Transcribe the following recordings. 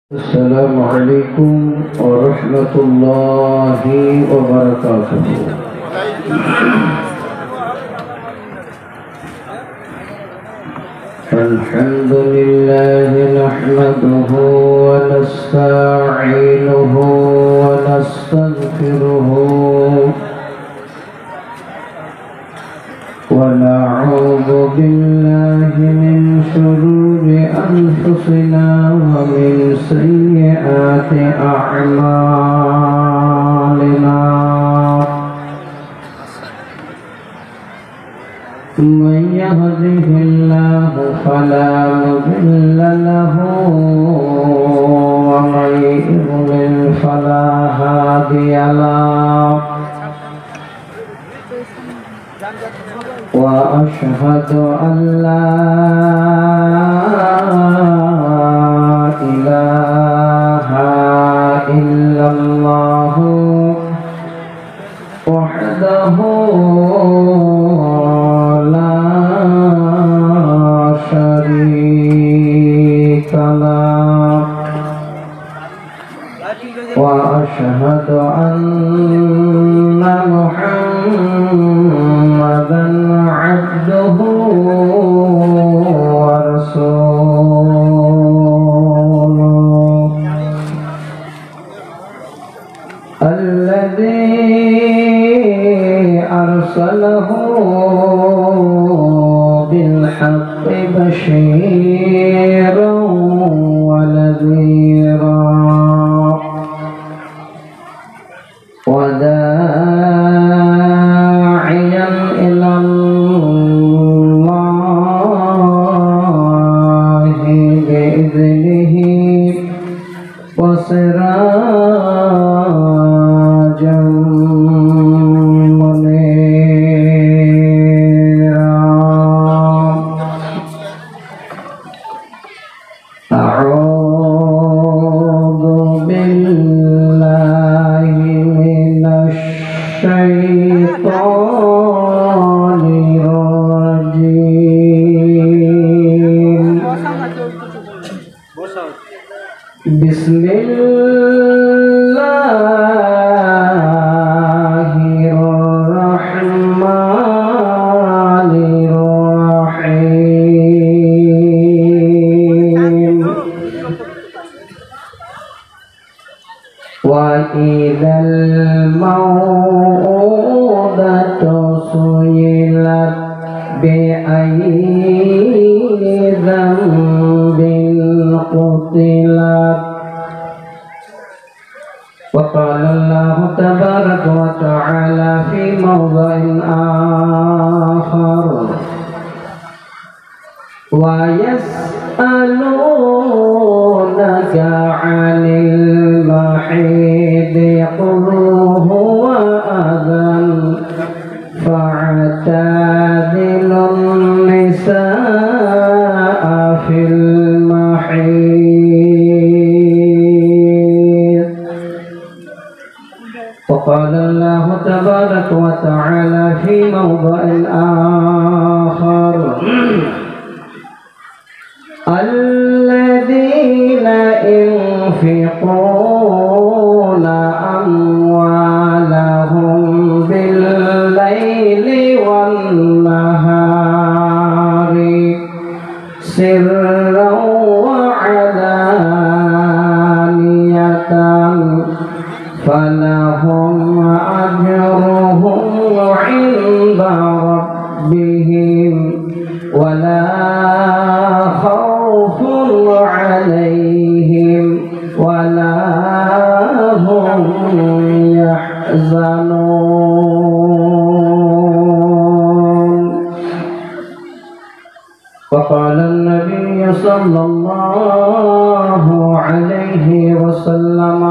السلام عليكم ورحمة الله وبركاته. الحمد لله نحمده ونستعينه ونستغفره ونعوذ بالله من شرور أنفسنا ومن سيئات أعمالنا. من يهده الله فلا مضل له ومن يضلل فلا هادي له. وأشهد أن لا إله إلا الله وحده لا شريك له. وأشهد أن محمدا عبده ورسوله الذي أرسله بالحق بشيرا ونذيرا وداعيا إلى الله بإذنه وسراجا منيرا. أعوذ بالله من الشيطان الرجيم. بسم الله الرحمن الرحيم. وإذا الموءودة سئلت بأي ذنب قتلت. وقال الله تبارك وتعالى في موضع آخر: ويسألونك عن المحيض قل هو أذى فاعتزلوا النساء في المحيض. وقال الله تبارك وتعالى في موضع آخر: الذين ينفقون أموالهم بالليل والنهار سرا وعلانية فلهم أجرهم عند ربهم ولا خوف عليهم ولا هم يحزنون. وقال النبي صلى الله عليه وسلم: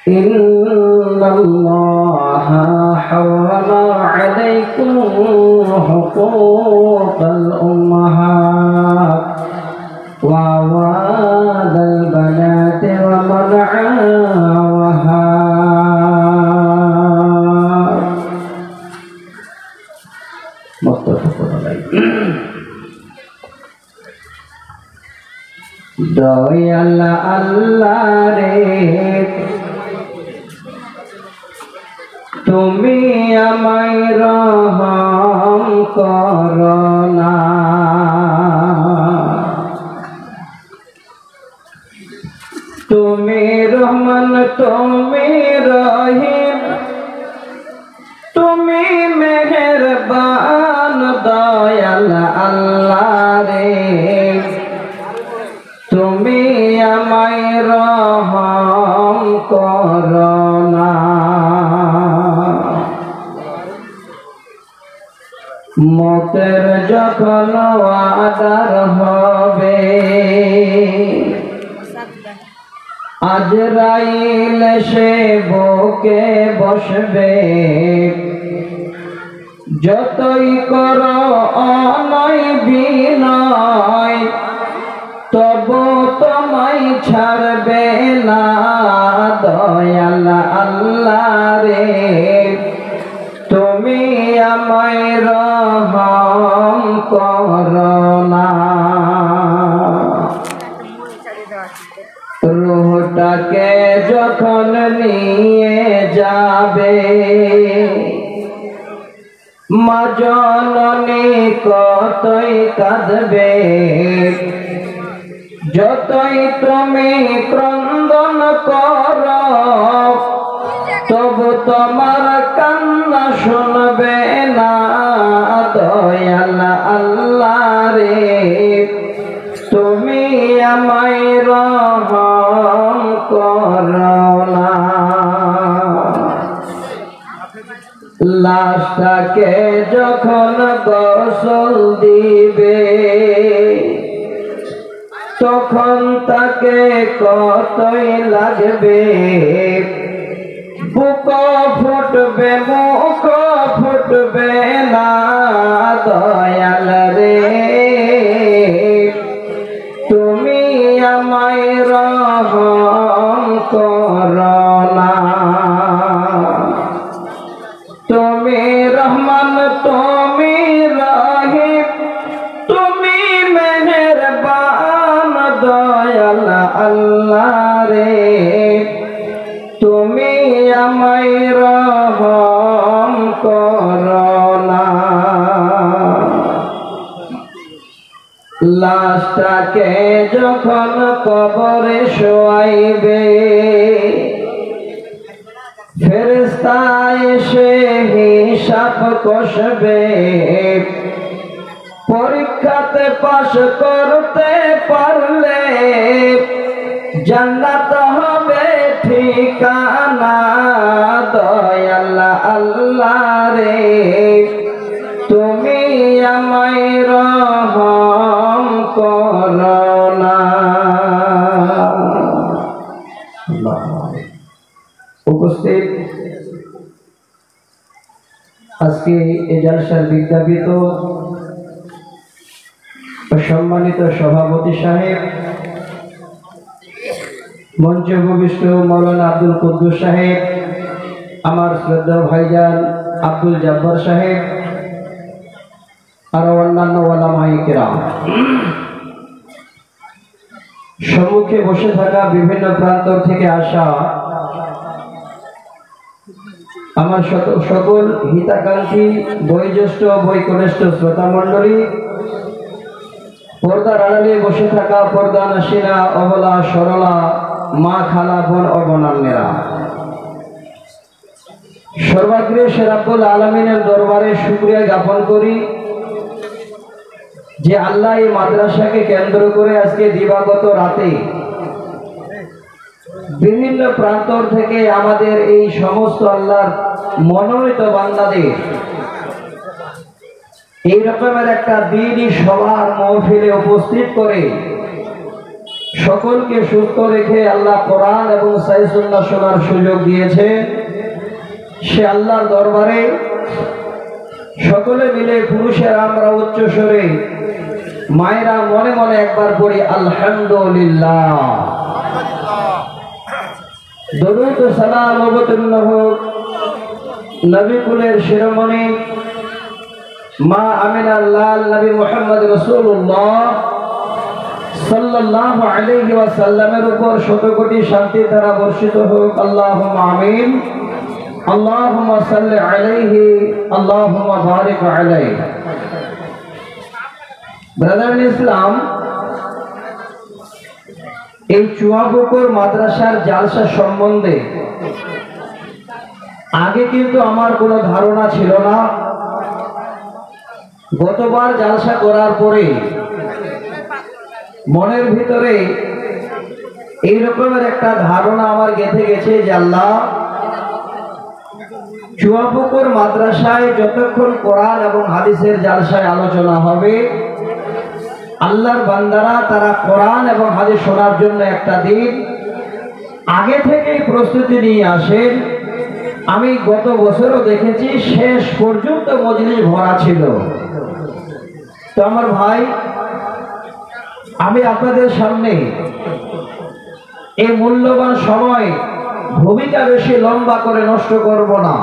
إن الله حرم عليكم حقوق الأمهات وأوعاد البنات ومنعها. متفق عليه. দয়াল আল্লাহ রে তুমি আমায় রহম করো না। তুমি রহমান তুমি রহিম তুমি মেহেরবান দয়াল আল্লাহ রে তুমি আমায় রহম করো না। মতের যখন ওয়াদার হবে আজরাইল সে বুকে বসবে যতই করো অনয় বিনয় তবু তোমায় ছাড়বে না দয়াল আল্লাহ রে তুমি আমায় রহম করো না। রূহটাকে যখন নিয়ে যাবে মা জননী কতই কাঁদবে যতই তুমি ক্রন্দন করো তবু তোমার কান্না শুনবে না দয়াল আল্লাহ রে তুমি আমায় রহম করো না। লাশটাকে যখন গোসল দিবে তখন তাকে কতই লাগবে বুক ফুটবে মুখ ফুটবে না দয়াল রে তুমি আমায় রহম করো না। তুমি রহমান তুমি রহিম তুমি মেহেরবান দয়াল আল্লাহ রে তুমি আমায় রহম করো না। লাশটাকে যখন কবরে শোয়াইবে ফেরেশতা এসে হিসাব কষবে পরীক্ষাতে পাশ করতে পারলে জান্নাত হবে ঠিকানা দয়াল আল্লাহ রে তুমি আমায় রহম করো না। উপস্থিত আজকে এই জলসার বিজ্ঞাপিত সম্মানিত সভাপতি সাহেব মঞ্চে উপবিষ্ট মৌলানা আব্দুল কুদ্দুস সাহেব আমার শ্রদ্ধেয় ভাইজান আব্দুল জব্বার সাহেব আর অন্যান্য ওলামায়ে কেরাম সম্মুখে বসে থাকা বিভিন্ন প্রান্ত থেকে আসা আমার সকল হিতাকাঙ্ক্ষী বয়োজ্যেষ্ঠ বৈকনিষ্ঠ শ্রোতা মণ্ডলী পর্দার আড়ালে বসে থাকা পর্দা নাসিনা অবলা সরলা মা খালা বোন ও বোনান্নেরা সর্বাগ্রে সে রাব্বুল আলামিনের দরবারে শুকরিয়া জ্ঞাপন করি যে আল্লাহ এই মাদ্রাসাকে কেন্দ্র করে আজকে দিবাগত রাতে বিভিন্ন প্রান্তর থেকে আমাদের এই সমস্ত আল্লাহর মনোনীত বান্দাদের এই রকমের একটা দ্বীনি সভার মাহফিলে উপস্থিত করে সকলকে সুস্থ রেখে আল্লাহ কোরআন এবং সহিহ সুন্নাহ শোনার সুযোগ দিয়েছে। সে আল্লাহর দরবারে সকলে মিলে পুরুষেরা আমরা উচ্চ স্বরে মায়েরা মনে মনে একবার পড়ি আলহামদুলিল্লাহ। দরুদ ও সালাম অবতীর্ণ হোক নবী কুলের শিরোমণি মা আমিনার লাল নবী মুহাম্মদ রাসূলুল্লাহ সাল্লাল্লাহু আলাইহি ওয়াসাল্লামের উপর শত কোটি শান্তি ধারা বর্ষিত হোক। আল্লাহুম্মা আমিন। আল্লাহুম্মা সাল্লি আলাইহি, আল্লাহুম্মা বারিক আলাইহি। ব্রাদার ইন ইসলাম, এই চুয়াপুকুর মাদ্রাসার জালসা সম্বন্ধে আগে কিন্তু আমার কোনো ধারণা ছিল না। গতবার জালসা করার পরে মনের ভিতরে এই রকমের একটা ধারণা আমার গেঁথে গেছে যে আল্লাহ, চুয়াপুকুর মাদ্রাসায় যতক্ষণ কোরআন এবং হাদিসের জালসায় আলোচনা হবে, আল্লাহর বান্দারা তারা কোরআন এবং হাদিস শোনার জন্য একটা দিন আগে থেকেই প্রস্তুতি নিয়ে আসেন। আমি গত বছরও দেখেছি শেষ পর্যন্ত মজলিস ভরা ছিল। তো আমার ভাই, আমি আপনাদের সামনে এই মূল্যবান সময় ভূমিকা বেশি লম্বা করে নষ্ট করব না।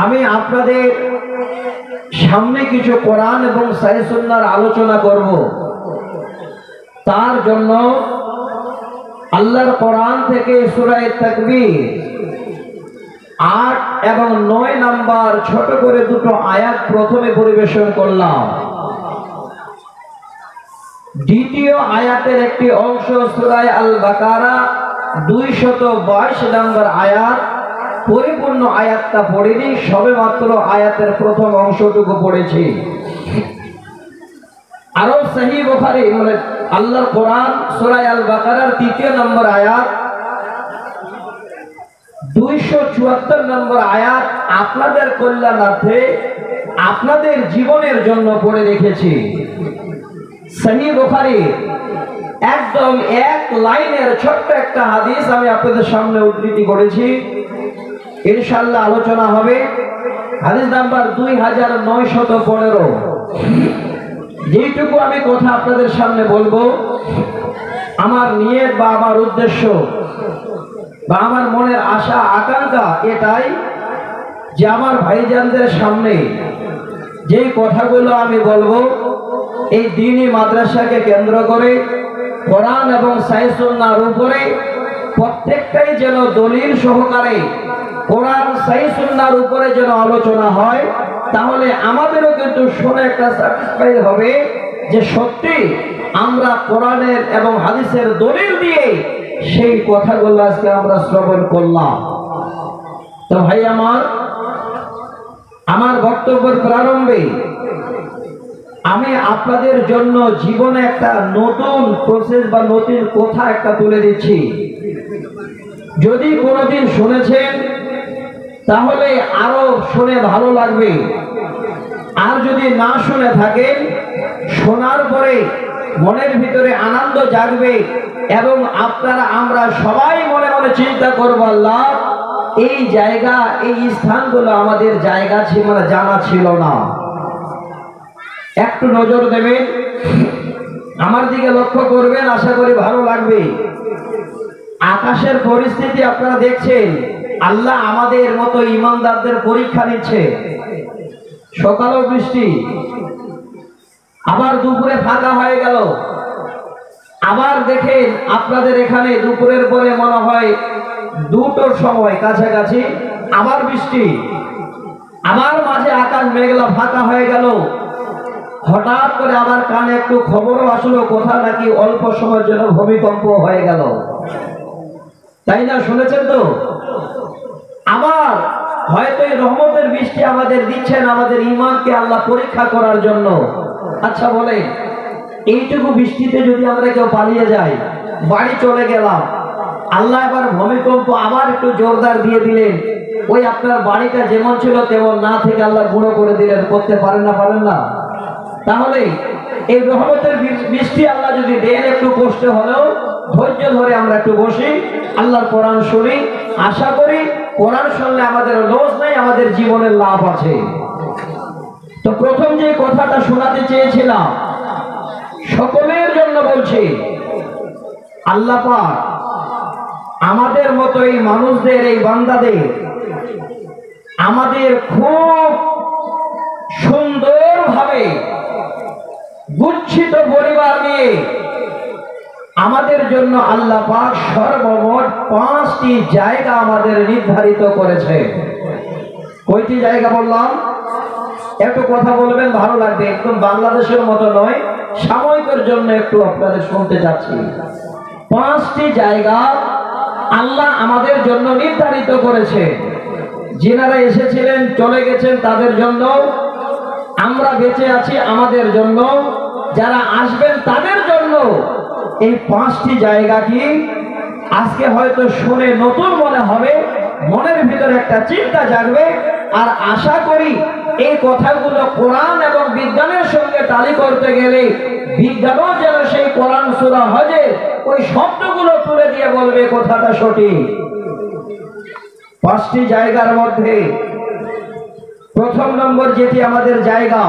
আমি আপনাদের সামনে কিছু কোরআন এবং সহিহ সুন্নাহর আলোচনা করব। তার জন্য আল্লাহর কোরআন থেকে সূরা তাকবীর 8 এবং 9 নাম্বার ছোট করে দুটো আয়াত প্রথমে পরিবেশন করলাম। দ্বিতীয় আয়াতের একটি অংশ সূরা আল বাকারা 222 নম্বর আয়াত, পরিপূর্ণ আয়াতটা পড়িনি, সবেমাত্র আয়াতের প্রথম অংশটুকু পড়েছি। আরো সহিহ বুখারী মানে আল্লাহর কোরআন সূরা আল বাকারার 3 নম্বর আয়াত, 274 নম্বর আয়াত আপনাদের কল্যাণার্থে, আপনাদের জীবনের জন্য পড়ে রেখেছি। সহিহ বুখারী একদম এক লাইনের ছোট্ট একটা হাদিস আমি আপনাদের সামনে উদ্ধৃতি করেছি। ইনশাআল্লাহ আলোচনা হবে। হাদিস নাম্বার 2915। যেটুকু আমি কথা আপনাদের সামনে বলবো, আমার নিয়ত বা আমার উদ্দেশ্য বা আমার মনের আশা আকাঙ্ক্ষা এটাই যে আমার ভাইজানদের সামনে যেই কথাগুলো আমি বলবো, এই দ্বীনি মাদ্রাসাকে কেন্দ্র করে কোরআন এবং সহিহ সুন্নাহর উপরে প্রত্যেকটাই যেন দলিল সহকারে কোরআন সহিহ সুন্নাহর উপরে যেন আলোচনা হয়। তাহলে আমাদেরও কিন্তু শুনে একটা স্যাটিসফাই হবে যে সত্যি আমরা কোরআনের এবং হাদিসের দলিল দিয়ে সেই কথাগুলো আজকে আমরা শ্রবণ করলাম। তো ভাই আমার বক্তব্যের প্রারম্ভে আমি আপনাদের জন্য জীবনে একটা নতুন প্রসেস বা নতুন কথা একটা তুলে দিচ্ছি। যদি কোনোদিন শুনেছেন তাহলে আরো শুনে ভালো লাগবে, আর যদি না শুনে থাকেন শোনার পরে মনের ভিতরে আনন্দ জাগবে এবং আপনারা আমরা সবাই মনে মনে চিন্তা করব, আল্লাহ এই জায়গা এই স্থানগুলো আমাদের জায়গা ছিল না, জানা ছিল না। একটু নজর দেবেন, আমার দিকে লক্ষ্য করবেন, আশা করি ভালো লাগবে। আকাশের পরিস্থিতি আপনারা দেখছেন, আল্লাহ আমাদের মতো ইমানদারদের পরীক্ষা নিচ্ছে। সকালেও বৃষ্টি, আবার দুপুরে ফাঁকা হয়ে গেল, আবার দেখেন আপনাদের এখানে দুপুরের পরে মনে হয় 2টোর সময় কাছাকাছি আবার বৃষ্টি, আবার মাঝে আকাশ মেঘলা ফাঁকা হয়ে গেল। হঠাৎ করে আবার কানে একটু খবরও আসলো, কোথা নাকি অল্প সময়ের জন্য ভূমিকম্প হয়ে গেল, তাই না? শুনেছেন তো? আবার হয়তো এই রহমতের বৃষ্টি আমাদের দিচ্ছেন আমাদের ঈমানকে আল্লাহ পরীক্ষা করার জন্য। আচ্ছা বলেন, এইটুকু বৃষ্টিতে যদি আমরা কেউ পালিয়ে যাই, বাড়ি চলে গেলাম, আল্লাহ এবার ভূমিকম্প আবার একটু জোরদার দিয়ে দিলেন, ওই আপনার বাড়িটা যেমন ছিল তেমন না থেকে আল্লাহ গুঁড়ো করে দিলেন, করতে পারেন না? পারেন না? তাহলে এই রহমতের বৃষ্টি আল্লাহ যদি দেন, একটু কষ্ট হলেও ধৈর্য ধরে আমরা একটু বসি, আল্লাহর কোরআন শুনি। আশা করি কোরআন শুনলে আমাদের লস নাই, আমাদের জীবনের লাভ আছে। তো প্রথম যে কথাটা শোনাতে চেয়েছিলাম, সকলের জন্য বলছি, আল্লাহ পাক আমাদের মতো এই মানুষদের, এই বান্দাদের আমাদের খুব সুন্দরভাবে গুচ্ছিত পরিবার নিয়ে আমাদের জন্য আল্লাহ পাক সর্বমোট 5টি জায়গা আমাদের নির্ধারিত করেছে। কয়টি জায়গা বললাম? একটু কথা বলবেন, ভালো লাগবে। একদম বাংলাদেশের মতো নয়, সাময়িকের জন্য একটু আপনাদের শুনতে যাচ্ছি। 5টি জায়গা আল্লাহ আমাদের জন্য নির্ধারিত করেছে। যিনারা এসেছিলেন চলে গেছেন তাদের জন্য, আমরা বেঁচে আছি আমাদের জন্য, যারা আসবেন তাদের জন্য এই 5টি জায়গা কি আজকে হয়তো শুনে নতুন মনে হবে, মনের ভিতরে একটা চিন্তা জাগবে। আর আশা করি এই কথাগুলো কোরআন এবং বিজ্ঞানের সঙ্গে তালি করতে গেলে বিজ্ঞানও যেন সেই কোরআন সূরা হজে ওই শব্দগুলো তুলে দিয়ে বলবে কথাটা সঠিক। 5টি জায়গার মধ্যে প্রথম নম্বর যেটি আমাদের জায়গা,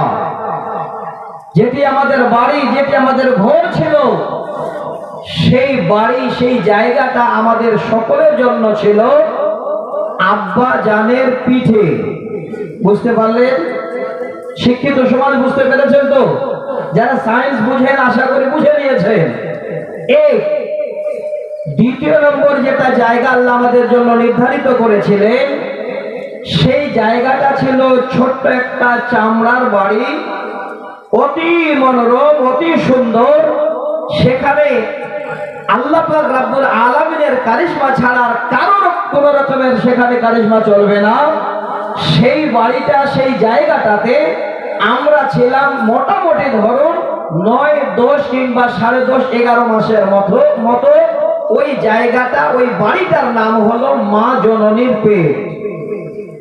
যেটি আমাদের বাড়ি, যেটি আমাদের ঘর ছিল, সেই বাড়ি সেই জায়গাটা আমাদের সকলের জন্য ছিল আব্বা জানের পিঠে। বুঝতে পারলেন? শিক্ষিত সমাজ বুঝতে পেরেছেন তো? যারা সায়েন্স বুঝেন আশা করি বুঝে নিয়েছেন। দ্বিতীয় নম্বর যেটা জায়গা আল্লাহ আমাদের জন্য নির্ধারিত করেছিলেন, সেই জায়গাটা ছিল ছোট্ট একটা চামড়ার বাড়ি, অতি মনোরম, অতি সুন্দর। সেখানে আল্লাহ পাক রব্বুল আলামিনের কারিশমা ছাড়া কারোর কোন রকমের সেখানে কারিশমা চলবে না। সেই বাড়িটা, সেই জায়গাটাতে আমরা ছিলাম মোটামুটি ধরুন 9, 10 কিংবা 10.5, 11 মাসের মতো। ওই জায়গাটা, ওই বাড়িটার নাম হলো মা জননীর পেট।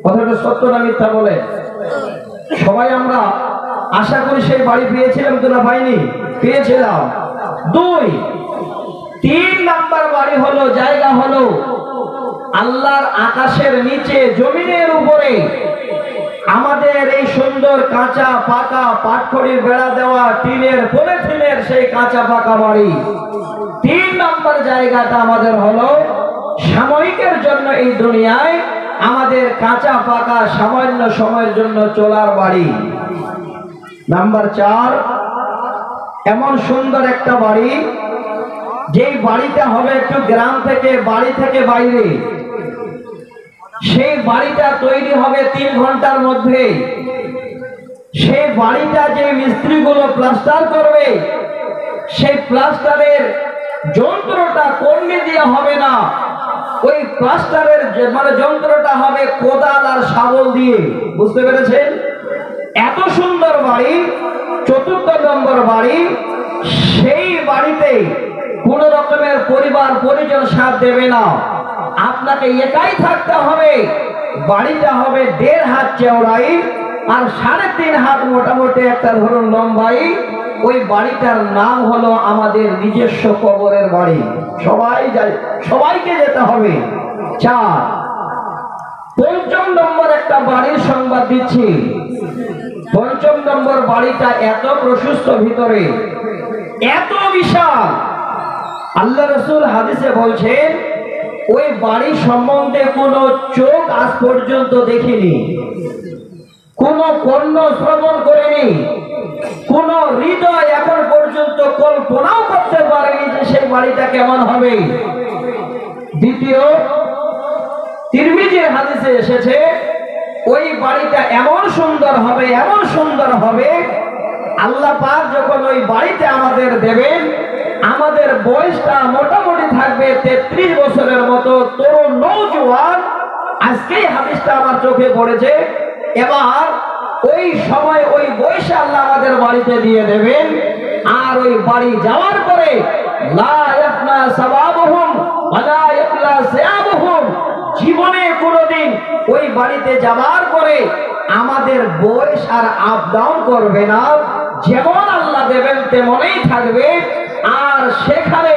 কথাটা সত্য না মিথ্যা বলে? সবাই আমরা আশা করি সেই বাড়ি পেয়েছিলাম তো না পাইনি? পেয়েছিলাম। 3 নাম্বার বাড়ি হলো, জায়গা হলো আল্লাহর আকাশের নিচে জমিনের উপরে আমাদের এই সুন্দর কাঁচা পাকা পাটখড়ির বেড়া দেওয়া টিনের পলিথিনের সেই কাঁচা পাকা বাড়ি। 3 নাম্বার জায়গাটা আমাদের হলো সাময়িকের জন্য এই দুনিয়ায় আমাদের কাঁচা পাকা সামান্য সময়ের জন্য চলার বাড়ি। নাম্বার 4 এমন সুন্দর একটা বাড়ি, যেই বাড়িটা হবে একটু গ্রাম থেকে, বাড়ি থেকে বাইরে। সেই বাড়িটা তৈরি হবে 3 ঘন্টার মধ্যে। সেই বাড়িটা যে মিস্ত্রিগুলো প্লাস্টার করবে, সেই প্লাস্টারের যন্ত্রটা কর্মী দিয়ে হবে না, ওই প্লাস্টারের যন্ত্রটা হবে কোদাল আর শাবল দিয়ে। বুঝতে পেরেছেন? এত সুন্দর বাড়ি। 4 নম্বর বাড়ি, সেই বাড়িতে কোন রকমের পরিবার পরিজন সাথ দেবে না, আপনাকে একাই থাকতে হবে। বাড়িটা হবে 1.5 হাত চওড়াই আর 3.5 হাত মোটামুটি একটা ধরুন লম্বাই। ওই বাড়িটার নাম হলো আমাদের নিজস্ব কবরের বাড়ি। সবাইকে যেতে হবে। 4 5ম নম্বর একটা বাড়ির সংবাদ দিচ্ছি। 5ম নম্বর বাড়িটা এত প্রশস্ত, ভিতরে এত বিশাল, আল্লাহ রাসূল হাদিসে বলছেন ওই বাড়ি সম্বন্ধে কোন চোখ আজ পর্যন্ত দেখিনি, কোন কর্ণ শ্রবণ করেনি, কোন হৃদয় এখন পর্যন্ত কল্পনাও করতে পারেনি যে সেই বাড়িটা কেমন হবে। দ্বিতীয়, তিরমিজির হাদিসে এসেছে ওই বাড়িটা এমন সুন্দর হবে, এমন সুন্দর হবে, আল্লাহ পাক যখন ওই বাড়িতে আমাদের দেবেন, আমাদের বয়সটা মোটামুটি থাকবে 33 বছরের মতো, তরুণ নওজোয়ান। আজকেই হাদিসটা আমার চোখে পড়েছে। এবার ওই সময় ওই বয়সে আল্লাহ আমাদের বাড়িতে দিয়ে দেবেন। আর ওই বাড়ি যাওয়ার পরে লা ইয়াফনা সাওয়াবুহুম ওয়ালা ইয়াফলা সিয়াবুহুম, জীবনে কোনোদিন ওই বাড়িতে যাওয়ার পরে আমাদের বয়স আর আপ ডাউন করবে না, যেমন আল্লাহ দেবেন তেমনই থাকবে। আর সেখানে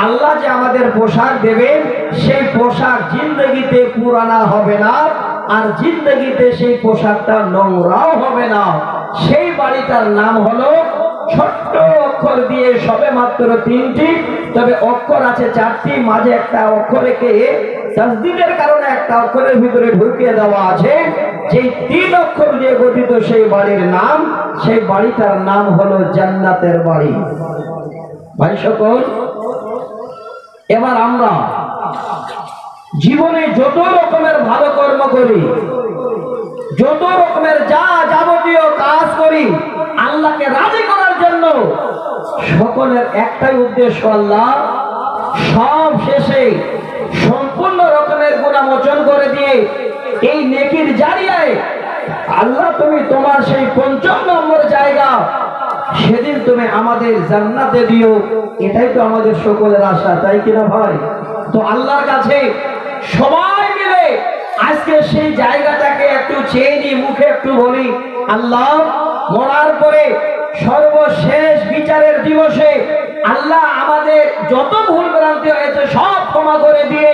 আল্লাহ যে আমাদের পোশাক দেবেন, সেই পোশাক জিন্দগিতে পুরানা হবে না, আর জিন্দগিতে সেই পোশাকটা নোংরাও হবে না। সেই বাড়িটার নাম হলো, ছোট্ট অক্ষর দিয়ে সবে মাত্র 3টি, তবে অক্ষর আছে 4টি, মাঝে একটা অক্ষরকে তাসদীদের কারণে একটা অক্ষরের ভিতরে ঢুকিয়ে দেওয়া আছে। যেই 3 অক্ষর দিয়ে গঠিত সেই বাড়ির নাম, সেই বাড়িটার নাম হলো জান্নাতের বাড়ি। ভাই সকল, এবার আমরা জীবনে যত রকমের ভালো কর্ম করি, যত রকমের যা যাবতীয় কাজ করি আল্লাহকে রাজি করার জন্য, সকলের একটাই উদ্দেশ্য, আল্লাহ সব শেষে সম্পূর্ণ রকমের গুনাহ মোচন করে দিয়ে এই নেকির জারিয়ায় আল্লাহ তুমি তোমার সেই ৫ম নম্বর জায়গা সেদিন তুমি আমাদের জান্নাতে দিও। এটাই তো আমাদের সকলের আশা, তাই কিনা ভাই? তো আল্লাহর কাছে সবাই মিলে আজকে সেই জায়গাটাকে একটু চেয়ে নিই, মুখে একটু বলি, আল্লাহ মরার পরে সর্বশেষ বিচারের দিবসে আল্লাহ আমাদের যত ভুল ভ্রান্তি হয়েছে সব ক্ষমা করে দিয়ে,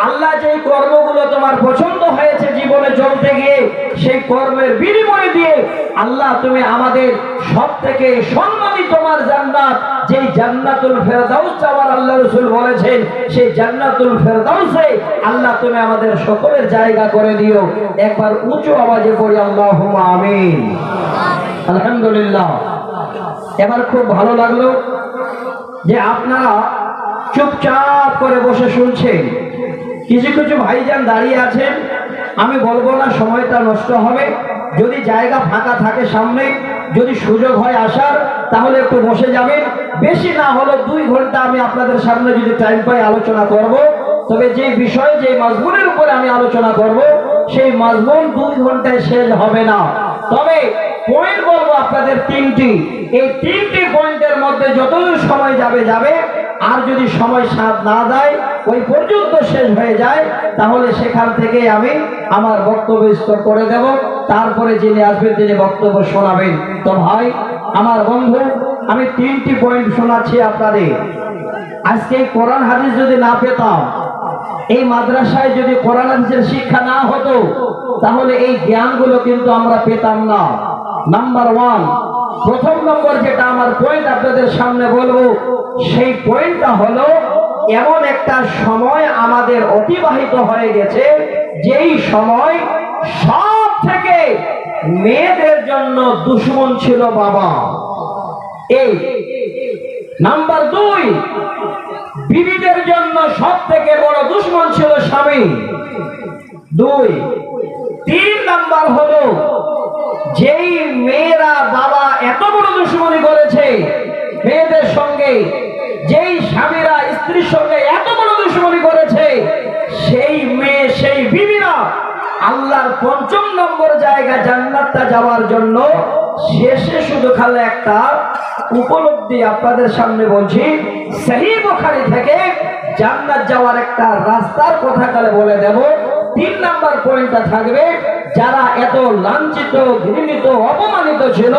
আল্লাহ যে কর্মগুলো তোমার পছন্দ হয়েছে জীবনে চলতে গিয়ে সেই কর্মের বিনিময় দিয়ে আল্লাহ তুমি আমাদের সব থেকে সম্মানী তোমার জান্নাত, যেই জান্নাতুল ফেরদাউস আমার আল্লাহ রাসূল বলেছেন, সেই জান্নাতুল ফেরদাউসে আল্লাহ তুমি আমাদের সকলের জায়গা করে দিও। একবার উঁচু আওয়াজে পড়ি আল্লাহুম্মা আমিন। আলহামদুলিল্লাহ। এবার খুব ভালো লাগলো যে আপনারা চুপচাপ করে বসে শুনছেন। কিছু কিছু ভাইজান দাঁড়িয়ে আছেন, আমি বলবো না, সময়টা নষ্ট হবে। যদি জায়গা ফাঁকা থাকে সামনে, যদি সুযোগ হয় আসার, তাহলে একটু বসে যাবেন। বেশি না হলো 2 ঘন্টা আমি আপনাদের সামনে যদি টাইম পাই আলোচনা করব। তবে যে বিষয়, যে মাজমুনের উপরে আমি আলোচনা করব, সেই মাজমুন 2 ঘন্টায় শেষ হবে না। তবে পয়েন্ট বলবো আপনাদের 3টি। এই 3টি পয়েন্টের মধ্যে যতদূর সময় যাবে, আর যদি সময় সাথ না দেয়, ওই পর্যন্ত শেষ হয়ে যায়, তাহলে সেখান থেকে আমি আমার বক্তব্য স্থগিত করে দেব। তারপরে যিনি আসবেন তিনি বক্তব্য শোনাবেন। তো ভাই আমার বন্ধু, আমি 3টি পয়েন্ট শোনাচ্ছি আপনাদের। আজকে কোরআন হাদিস যদি না পেতাম, এই মাদ্রাসায় যদি কোরআন হাদিসের শিক্ষা না হতো, তাহলে এই জ্ঞানগুলো কিন্তু আমরা পেতাম না। নাম্বার 1, প্রথম নম্বর যেটা আমার পয়েন্ট আপনাদের সামনে বলবো, সেই পয়েন্টটা হলো, এমন একটা সময় আমাদের অতিবাহিত হয়ে গেছে, যেই সময় সব থেকে মেয়েদের জন্য দুশমন ছিল বাবা। এই নাম্বার 2, বিবিদের জন্য সব থেকে বড় দুশমন ছিল স্বামী। 2, 3 নাম্বার হলো, যেই মেয়েরা বাবা এত বড় দুশমনি করেছে মেয়েদের সঙ্গে, যেই স্বামীরা স্ত্রীর সঙ্গে এত বড় দুশমনি করেছে, সেই মেয়ে, সেই বিবিরা আল্লাহর 5ম নম্বর জায়গা জান্নাতটা যাওয়ার জন্য শেষে শুধু খালি একটা উপলব্ধি আপনাদের সামনে বলছি। সহিহ বুখারী থেকে জান্নাত যাওয়ার একটা রাস্তার কথা কালে বলে দেব। 3 নাম্বার পয়েন্টটা থাকবে, যারা এত লাঞ্ছিত, ঘৃণিত, অপমানিত ছিল,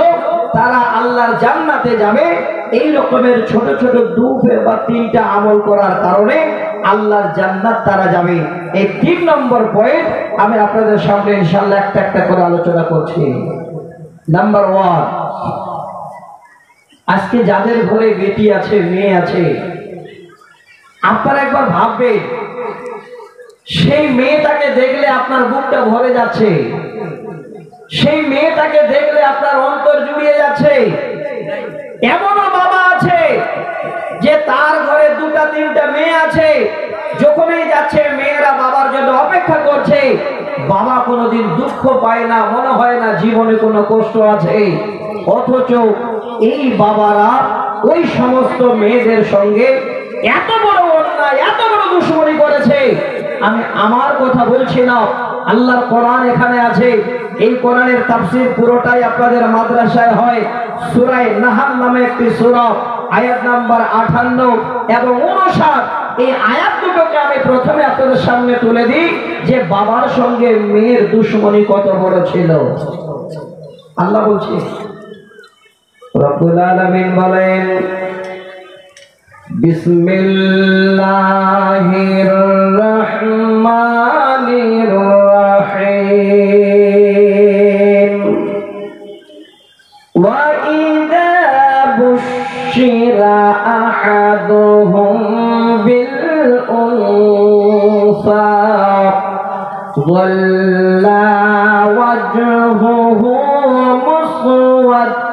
তারা আল্লাহর জান্নাতে যাবে। এই রকমের ছোট ছোট 2 বা 3টা আমল করার কারণে আল্লাহর জান্নাত তারা যাবে। এই 3 নম্বর পয়েন্ট আমি আপনাদের সামনে ইনশাআল্লাহ একটা একটা করে আলোচনা করছি। নাম্বার 1, আজকে যাদের ঘরে বেটি আছে, মেয়ে আছে, আপনারা একবার ভাববেন, সেই মেয়েটাকে দেখলে আপনার বুকটা ভরে যাচ্ছে, সেই মেয়েটাকে দেখলে আপনার অন্তর জুড়িয়ে যাচ্ছে। এমনও বাবা আছে যে তার ঘরে 2টা 3টা মেয়ে আছে, যখনই যাচ্ছে মেয়েরা বাবার জন্য অপেক্ষা করছে। বাবা কোনোদিন দুঃখ পায় না, মনে হয় না জীবনে কোনো কষ্ট আছে। অথচ এই বাবারা ওই সমস্ত মেয়েদের সঙ্গে এত বড় অন্যায়, এত বড় দুশমনি করেছে। আমি আমার কথা বলছি না, আল্লাহর কোরআন এখানে আছে। এই কোরআনের তাফসীর পুরোটাই আপনাদের মাদ্রাসায় হয়। সূরা নাহল নামে একটি সূরা, আয়াত নাম্বার 58 এবং 59, এই আয়াত দুটোকে আমি প্রথমে আপনাদের সামনে তুলে দিই, যে বাবার সঙ্গে মেয়ের দুশমনি কত বড় ছিল। আল্লাহ বলছে, রব্বুল আলামিন বলেন, বিসমিল্লাহির রহমানির রহিম, ওয়া ইযা বুশিরা আহাদুহুম বিল উনসা ظل وجهه مسودا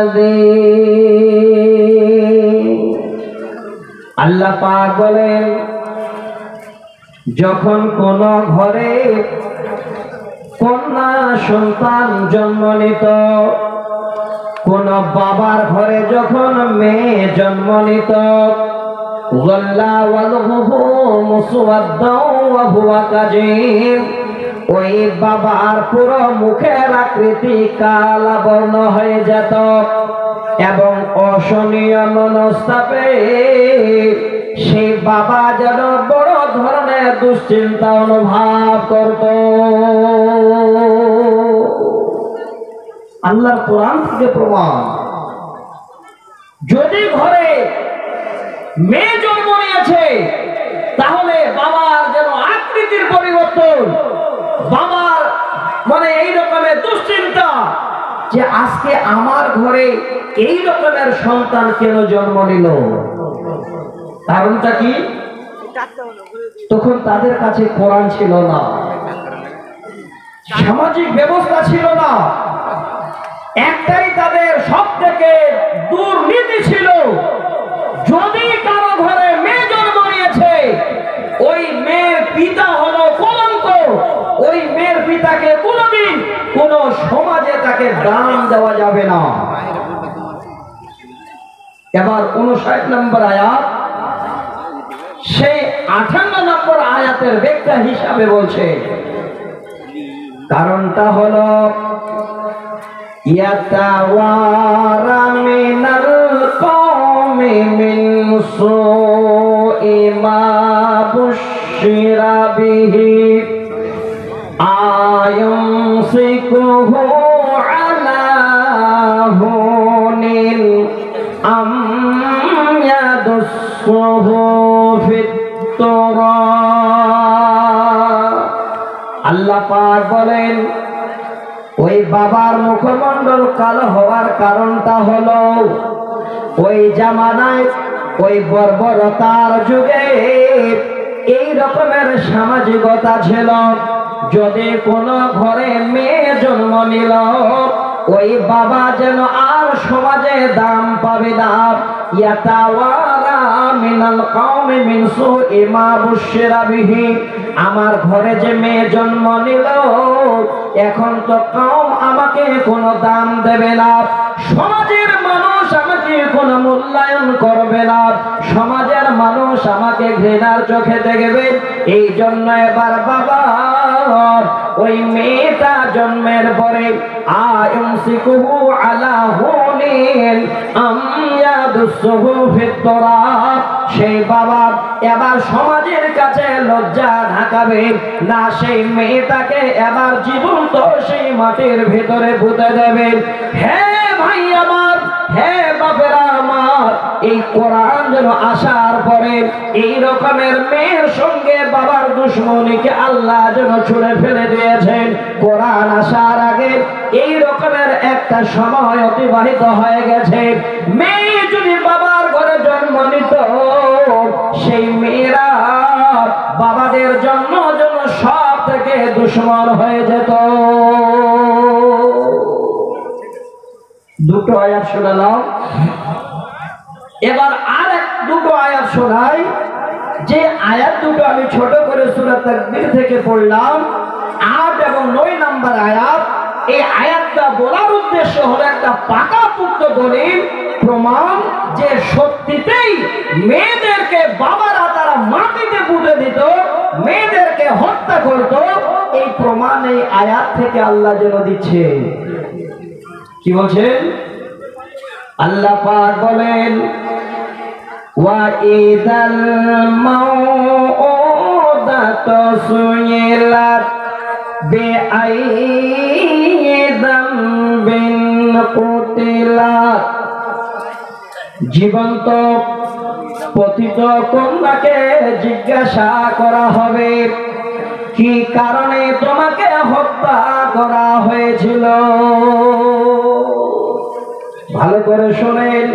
الذين আল্লাহ পাক বলেন যখন কোন ঘরে কন্যা সন্তান জন্ম নিত, কোন বাবার ঘরে যখন মেয়ে জন্ম নিত, ওই বাবার পুরো মুখের আকৃতি কালা বর্ণ হয়ে যেত এবং অশনীয় মনস্তাপে সেই বাবা যেন বড় ধরনের দুশ্চিন্তা অনুভব করত। আল্লাহর কোরআন থেকে প্রমাণ, যদি ঘরে মেয়ে জন্ম নিয়েছে তাহলে বাবার যেন আকৃতির পরিবর্তন, বাবার মানে এই রকমের দুশ্চিন্তা যে আজকে আমার ঘরে এই রকমের সন্তান কেন জন্ম নিল। কারণটা কি? তখন তাদের কাছে কোরআন ছিল না, সামাজিক ব্যবস্থা ছিল না, একটাই তাদের সব থেকে দুর্নীতি ছিল। যদি কারো ঘরে মেয়ে জন্ম নিয়েছে, ওই মেয়ের পিতা হলো কলঙ্ক, ওই মেয়ের পিতাকে কোনোদিন কোন সমাজে তাকে দান দেওয়া যাবে না। এবার 59 নম্বর আয়াত, সেই 58 নম্বর আয়াতের ব্যাখ্যা হিসাবে বলছে, কারণটা হলো ইয়াতাওয়ারা মিনাল কওমি মিন সুই মা বুশিরা বিহি আয়ুমসিকুহু আলা হুনিন আম ইয়াদুসসুহু ফিত তুরাব। আল্লাহ পাক বলেন ওই বাবার মুখমণ্ডল কালো হওয়ার কারণটা হলো ওই জামানায় ওই বর্বরতার যুগে এই রকমের সামাজিকতা ছিল। যদি কোনো ঘরে মেয়ে জন্ম নিল, ওই বাবা যেন আর সমাজে দাম পাবে না। ইয়াতাওয়ারা মিনাল কওমি মিন সুই মা বুশিরা বিহি, আমার ঘরে যে মেয়ে জন্ম নিল, এখন তো কওম আমাকে কোনো দাম দেবে না, সমাজের মানুষ আমাকে কোনো মূল্যায়ন করবে না, সমাজের মানুষ আমাকে ঘৃণার চোখে দেখবে। এই জন্য এবার বাবা ওই মেয়েটা জন্মের পরে আয়ুমসিকুহু আলা হুনিন আম ইয়াদুসসুহু ফিত তুরাব, সেই বাবা এবার সমাজের কাছে লজ্জা ঢাকাবে না, সেই মেয়েটাকে এবার জীবন্ত সেই মাটির ভিতরে পুঁতে দেবে। হে ভাই আমার, হে বাপেরা আমার, এই কোরআন যেন আসার পরে এই রকমের মেয়ের সঙ্গে বাবার দুশ্মনীকে আল্লাহ যেন ছুঁড়ে ফেলে দিয়েছেন। কোরআন আসার আগে এই রকমের একটা সময় অতিবাহিত হয়ে গেছে। মেয়ে যদি বাবার ঘরে জন্ম নিত, সেই মেয়েরা বাবাদের জন্য যেন সব থেকে দুশ্মন হয়ে যেত। দুটো আয়াত শোনালাম, এবার আর দুটো আয়াত শোনাই। যে আয়াত দুটো আমি ছোট করে সূরা তাকবীর থেকে পড়লাম, 8 এবং 9 নম্বর আয়াত, এই আয়াতটা বলার উদ্দেশ্য হলো একটা পাকাপোক্ত দলিল প্রমাণ যে সত্যিতেই মেয়েদেরকে বাবারা তারা মাটিতে পুঁতে দিত, মেয়েদেরকে হত্যা করত। এই প্রমাণ এই আয়াত থেকে আল্লাহ যেন দিচ্ছে। কি বলছেন? আল্লাহ পাক বলেন ওয়া ইযাল মাউউদাতু সুইলাত বিআইয়ি যামবিন কুতিলাত, জীবন্ত পতিত কন্যাকে জিজ্ঞাসা করা হবে কি কারণে তোমাকে হত্যা করা হয়েছিল। ভালো করে শোনেন,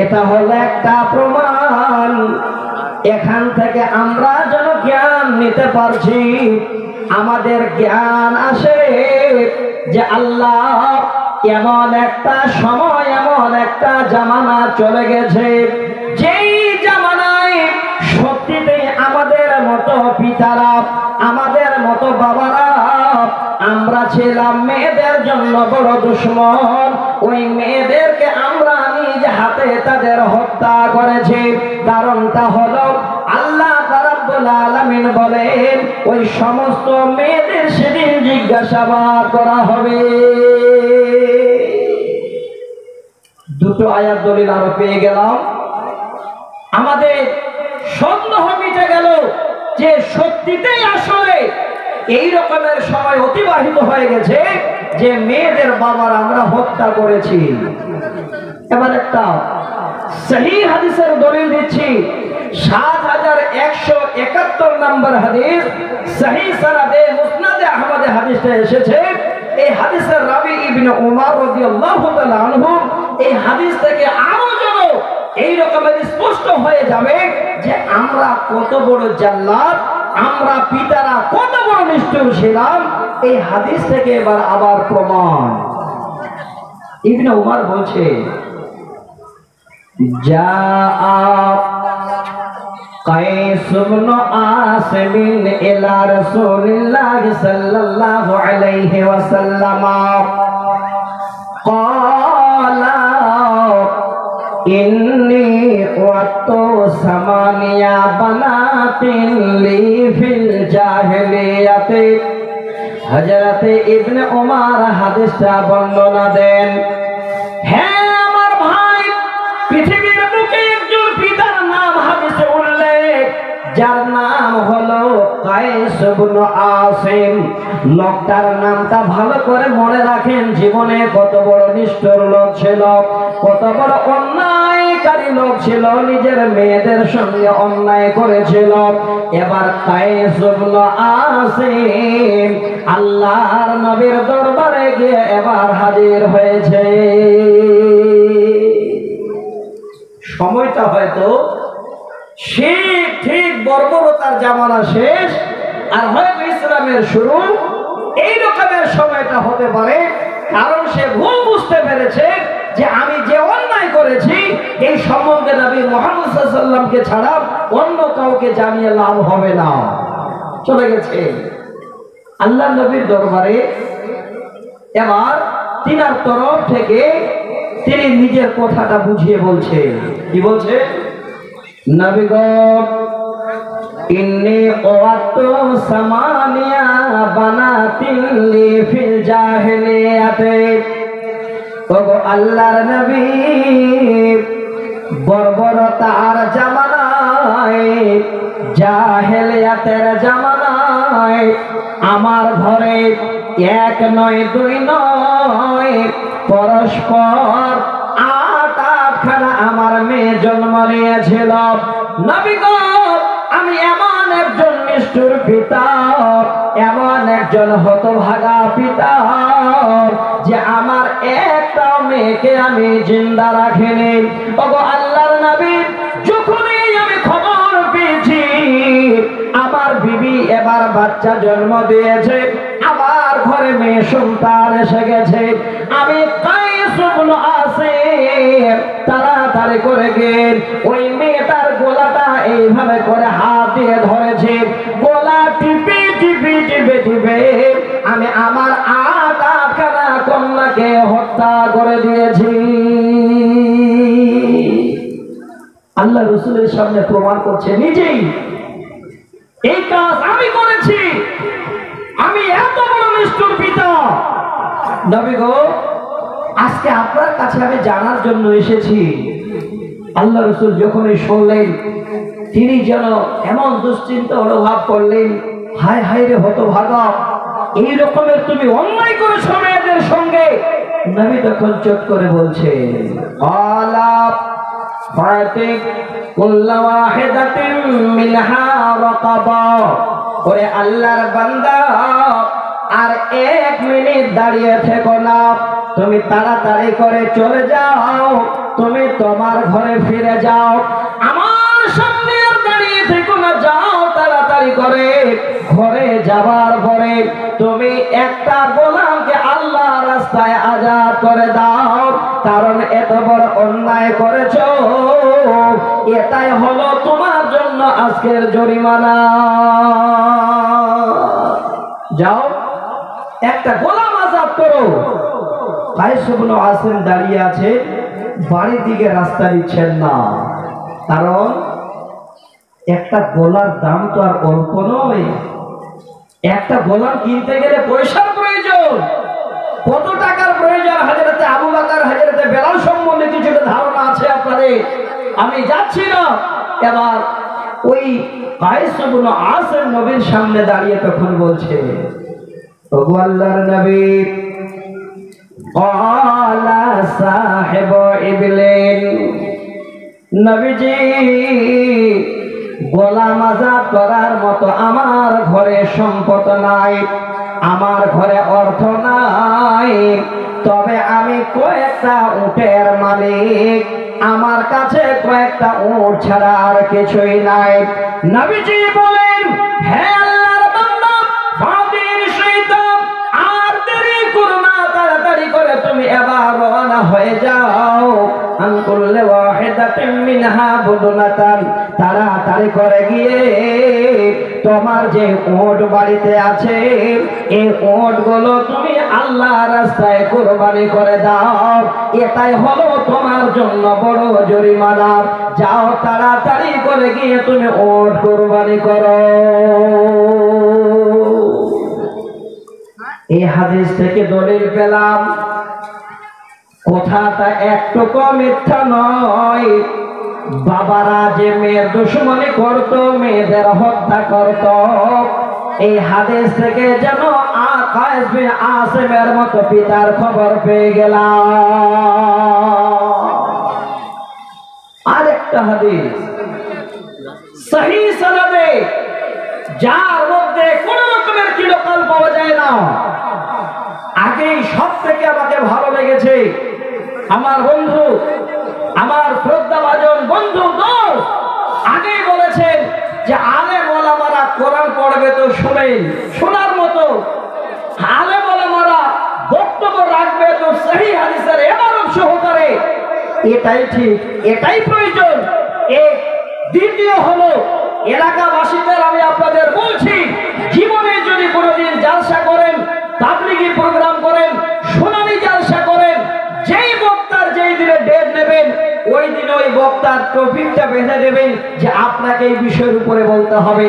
এটা হলো একটা প্রমাণ। এখান থেকে আমরা যেন জ্ঞান নিতে পারছি, আমাদের জ্ঞান আসে যে আল্লাহ এমন একটা সময়, এমন একটা জামানা চলে গেছে, যেই জামানায় সত্যিতে আমাদের মতো পিতারা, আমাদের মতো বাবারা, আমরা ছিলাম মেয়েদের জন্য বড় দুশ্মন। ওই মেয়েদেরকে আমরা নিজ হাতে তাদের হত্যা করেছি। কারণটা হলো আল্লাহ রাব্বুল আলামিন বলেন, ওই সমস্ত মেয়েদের সেদিন জিজ্ঞাসাবাদ করা হবে। দুটো আয়াত দলিল আরো পেয়ে গেলাম, আমাদের সন্দেহ মিটে গেল যে সত্যিতেই আসলে এই রকমের সময় অতিবাহিত হয়ে গেছে যে মেয়েদের বাবার আমরা হত্যা করেছি। এবার একটা সহিহ হাদিসের দলিল দিচ্ছি, ৭১৭১ নম্বর হাদিস, সহিহ সনদে মুসনাদে আহমদে হাদিসটা এসেছে। এই হাদিসের রাবি ইবনে উমর রাদিয়াল্লাহু তাআলা আনহু, এই হাদিস থেকে আরো যেন এই রকমের স্পষ্ট হয়ে যাবে যে আমরা কত বড় জাল্লাদ, আমরা পিতারা কত বড় নিষ্ঠুর ছিলাম। এই হাদিস থেকে এবার আবার প্রমাণ। ইবনে উমর বলছে, জাআ কাইস ইবনে আসিম ইলা রাসূলিল্লাহ সাল্লাল্লাহু আলাইহি ওয়াসাল্লাম ক্বালা ইন্নী ওয়াতু সামানিয়া বানাতিন লি ফিল জাহিলিয়াতি। হযরত ইবনে উমর হাদিসটা বর্ণনা দেন। হ্যাঁ আমার ভাই, পৃথিবীর বুকে একজন পিতার নাম হাদিসে উল্লেখ, যার নাম হলো কায়েস ইবনে আসিম। লোকটার নামটা ভালো করে মনে রাখেন। জীবনে কত বড় নিষ্ঠুর লোক ছিল, কত বড় অন্যায়কারী লোক ছিল, নিজের মেয়েদের সঙ্গে অন্যায় করেছিল। এবার কায়েস ইবনে আসিম আল্লাহর নবীর দরবারে গিয়ে এবার হাজির হয়েছে। সময়টা হয়তো ঠিক বর্বরতার জামানা শেষ আর হয়তো ইসলামের শুরু, এই রকমের সময়টা হতে পারে। কারণ সে ভুল বুঝতে পেরেছে যে আমি যে অন্যায় করেছি এই সম্বন্ধে নবী মুহাম্মদ সাল্লাল্লাহু আলাইহি ওয়াসাল্লামকে ছাড়া অন্য কাউকে জানিয়ে লাভ হবে না। চলে গেছে আল্লাহ নবীর দরবারে। এবার তিনার তরফ থেকে তিনি নিজের কথাটা বুঝিয়ে বলছে। কি বলছে? নবী গো, ইন্নী ওয়াতু সামানিয়া বানাতিন লি ফিল জাহিলিয়াতি। ওগো আল্লাহর নবী, বর্বরতার জামানায়, জাহেলিয়াতের জামানায় আমার ঘরে এক নয় দুই নয়, পরস্পর আটখানা আমার মেয়ে জন্ম নিয়েছিল। নবী গো, আমি এমন একজন নিষ্ঠুর পিতা, এমন একজন হতভাগা পিতা যে আমার একটা মেয়েকে আমি জিন্দা রাখিনি। ওগো আল্লাহর নবী, যখনই আমি খবর পেয়েছি আমার বিবি এবার বাচ্চা জন্ম দিয়েছে, আমার ঘরে মেয়ে সন্তান এসে গেছে, আমি কায়েস ইবনে আসিম তাড়াতাড়ি করে গিয়ে ওই মেয়েটার গলাটা এইভাবে করে হাত দিয়ে ধরেছে। গলা টিপে টিপে টিপে টিপে আমি আমার আটখানা কন্যাকে হত্যা করে দিয়েছি। আল্লাহ রাসূলের সামনে প্রমাণ করছে নিজেই, এই কাজ আমি করেছি, আমি এত বড় নিষ্ঠুর পিতা। নবী গো, আজকে আপনার কাছে আমি জানার জন্য এসেছি। আল্লাহ রাসূল যখনই শুনলেন, তিনি যেন এমন দুশ্চিন্তা অনুভব করলেন, হায় হায় রে হতভাগা, এই রকমের তুমি অন্যায় করেছো মেয়েদের সঙ্গে। নবী তখন চট করে বলছে, আলাপ ফাতিক কুল্লা ওয়াহিদাতিন মিনহা রাকাবা। ওরে আল্লাহর বান্দা, আর এক মিনিট দাঁড়িয়ে থেকো না, তুমি তাড়াতাড়ি করে চলে যাও, তুমি তোমার ঘরে ফিরে যাও। আমার সামনে আর দাঁড়িয়ে থেকো না, যাও তাড়াতাড়ি করে। ঘরে যাবার পরে তুমি একটা গোলামকে আল্লাহ রাস্তায় আজাদ করে দাও, কারণ এত বড় অন্যায় করেছো। এটাই হলো তোমার জন্য আজকের জরিমানা। যাও একটা গোলাম আজাদ করো। কায়েস ইবনে আসিম দাঁড়িয়ে আছে, বাড়ির দিকে রাস্তা দিচ্ছেন না, কারণ একটা গোলার দাম তো আর অল্প নয়। একটা গোলাম কিনতে গেলে পয়সার প্রয়োজন, কত টাকার প্রয়োজন। হযরতে আবু বকর হযরতে বেলাল সম্বন্ধে কিছুটা ধারণা আছে আপনাদের, আমি যাচ্ছি না। এবার ওই কায়েস ইবনে আসিম নবীর সামনে দাঁড়িয়ে তখন বলছে, ওগো আল্লাহর নবী, ক্বালা সাহিবু ইবলিন, নবীজি গোলাম আজাদ করার মতো আমার ঘরে সম্পদ নাই, আমার ঘরে অর্থ নাই, তবে আমি কয়েকটা উটের মালিক, আমার কাছে কয়েকটা উট ছাড়া আর কিছুই নাই। নবীজি বলেন, হে আল্লাহর বান্দা, ফাদিল শয়তান, আর দেরি করো না, তাড়াতাড়ি করে তুমি এবার রওনা হয়ে যাও। আনকুল্লে ওয়াহিদাতিন মিনহা বুদনাতান, তাড়াতাড়ি করে গিয়ে তোমার যে উট বাড়িতে আছে এই উটগুলো তুমি আল্লাহর রাস্তায় কুরবানি করে দাও। এটাই হলো তোমার জন্য বড় জরিমানা। যাও তাড়াতাড়ি করে গিয়ে তুমি উট কুরবানি করো। এই হাদিস থেকে দলিল পেলাম, কথাটা একটুকু মিথ্যা নয়। বাবারা যে মেয়ের দুশমনি করত, মেয়েদের হত্যা করত, এই হাদিস থেকে যেন কায়েস বিন আসিমের মতো পিতার খবর পেয়ে গেলাম। আরেকটা হাদিস সহিহ সনদে, যার মধ্যে কোন রকমের কিলোকাল পাওয়া যায় না। আগেই সব থেকে আমাকে ভালো লেগেছে, আমার বন্ধু, আমার শ্রদ্ধাভাজন বন্ধু দোস্ত আগেই বলেছেন যে আলেম ওলামারা কোরআন পড়বে তো শুনেন, শোনার মতো। আলেম ওলামারা বক্তব্য রাখবে তো সহিহ হাদিসের ইবারত সহকারে। এটাই ঠিক, এটাই প্রয়োজন। দ্বিতীয় হলো, এলাকাবাসীদের আমি আপনাদের বলছি, জীবনে যদি কোনোদিন জালসা করেন, তাবলীগী প্রোগ্রাম করেন, শুনানি জালসা করেন, যেই বক্তার যেই দিনে ডেট নেবেন ওই দিন ওই বক্তার টপিকটা বেঁধে দেবেন যে আপনাকে এই বিষয়ের উপরে বলতে হবে।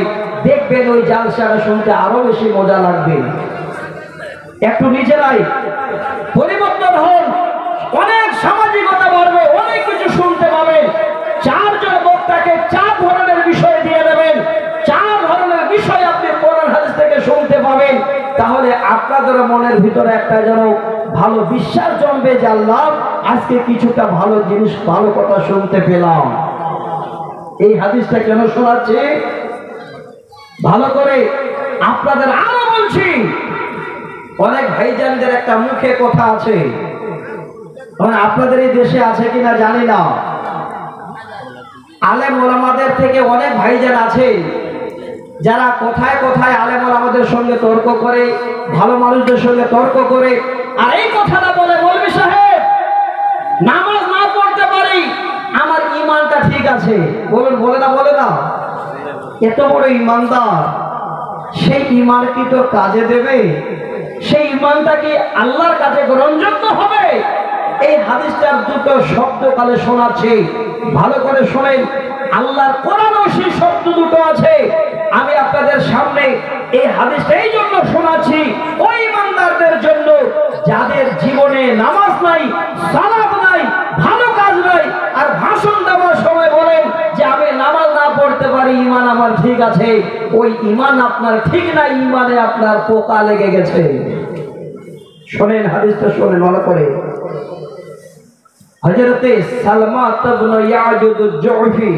দেখবেন ওই জালসাটা শুনতে আরো বেশি মজা লাগবে। একটু নিজেরাই পরিবর্তন হন, অনেক সামাজিকতা বাড়বে, অনেক কিছু শুনতে পাবেন। চারজন বক্তাকে চার ধরনের বিষয় দিয়ে দেবেন, চার ধরনের বিষয় আপনি কোরআন হাদিস থেকে শুনতে পাবেন। তাহলে আপনাদের মনের ভিতরে একটা যেন ভালো বিশ্বাস জন্মবে যে আল্লাহ আজকে কিছুটা ভালো জিনিস, ভালো কথা শুনতে পেলাম। এই হাদিসটা কেন শোনাচ্ছি ভালো করে আপনাদের আরো বলছি। অনেক ভাইজানদের একটা মুখে কথা আছে, আপনাদের এই দেশে আছে কিনা জানি না, আলেম ওলামাদের থেকে অনেক ভাইজান আছে যারা কোথায় কোথায় আলেম ওলামাদের সঙ্গে তর্ক করে, ভালো মানুষদের সঙ্গে তর্ক করে, আর এই কথাটা বলে, মৌলভী সাহেব নামাজ না পড়তে পারি, আমার ঈমানটা ঠিক আছে। বলুন, বলে না? বলে না? এত বড় ঈমানদার, সেই ঈমান কি তোর কাজে দেবে? সেই ঈমানটা কি আল্লাহর কাছে গ্রহণযোগ্য হবে? এই হাদিসটার দুটো শব্দ কালে শোনাচ্ছি, ভালো করে শোনেন। আল্লাহর কোরআনেও সেই শব্দ দুটো আছে। আমি আপনাদের সামনে এই হাদিসটা এই জন্য শোনাচ্ছি, ওই ইমানদারদের জন্য যাদের জীবনে নামাজ নাই, সালাত নাই, ভালো কাজ নাই, আর ভাষণ দেওয়ার সময় বলেন যে আমি নামাজ না পড়তে পারি, ঈমান আমার ঠিক আছে। ওই ঈমান আপনার ঠিক নাই, ঈমানে আপনার পোকা লেগে গেছে। শোনেন হাদিসটা, শোনেন ভালো করে। হযরতে সালমা ইবনে ইয়াজুদ আল-জুফি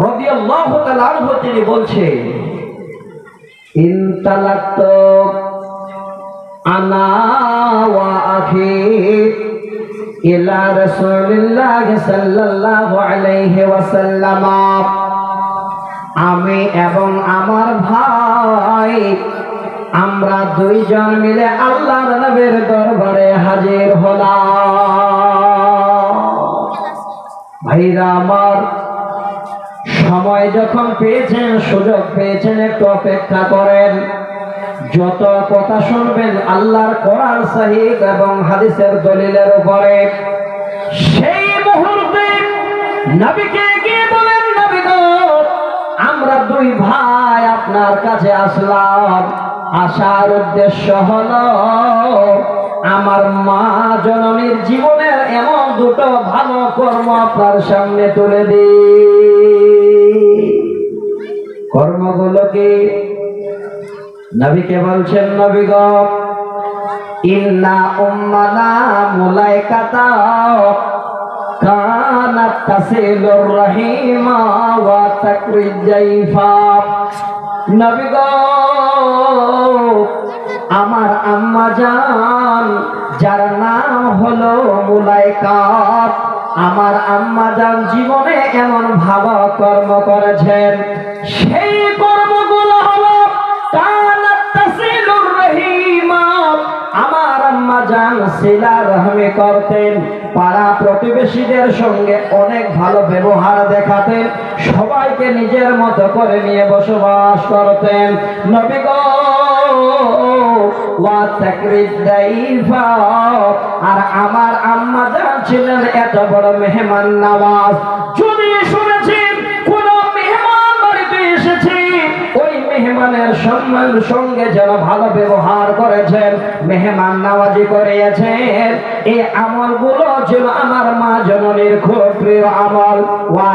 রাদিয়াল্লাহু তাআলা আনহু তিনি বলছেন, ইনতালাক্তু আনা ওয়া আখি ইলা রাসূলিল্লাহ সাল্লাল্লাহু আলাইহি ওয়াসাল্লাম, আমি এবং আমার ভাই আমরা দুইজন মিলে আল্লাহর নবীর দরবারে হাজির হলাম। ভাইরা আমার, সময় যখন পেয়েছেন, সুযোগ পেয়েছেন, একটু অপেক্ষা করেন। যত কথা শুনবেন আল্লাহর কোরআন সহিহ এবং হাদিসের দলিলের উপরে, সেই মুহূর্তে নবীকে গিয়ে বলেন, নবী গো, আমরা দুই ভাই আপনার কাছে আসলাম। আসার উদ্দেশ্য হলো আমার মা জননীর জীবনের এমন দুটো ভালো কর্ম আপনার সামনে তুলে দিই। কর্মগুলো কি? নবীকে বলছেন, নবী গো, ইন্না উম্মানা মুলাইকাতা কানাত তাসিলুর রাহিমা ওয়া তাকরিজ জাইফা। নবী গো, আমার আম্মা জান, যার নাম হলো মুলাইকা, আমার আম্মা জান জীবনে এমন ভালো কর্ম করেছেন। সেই কর্মগুলো হলো কানাত তাসিলুর রাহিমা, আমার আম্মা জান সিলা রহমি করতেন, পাড়া প্রতিবেশীদের সঙ্গে অনেক ভালো ব্যবহার দেখাতেন, সবাইকে নিজের মতো করে নিয়ে বসবাস করতেন। নবী গো, ওয়া তাকরিজ দাইফা, আর আমার আম্মা জান ছিলেন এত বড় মেহমান নওয়াজ। যদি শুনেছেন কোন মেহমান বাড়িতে এসেছে, ওই মেহমানের সম্মান সঙ্গে যেন ভালো ব্যবহার করেছেন, মেহমান নওয়াজি করিয়েছেন, এই আমলগুলো ছিল আমার মা জননীর খুব প্রিয় আমল। ওয়া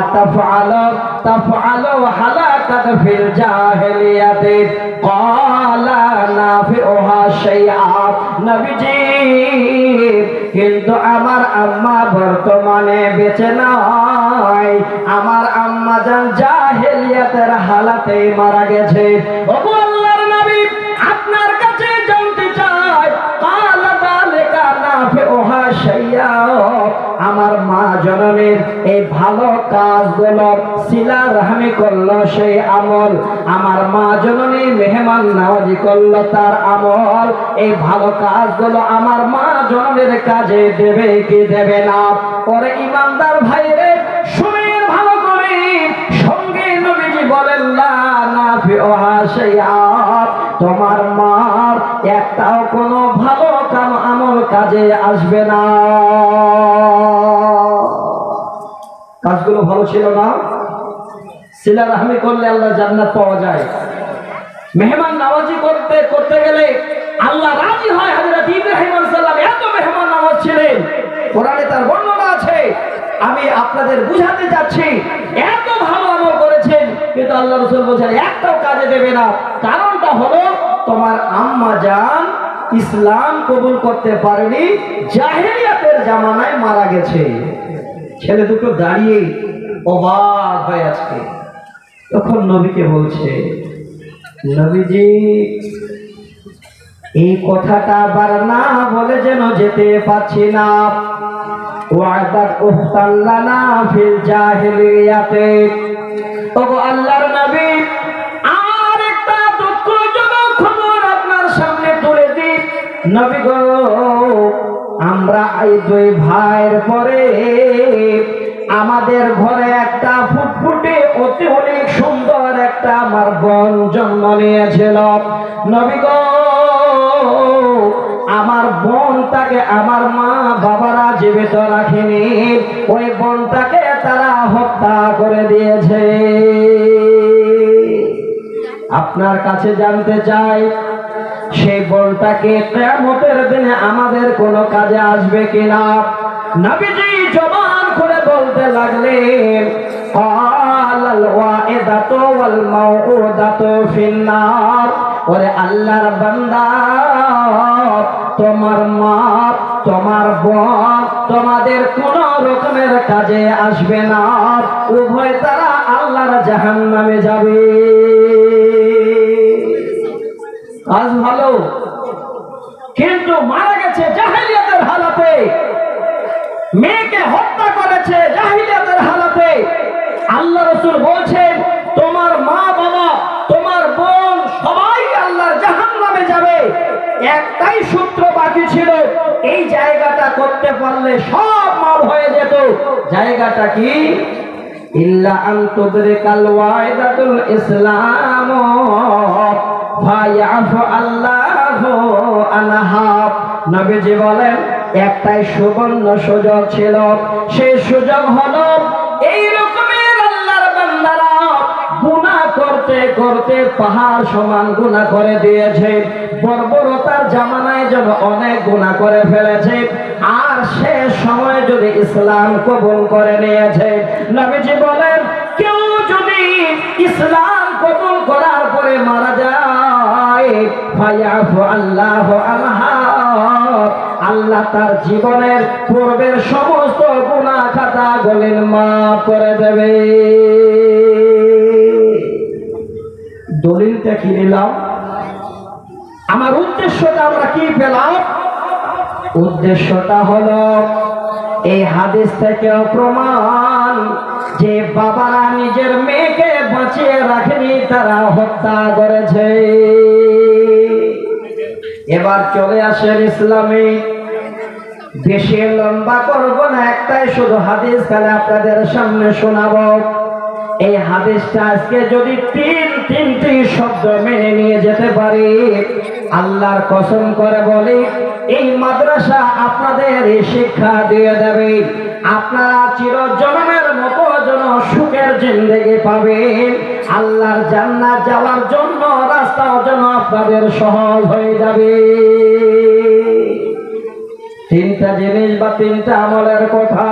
তাফআলু হালাকাত ফিল জাহিলিয়াতি ক্বালা নাফিউহা শাইআ। নবীজি, কিন্তু আমার আম্মা বর্তমানে বেঁচে নাই, আমার আম্মা জান জাহেলিয়াতের হালাতে মারা গেছে। ওগো আল্লাহর নবী, আপনার কাছে জানতে চাই, ক্বালা যালিকা নাফিউহা শাইআ, আমার মা জননীর এই ভালো কাজগুলো সিলা রহমি করলো, সেই আমল, আমার মা জননী মেহমান নওয়াজি করলো, তার আমল, এই ভালো কাজগুলো আমার মা জননীর কাজে দেবে কি দেবে না? পরে ইমানদার ভাইরে শুনেন ভালো করে, সঙ্গে নবীজি বলেন, লা নাফিউহা শাইআ, তোমার মার একটাও কোনো ভালো কাম আমল কাজে আসবে না। কাজগুলো ভালো ছিল না? সিলা রাহমি করলে আল্লাহ জান্নাত পাওয়া যায়। মেহমান নওয়াজি করতে গেলে আল্লাহ রাজি হয়। হযরত ইব্রাহিম আলাইহিস সালাম এত মেহমান নওয়াজ ছিলেন, কোরআনে তার বর্ণনা আছে। আমি আপনাদের বুঝাতে যাচ্ছি, এত ভালো আমল করেছেন, কিন্তু আল্লাহ রাসূল বলেন একটাও কাজে দেবে না। কারণটা হলো, তোমার আম্মা জান ইসলাম কবুল করতে পারেনি, জাহেলিয়াতের জামানায় মারা গেছে। ছেলে দুটো দাঁড়িয়ে অবাক হয়ে আছে। তখন নবীকে বলছে, নবীজি, এই কথাটা আবার না বলে যেন যেতে পারছি না। ওয়াদাত উহতাল্লানা ফিল জাহিলিয়াতে। ওগো আল্লাহর নবী, আর একটা দুঃখজনক খবর আপনার সামনে তুলে দিই। নবী গো, আমরা এই দুই ভাইয়ের পরে আমাদের ঘরে একটা ফুটফুটে অতি অনেক সুন্দর একটা আমার বোন জন্ম নিয়েছিল। নবী গো, আমার বোনটাকে আমার মা বাবারা জীবিত রাখেনি, ওই বোনটাকে তারা হত্যা করে দিয়েছে। আপনার কাছে জানতে চাই, সেই বোনটাকে কিয়ামতের দিনে আমাদের কোনো কাজে আসবে কিনা? নবীজি জবান করে বলতে লাগলেন, ক্বালাল ওয়াইদাতু ওয়াল মাউউদাতু ফিন্নার। ওরে আল্লাহর বান্দা, তোমার মা, তোমার বোন তোমাদের কোন রকমের কাজে আসবে না, উভয় তারা আল্লাহর জাহান্নামে যাবে। কাজ ভালো, কিন্তু মারা গেছে জাহেলিয়াতের হালাতে, মেয়েকে হত্যা করেছে জাহেলিয়াতের হালাতে। আল্লাহ রাসূল বলছেন, তোমার মা বাবা, তোমার বোন সবাই আল্লাহর জাহান্নামে যাবে। একটাই সূত্র বাকি ছিল, এই জায়গাটা করতে পারলে সব মাপ হয়ে যেত। জায়গাটা কি? ইল্লা আন তুদরিকাল ওয়াইদাতুল ইসলাম ফায়াফু আল্লাহু আনহা। নবীজি বলেন একটাই সুবর্ণ সুযোগ ছিল, সেই সুযোগ হলো এই রকমের আল্লাহর বান্দারা গুনাহ করতে করতে পাহাড় সমান গুনাহ করে দিয়েছে, বর্বরতার জামানায় যেন অনেক গুনাহ করে ফেলেছে, আর শেষ সময় যদি ইসলাম কবুল করে নিয়েছে। নবীজি বলেন কেউ যদি ইসলাম কবুল করার পরে মারা যায়, ফায়াফু আল্লাহু আনহা, আল্লাহ তার জীবনের পূর্বের সমস্ত গুনাহ খাতা গুলো মাফ করে দেবে। দলিলটা কি নিলাম? আমার উদ্দেশ্যটা আমরা কি পেলাম? উদ্দেশ্যটা হলো এই হাদিস থেকে প্রমাণ যে বাবারা নিজের মেয়েকে বাঁচিয়ে রাখেনি, তারা হত্যা করেছে। এবার চলে আসেন ইসলামে। বেশি লম্বা করব না, একটাই শুধু হাদিস খালি আপনাদের সামনে শোনাবো। এই হাদিসটা আজকে যদি তিনটি শব্দ মেনে নিয়ে যেতে পারি, আল্লাহর কসম করে বলি এই মাদ্রাসা আপনাদের এই শিক্ষা দিয়ে দেবে। আপনারা চিরজন্মের মতো যেন সুখের জিন্দেগি পাবেন, আল্লাহর জান্নাত যাওয়ার জন্য রাস্তাও যেন আপনাদের সহজ হয়ে যাবে। তিনটা জিনিস বা তিনটা আমলের কথা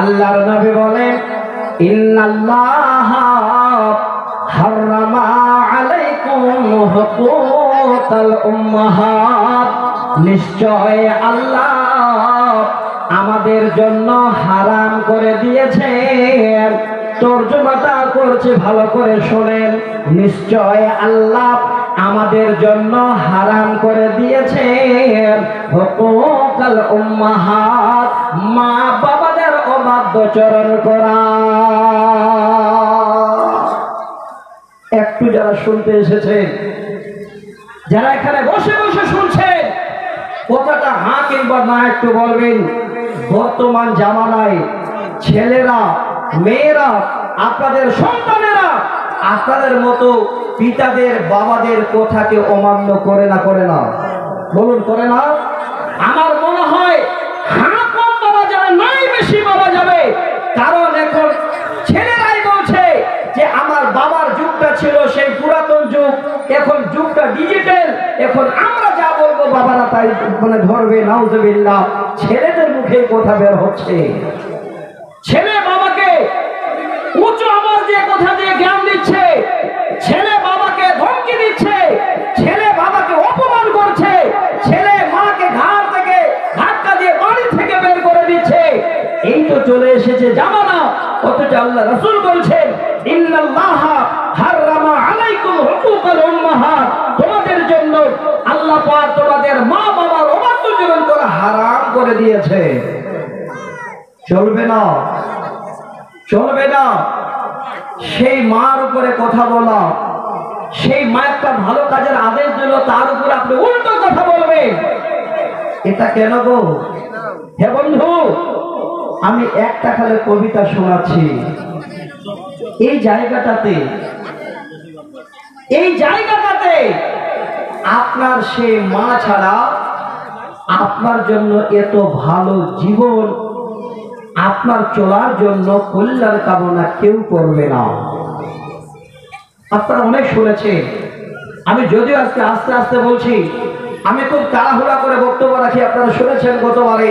আল্লাহর নবী বলেন, ইন্নাল্লাহা হারামা আলাইকুম হুকুকাল উম্মাহাত, নিশ্চয় আল্লাহ আমাদের জন্য হারাম করে দিয়েছেন। তরজমাটা করছে, ভালো করে শোনেন। নিশ্চয় আল্লাহ আমাদের জন্য হারাম করে দিয়েছেন হুকুকাল উম্মাহাত, মা বাবাদের অবাধ্যচরণ করা। একটু যারা শুনতে এসেছেন, যারা এখানে বসে বসে শুনছেন, কথাটা হ্যাঁ কিংবা না একটু বলবেন। বর্তমান জামানায় ছেলেরা, মেয়েরা, আপনাদের সন্তানেরা আপনাদের মতো পিতাদের বাবাদের কথাকে অমান্য করে না? করে না? বলুন করে না? আমার মনে হয় হ্যাঁ কম বাবা যাবে, নাই বেশি বাবা যাবে। কারণ এখন ছেলেরাই বলছে যে আমার বাবার যুগটা ছিল সেই পুরাতন যুগ, এখন যুগটা ডিজিটাল, এখন আমরা যা বলবো বাবারা তাই মানে ধরবে। নাউজুবিল্লাহ, ছেলেদের মুখে কথা বের হচ্ছে। ছেলে বাবাকে উচ্চ আওয়াজ দিয়ে কথা দিয়ে জ্ঞান দিচ্ছে, ছেলে বাবাকে ধমকি দিচ্ছে, ছেলে বাবাকে অপমান করছে, ছেলে মাকে ঘাট থেকে ধাক্কা দিয়ে বাড়ি থেকে বের করে দিচ্ছে। এই তো চলে এসেছে জামানা। অথচ আল্লাহ রাসূল বলছেন, ইন্নাল্লাহা হারামা আলাইকুম হুকুকাল উম্মাহাত, তোমাদের জন্য আল্লাহ পাক তোমাদের মা বাবার অবাধ্যচরণ করা হারাম করে দিয়েছে। চলবে না, চলবে না। সেই মার উপরে কথা বলা, সেই মা একটা ভালো কাজের আদেশ দিল, তার উপরে আপনি উল্টো কথা বলবেন, এটা কেন গো? হে বন্ধু, আমি একটা খালি কবিতা শোনাচ্ছি। এই জায়গাটাতে আপনার সেই মা ছাড়া আপনার জন্য এত ভালো জীবন, আপনার চলার জন্য কল্যাণ কামনা কেউ করবে না। আপনারা অনেক শুনেছেন, আমি যদিও আজকে আস্তে আস্তে বলছি, আমি খুব তাড়াহুড়া করে বক্তব্য রাখি, আপনারা শুনেছেন গতবারে।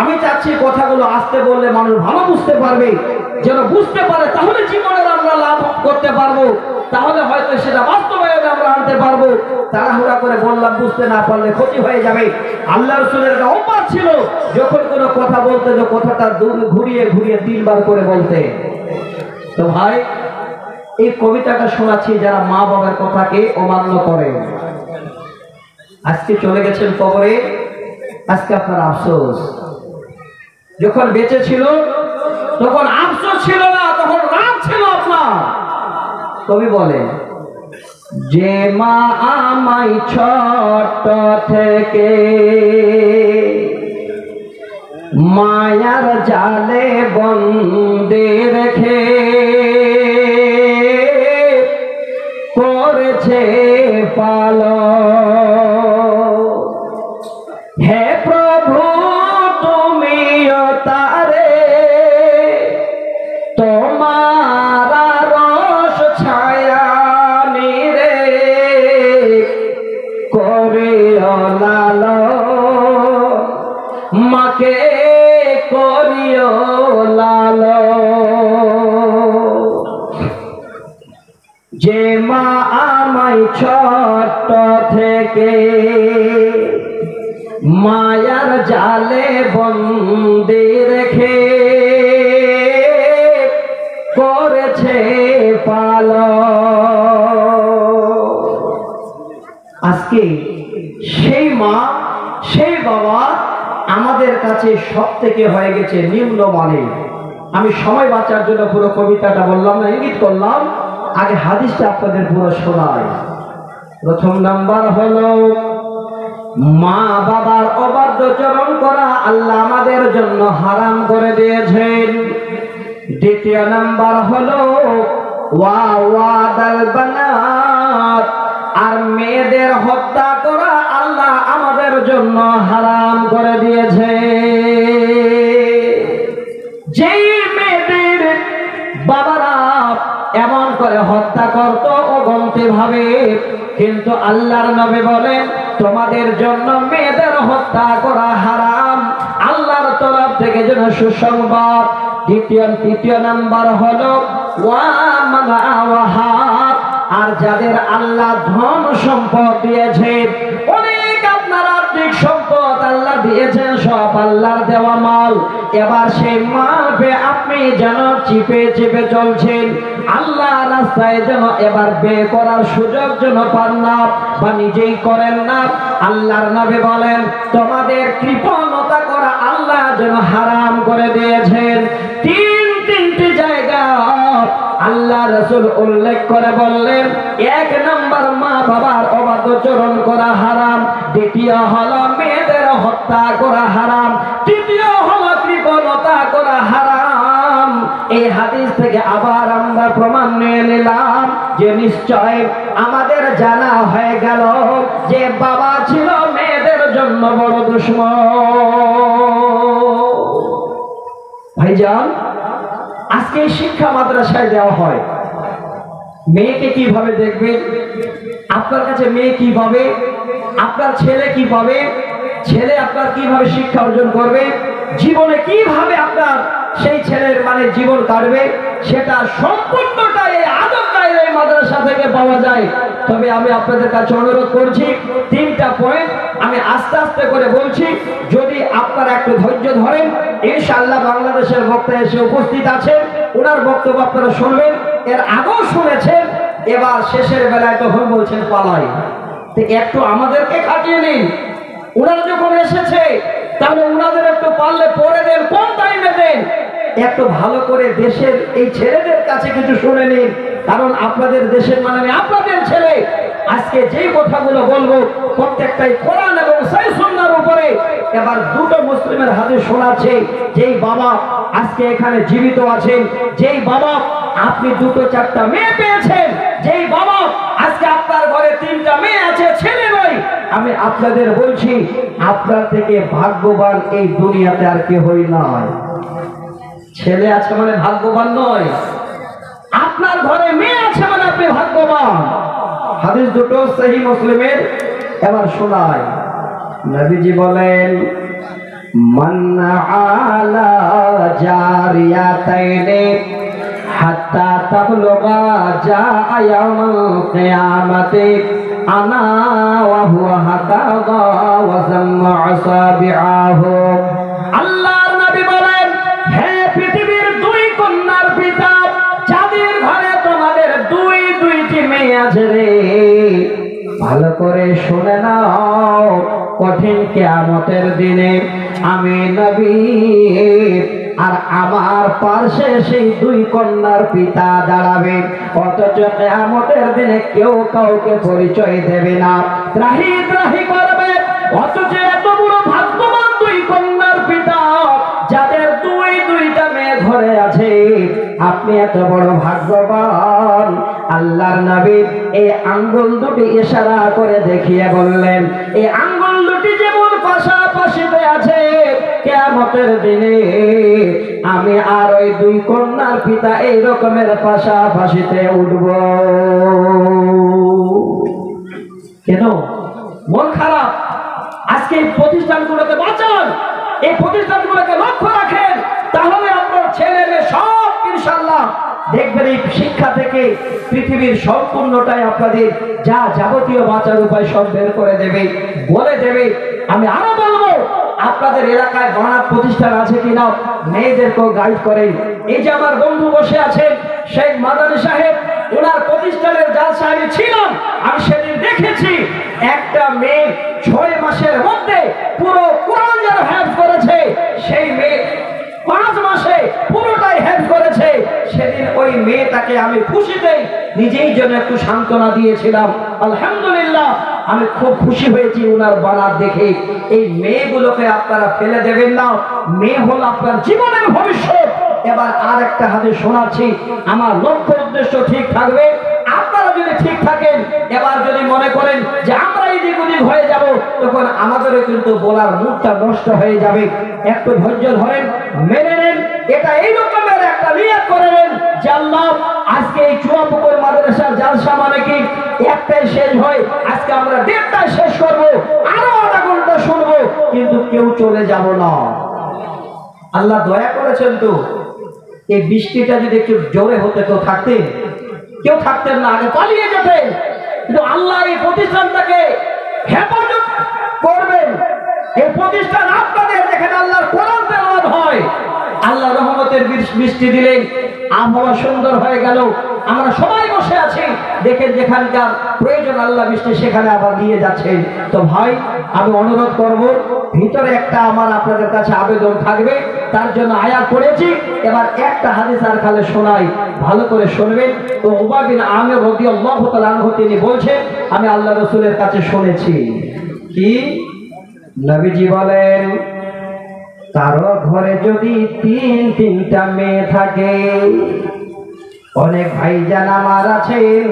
আমি চাচ্ছি কথাগুলো আস্তে বললে মানুষ ভালো বুঝতে পারবে, যেন বুঝতে পারে, তাহলে জীবনের আমরা লাভ করতে পারবো, তাহলে হয়তো সেটা বাস্তবায়নে আমরা আনতে পারবো। তাড়াহুড়া করে বললাম, বুঝতে না পারলে ক্ষতি হয়ে যাবে। আল্লাহ রাসূলের একটা অভ্যাস ছিল, যখন কোনো কথা বলতে যে কথাটা ঘুরিয়ে ঘুরিয়ে তিনবার করে বলতে। তো ভাই, এই কবিতাটা শোনাচ্ছি যারা মা বাবার কথাকে অমান্য করে। আজকে চলে গেছেন কবরে, আজকে আপনার আফসোস। যখন বেঁচে ছিল তখন আফসোস ছিল না, তখন রাগ ছিল আপনার। কবি বলে, যে মা আমায় ছোট থেকে মায়ার জালে বন্দী রেখে করেছে পালন, হে প্রভু তুমিও তারে তোমার রস ছায়া নিরে করিও লালন, মাকে করিও লালন। যে মা আমায় ছোট থেকে মায়ার জালে বন্দী রেখে করেছে পালন, আজকে সেই মা সেই বাবা আমাদের কাছে সব থেকে হয়ে গেছে নিম্নমানের। আমি সময় বাঁচার জন্য পুরো কবিতাটা বললাম না, ইঙ্গিত করলাম। আগে হাদিসটা আপনাদের পুরো শোনাই। প্রথম নাম্বার হলো মা বাবার অবাধ্যচরণ করা আল্লাহ আমাদের জন্য হারাম করে দিয়েছেন। দ্বিতীয় নাম্বার হলো ওয়াদাল বানাত, আর মেয়েদের হত্যা করা আল্লাহ আমাদের জন্য হারাম করে দিয়েছে। যেই মেয়েদের বাবারা এমন করে হত্যা করত অগন্তি ভাবে, কিন্তু আল্লাহর নবী বলেন তোমাদের জন্য মেয়েদের হত্যা করা হারাম, আল্লাহর তরফ থেকে যেন সুসংবাদ। তৃতীয় নাম্বার হলো আর যাদের আল্লাহ ধন সম্পদ দিয়েছেন, অনেক আপনার আর্থিক সম্পদ আল্লাহ দিয়েছেন, সব আল্লাহর দেওয়া মাল, এবার সেই মাল পেয়ে আপনি যেন চিপে চিপে চলছেন, আল্লাহ রাস্তায় যেন এবার ব্যয় করার সুযোগ যেন পান না বা নিজেই করেন না। আল্লাহর নবী বলেন তোমাদের কৃপণতা করা আল্লাহ যেন হারাম করে দিয়েছেন। তিনটি জায়গা আল্লাহ রাসূল উল্লেখ করে বললেন, এক নাম্বার মা বাবার অবাধ্যচরণ করা হারাম, দ্বিতীয় হলো মেয়েদের হত্যা করা হারাম, তৃতীয় হলো কৃপণতা করা হারাম। এই হাদিস থেকে আবার আমরা প্রমাণ নিয়ে নিলাম যে নিশ্চয় আমাদের জানা হয়ে গেল যে বাবা ছিল মেয়েদের জন্য বড় দুশমন। ভাইজান, আজকে শিক্ষা মাদ্রাসায় দেওয়া হয়, মেয়েকে কিভাবে দেখবেন, আপনার কাছে মেয়ে কি পাবে, আপনার ছেলে কি পাবে, ছেলে আপনার কিভাবে শিক্ষা অর্জন করবে, জীবনে কিভাবে আপনার সেই ছেলের মানে জীবন কাটবে, সেটা সম্পূর্ণটাই এই আদবটাই এই মাদ্রাসা থেকে পাওয়া যায়। তবে আমি আপনাদের কাছে অনুরোধ করছি, 3টা পয়েন্ট আমি আস্তে আস্তে করে বলছি, যদি আপনারা একটু ধৈর্য ধরেন ইনশাআল্লাহ বাংলাদেশের বক্তা এসে উপস্থিত আছেন, ওনার বক্তব্য আপনারা শুনবেন, এর আগেও শুনেছেন, এবার শেষের বেলায় তখন বলছেন পালাই। তো একটু আমাদেরকে কাটিয়ে নিন, ওনারা যখন এসেছে তাহলে ওনাদের একটু পারলে পরে দেন, কোন টাইমে দেন, একটু ভালো করে দেশের এই ছেলেদের কাছে কিছু শুনে নিন, কারণ আপনাদের দেশের মানে আপনাদের ছেলে। আজকে যেই কথাগুলো বলবো প্রত্যেকটাই কোরআন এবং সহিহ সুন্নাহর উপরে। এবার দুটো মুসলিমের হাদিস শোনাচ্ছে, যেই বাবা আজকে এখানে জীবিত আছেন, যেই বাবা আপনি 2-4টা মেয়ে পেয়েছেন, যেই বাবা আজকে আপনার ঘরে 3টা মেয়ে আছে, ছেলে নয়, আমি আপনাদের বলছি আপনার থেকে ভাগ্যবান এই দুনিয়াতে আর কেউই নয়। ছেলে আছে মানে ভাগ্যবান নয়, আপনার ঘরে মেয়ে আছে মানে আপনি ভাগ্যবান। হাদিস দুটো সহিহ মুসলিমের। এবার শোনায়, নবীজি বলেন মান আলা জারিয়াতাইনি হাত্তা তাবলুগা জাআ ইয়াউমাল কিয়ামাতি আনা ওয়া হুয়া হাকাযা ওয়া সাম্মা আসাবিআহু। আল্লাহর নবী বলেন, হে পৃথিবীর 2 কন্যার পিতা, যাদের ঘরে তোমাদের 2টি মেয়ে আছে রে, ভালো করে শুনে নাও, কঠিন কিয়ামতের দিনে আমি নবী আর আর আমার পাশে সেই দুই কন্যার পিতা দাঁড়াবে, অথচ কিয়ামতের দিনে কেউ কাউকে পরিচয় দেবে না, ত্রাহি ত্রাহি করবে। অথচ এত বড় ভাগ্যবান দুই কন্যার পিতা, যাদের দুইটা মেয়ে ঘরে আছে, আপনি এত বড় ভাগ্যবান। আল্লাহর নবী এই আঙ্গুল দুটি ইশারা করে দেখিয়ে বললেন, এই আঙ্গুল দুটি যেমন পাশাপাশিতে আছে, কিয়ামতের দিনে আমি আর ওই দুই কন্যার পিতা এই রকমের পাশাপাশিতে উঠব। কেন মন খারাপ? আজকে এই প্রতিষ্ঠানগুলোকে বাঁচান, এই প্রতিষ্ঠানগুলোকে লক্ষ্য রাখেন, তাহলে আপনার ছেলে মেয়ে সব ইনশাআল্লাহ দেখবেন এই শিক্ষা থেকে পৃথিবীর সম্পূর্ণটাই আপনাদের যা যাবতীয় বাঁচার উপায় সব বের করে দেবে, বলে দেবে। আমি আরো বলবো, আপনাদের এলাকায় বানাত প্রতিষ্ঠান আছে কিনা মেয়েদেরকেও গাইড করেন। এই যে আমার বন্ধু বসে আছেন শেখ মাদানী সাহেব, ওনার প্রতিষ্ঠানের জালসা আমি ছিলাম, আমি সেদিন দেখেছি একটা মেয়ে 6 মাসের মধ্যে পুরো কোরআন যারা হেফজ করেছে, সেই মেয়ে 5 মাসে পুরোটাই হেফজ করেছে। সেদিন ওই মেয়েটাকে আমি খুশিতে নিজেই যেন একটু সান্ত্বনা দিয়েছিলাম। আলহামদুলিল্লাহ, আমি খুব খুশি হয়েছি ওনার বানাত দেখে। এই মেয়েগুলোকে আপনারা ফেলে দেবেন না, মেয়ে হল আপনার জীবনের ভবিষ্যৎ। এবার আর একটা হাদিস শোনাচ্ছি, আমার লক্ষ্য উদ্দেশ্য ঠিক থাকবে, আপনারা যদি ঠিক থাকেন। এবার যদি মনে করেন যে আমরা এদিক ওদিক হয়ে যাব, তখন আমাদেরও কিন্তু বলার মুখটা নষ্ট হয়ে যাবে। একটু ধৈর্য ধরেন, মেনে নেন, এটা এই রকমের একটা নিয়ত করে নেন যে আল্লাহ, আজকে এই চুয়াপুকুর মাদ্রাসার জালসা মানে কি একটাই শেষ হয়, আজকে আমরা 1:30টায় শেষ করব, আরো আধা ঘন্টা শুনবো, কিন্তু কেউ চলে যাব না। আল্লাহ দয়া করেছেন তো, এই বৃষ্টিটা যদি একটু জোরে হতে তো থাকতেন, কেউ থাকতেন না, আগে পালিয়ে যেতেন। কিন্তু আল্লাহ এই প্রতিষ্ঠানটাকে হেফাজত করবেন। এই প্রতিষ্ঠান আপনাদের, যেখানে আল্লাহর কোরআন তেলাওয়াত হয়, আল্লাহ রহমতের বৃষ্টি দিলেন, আবহাওয়া সুন্দর হয়ে গেল, আমরা সবাই বসে আছি, দেখেন যেখানকার প্রয়োজন আল্লাহ বৃষ্টি সেখানে আবার নিয়ে যাচ্ছেন। তো ভাই, আমি অনুরোধ করব, ভিতরে একটা আমার আপনাদের কাছে আবেদন থাকবে, তার জন্য আয়াত পড়েছি। এবার একটা হাদিস আর খালে শোনাই, ভালো করে শুনবেন। তো উবাই বিন আমির রাদিয়াল্লাহু তাআলা আনহু তিনি বলছেন, আমি আল্লাহ রাসূলের কাছে শুনেছি কি নবীজি বলেন, কারো ঘরে যদি 3টা মেয়ে থাকে, অনেক ভাইজান আমার আছেন,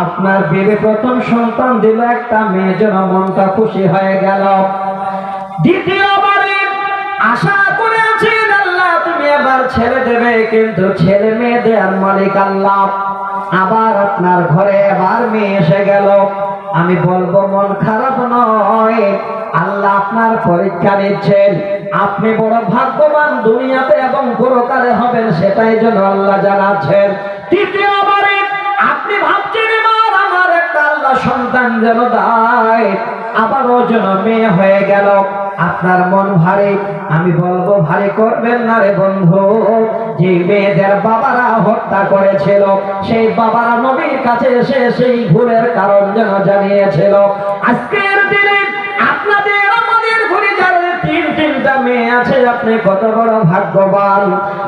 আপনার বিবি প্রথম সন্তান দিল একটা মেয়ে, যেন মনটা খুশি হয়ে গেল। দ্বিতীয়বারে আশা করে আছেন আল্লাহ তুমি এবার ছেড়ে দেবে, কিন্তু ছেলে মেয়ে দেওয়ার মালিক আল্লাহ। আবার আপনার ঘরে এবার মেয়ে এসে গেল, আমি বলবো মন খারাপ নয়, আল্লাহ আপনার পরীক্ষা নিচ্ছেন, আপনি বড় ভাগ্যবান দুনিয়াতে এবং পরকালে হবেন, সেটাই জন্য আল্লাহ জানাচ্ছেন। তৃতীয়বারে আপনি ভাবছেন এবার আমার একটা আল্লাহ সন্তান যেন দেয়, আবারও যেন মেয়ে হয়ে গেল, আপনার মন ভারী। আমি বলবো ভারী করবেন না রে বন্ধু, যে মেয়েদের বাবারা হত্যা করেছিল, সেই বাবারা নবীর কাছে এসে সেই ভুলের কারণ যেন জানিয়েছিল। আজকের দিনে আপনাদের আমাদের ঘরে যারা 3টা মেয়ে আছে, আপনি কত বড় ভাগ্যবান।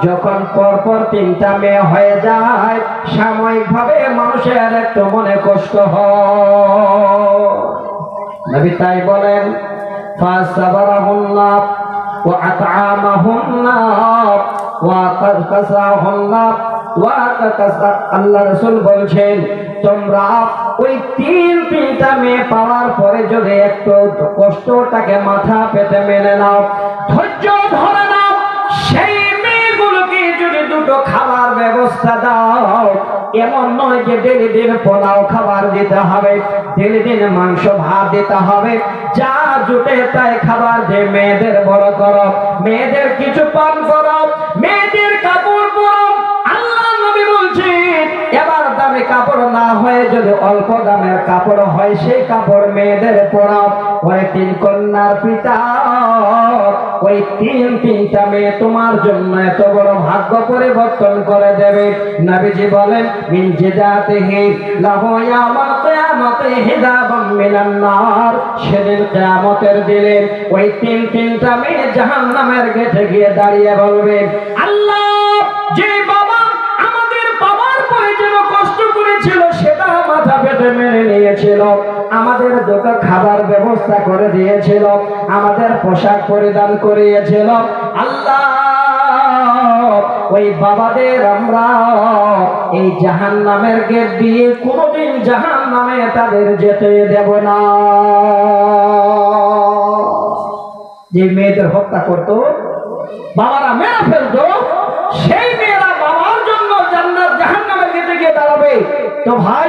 যখন পরপর 3টা মেয়ে হয়ে যায়, সাময়িকভাবে মানুষের একটু মনে কষ্ট হয়। নবী তাই বলেন, ফাসাবারাহুল্লাহ ওয়া আতআমাহুল্লাহ ওয়া কাসাহুল্লাহ ওয়া কাসা। আল্লাহ রাসূল বলছেন, তোমরা ওই 3টা মেয়ে পাওয়ার পরে যদি একটু কষ্টটাকে মাথা পেতে মেনে নাও, ধৈর্য ধরে নাও, সেই মেয়েগুলোকে যদি 2টো খাবার ব্যবস্থা দাও, এমন নয় যে ডেলি দিন পোলাও খাবার দিতে হবে, ডেলি দিন মাংস ভাত দিতে হবে, যা জুটে তাই খাবার দিয়ে মেয়েদের বড় করো, মেয়েদের কিছু পান করো, মেয়েদের কাপড় পরো। আল্লাহ নবী বলছেন, এবার দামি কাপড় না হয়ে যদি যদি অল্প দামের কাপড় হয় সেই কাপড় মেয়েদের পরাও। ওই 3 কন্যার পিতা ওই তিনটা মেয়ে তোমার জন্য এত বড় ভাগ্য পরিবর্তন করে দেবে। নবীজি বলেন মিন জিদাতিহি লাহু ইয়াউমাল কিয়ামাতি হিজাবাম মিনান নার। সেদিন কিয়ামতের দিনে ওই তিনটা মেয়ে জাহান্নামের গেটে গিয়ে দাঁড়িয়ে বলবে, আল্লাহ যে বাবা আমাদের বাবার পরে যেন কষ্ট করেছিল সেটা মাথা পেতে মেনে নিয়েছিল, আমাদের দুটো খাবার ব্যবস্থা করে দিয়েছিল, আমাদের পোশাক পরিধান করিয়েছিল, আল্লাহ ওই বাবাদের আমরা এই জাহান্নামের গেট দিয়ে কোনোদিন জাহান্নামে তাদের যেতে দেব না। যে মেয়েদের হত্যা করতো, বাবারা মেরে ফেলতো, সেই মেয়েরা বাবার জন্য জান্নাত জাহান্নামের গেটে গিয়ে দাঁড়াবে। তো ভাই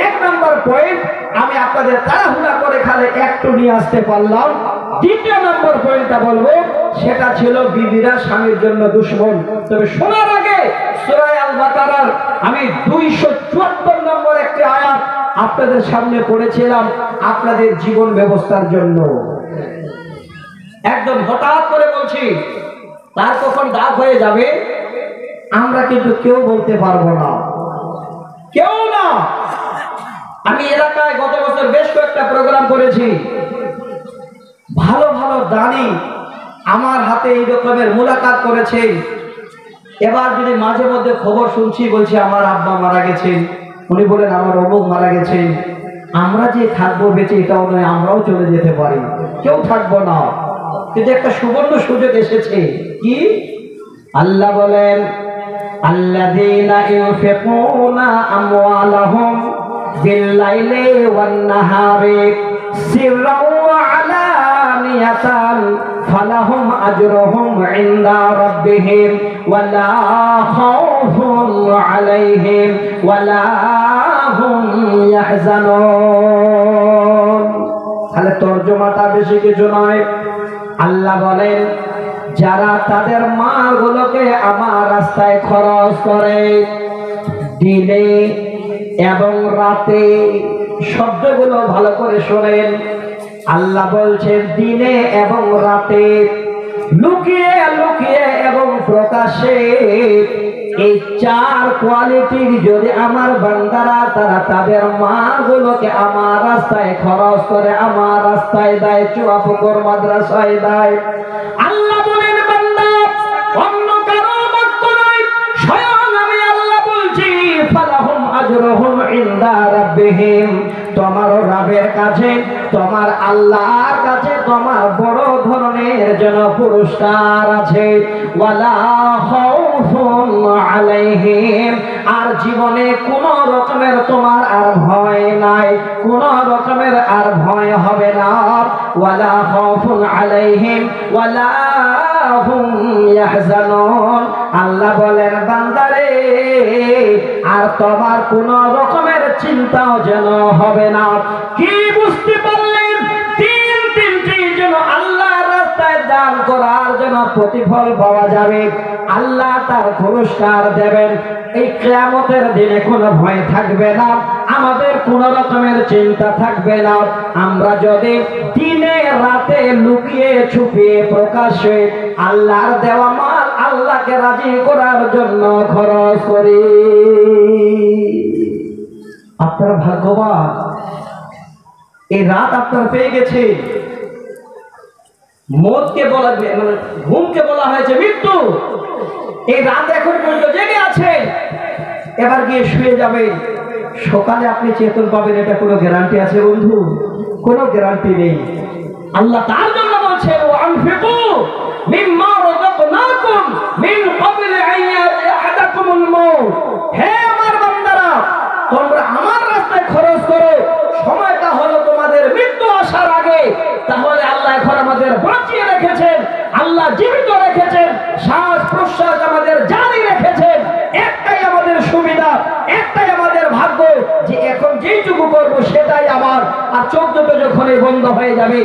1 নম্বর পয়েন্ট আমি আপনাদের তাড়াহুড়া করে খালি একটু নিয়ে আসতে পারলাম। 2 নম্বর পয়েন্টটা বলবো, সেটা ছিল বিবিরা স্বামীর জন্য দুশমন। তবে শোনার আগে সূরা আল বাকারার আমি 274 নম্বর একটি আয়াত আপনাদের সামনে পড়েছিলাম আপনাদের জীবন ব্যবস্থার জন্য। একদম হঠাৎ করে বলছি, তার কখন দাগ হয়ে যাবে আমরা কিন্তু কেউ বলতে পারবো না, কেউ না। আমি এলাকায় গত বছর বেশ কয়েকটা প্রোগ্রাম করেছি, ভালো ভালো দানি আমার হাতে এই রকমের মুলাকাত করেছে। এবার যদি মাঝে মধ্যে খবর শুনছি, বলছে আমার আব্বা মারা গেছেন, উনি বলেন আমার অমুক মারা গেছেন, আমরা যে থাকবো বেঁচে এটাও নয়, আমরাও চলে যেতে পারি, কেউ থাকবো না। কিন্তু একটা সুবর্ণ সুযোগ এসেছে, কি? আল্লাহ বলেন আল্লাযীনা ইউনফিকুনা আমওয়ালাহুম বিল-লাইলি ওয়ান-নাহারি সিররাও ওয়া আলানিয়াতান ফালাহুম আজরুহুম ইনদা রাব্বিহিম ওয়ালা খাউফুন আলাইহিম ওয়ালা হুম ইয়াহজানুন। তাহলে তরজমাটা বেশি কিছু নয়। আল্লাহ বলেন যারা তাদের মালগুলোকে আমার রাস্তায় খরচ করে দিনে এবং রাতে, শব্দগুলো ভালো করে শোনেন। আল্লাহ বলছেন দিনে এবং রাতে, লুকিয়ে লুকিয়ে এবং প্রকাশ্যে, এই 4 কোয়ালিটির যদি আমার বান্দারা তারা তাদের মালগুলোকে আমার রাস্তায় খরচ করে, আমার রাস্তায় দেয়, চুয়াপুকুর মাদ্রাসায় দেয়, আল্লাহ বলেন বান্দা অন্য কারো বাক্য নয়, স্বয়ং আমি আল্লাহ বলছি ফালাহুম আজরুহুম ইনদা রাব্বিহিম। তোমার রবের কাছে, তোমার আল্লাহর কাছে তোমার বড় ধরনের যেন পুরস্কার আছে। ওয়ালা খাউফুন আলাইহিম, আর জীবনে কোন রকমের তোমার আর ভয় নাই, কোন রকমের আর ভয় হবে না। ওয়ালা খাউফুন আলাইহিম ওয়ালা হুম ইয়াহজানুন। আল্লাহ বলেন বান্দারে আর তোমার কোন রকমের চিন্তাও যেন হবে না। কি বুঝতে পারলেন? তিনটি যেন আল্লাহর রাস্তায় দান করার জন্য প্রতিফল পাওয়া যাবে, আল্লাহ তার পুরস্কার দেবেন। এই কিয়ামতের দিনে কোনো ভয় থাকবে না, আমাদের কোন রকমের চিন্তা থাকবে না। আমরা যদি দিনে রাতে লুকিয়ে ছুপিয়ে প্রকাশ্যে আল্লাহর দেওয়া মাল আল্লাহকে রাজি করার জন্য খরচ করি, আপনারা ভাগ্যবান। এই রাত আপনারা পেয়ে গেছে। মৌতকে বলা, মানে ঘুমকে বলা হয়েছে মৃত্যু। এই রাত এখন পর্যন্ত জেগে আছে, এবার গিয়ে শুয়ে যাবেন, সকালে আপনি চেতন পাবেন, এটা কোনো গ্যারান্টি আছে বন্ধু? কোনো গ্যারান্টি নেই। আল্লাহ তার জন্য বলছেন ওয়ানফিকু মিম্মা রাযাকনাকুম মিন ক্বাবলি আন ইয়াতিয়া আহাদাকুমুল মাউত। হে আমার বান্দারা, তোমরা আমার রাস্তায় খরচ করো, সময়টা হলো তোমাদের মৃত্যু আসার আগে। তাহলে আল্লাহ এখন আমাদের বাঁচিয়ে রেখেছেন, আল্লাহ জীবিত রেখেছেন, শ্বাস প্রশ্বাস আমাদের জারি রেখেছেন। একটাই আমাদের সুবিধা, একটাই আমাদের ভাগ্য যে এখন যেইটুকু করবো সেটাই আমার, আর 14টা যখনই বন্ধ হয়ে যাবে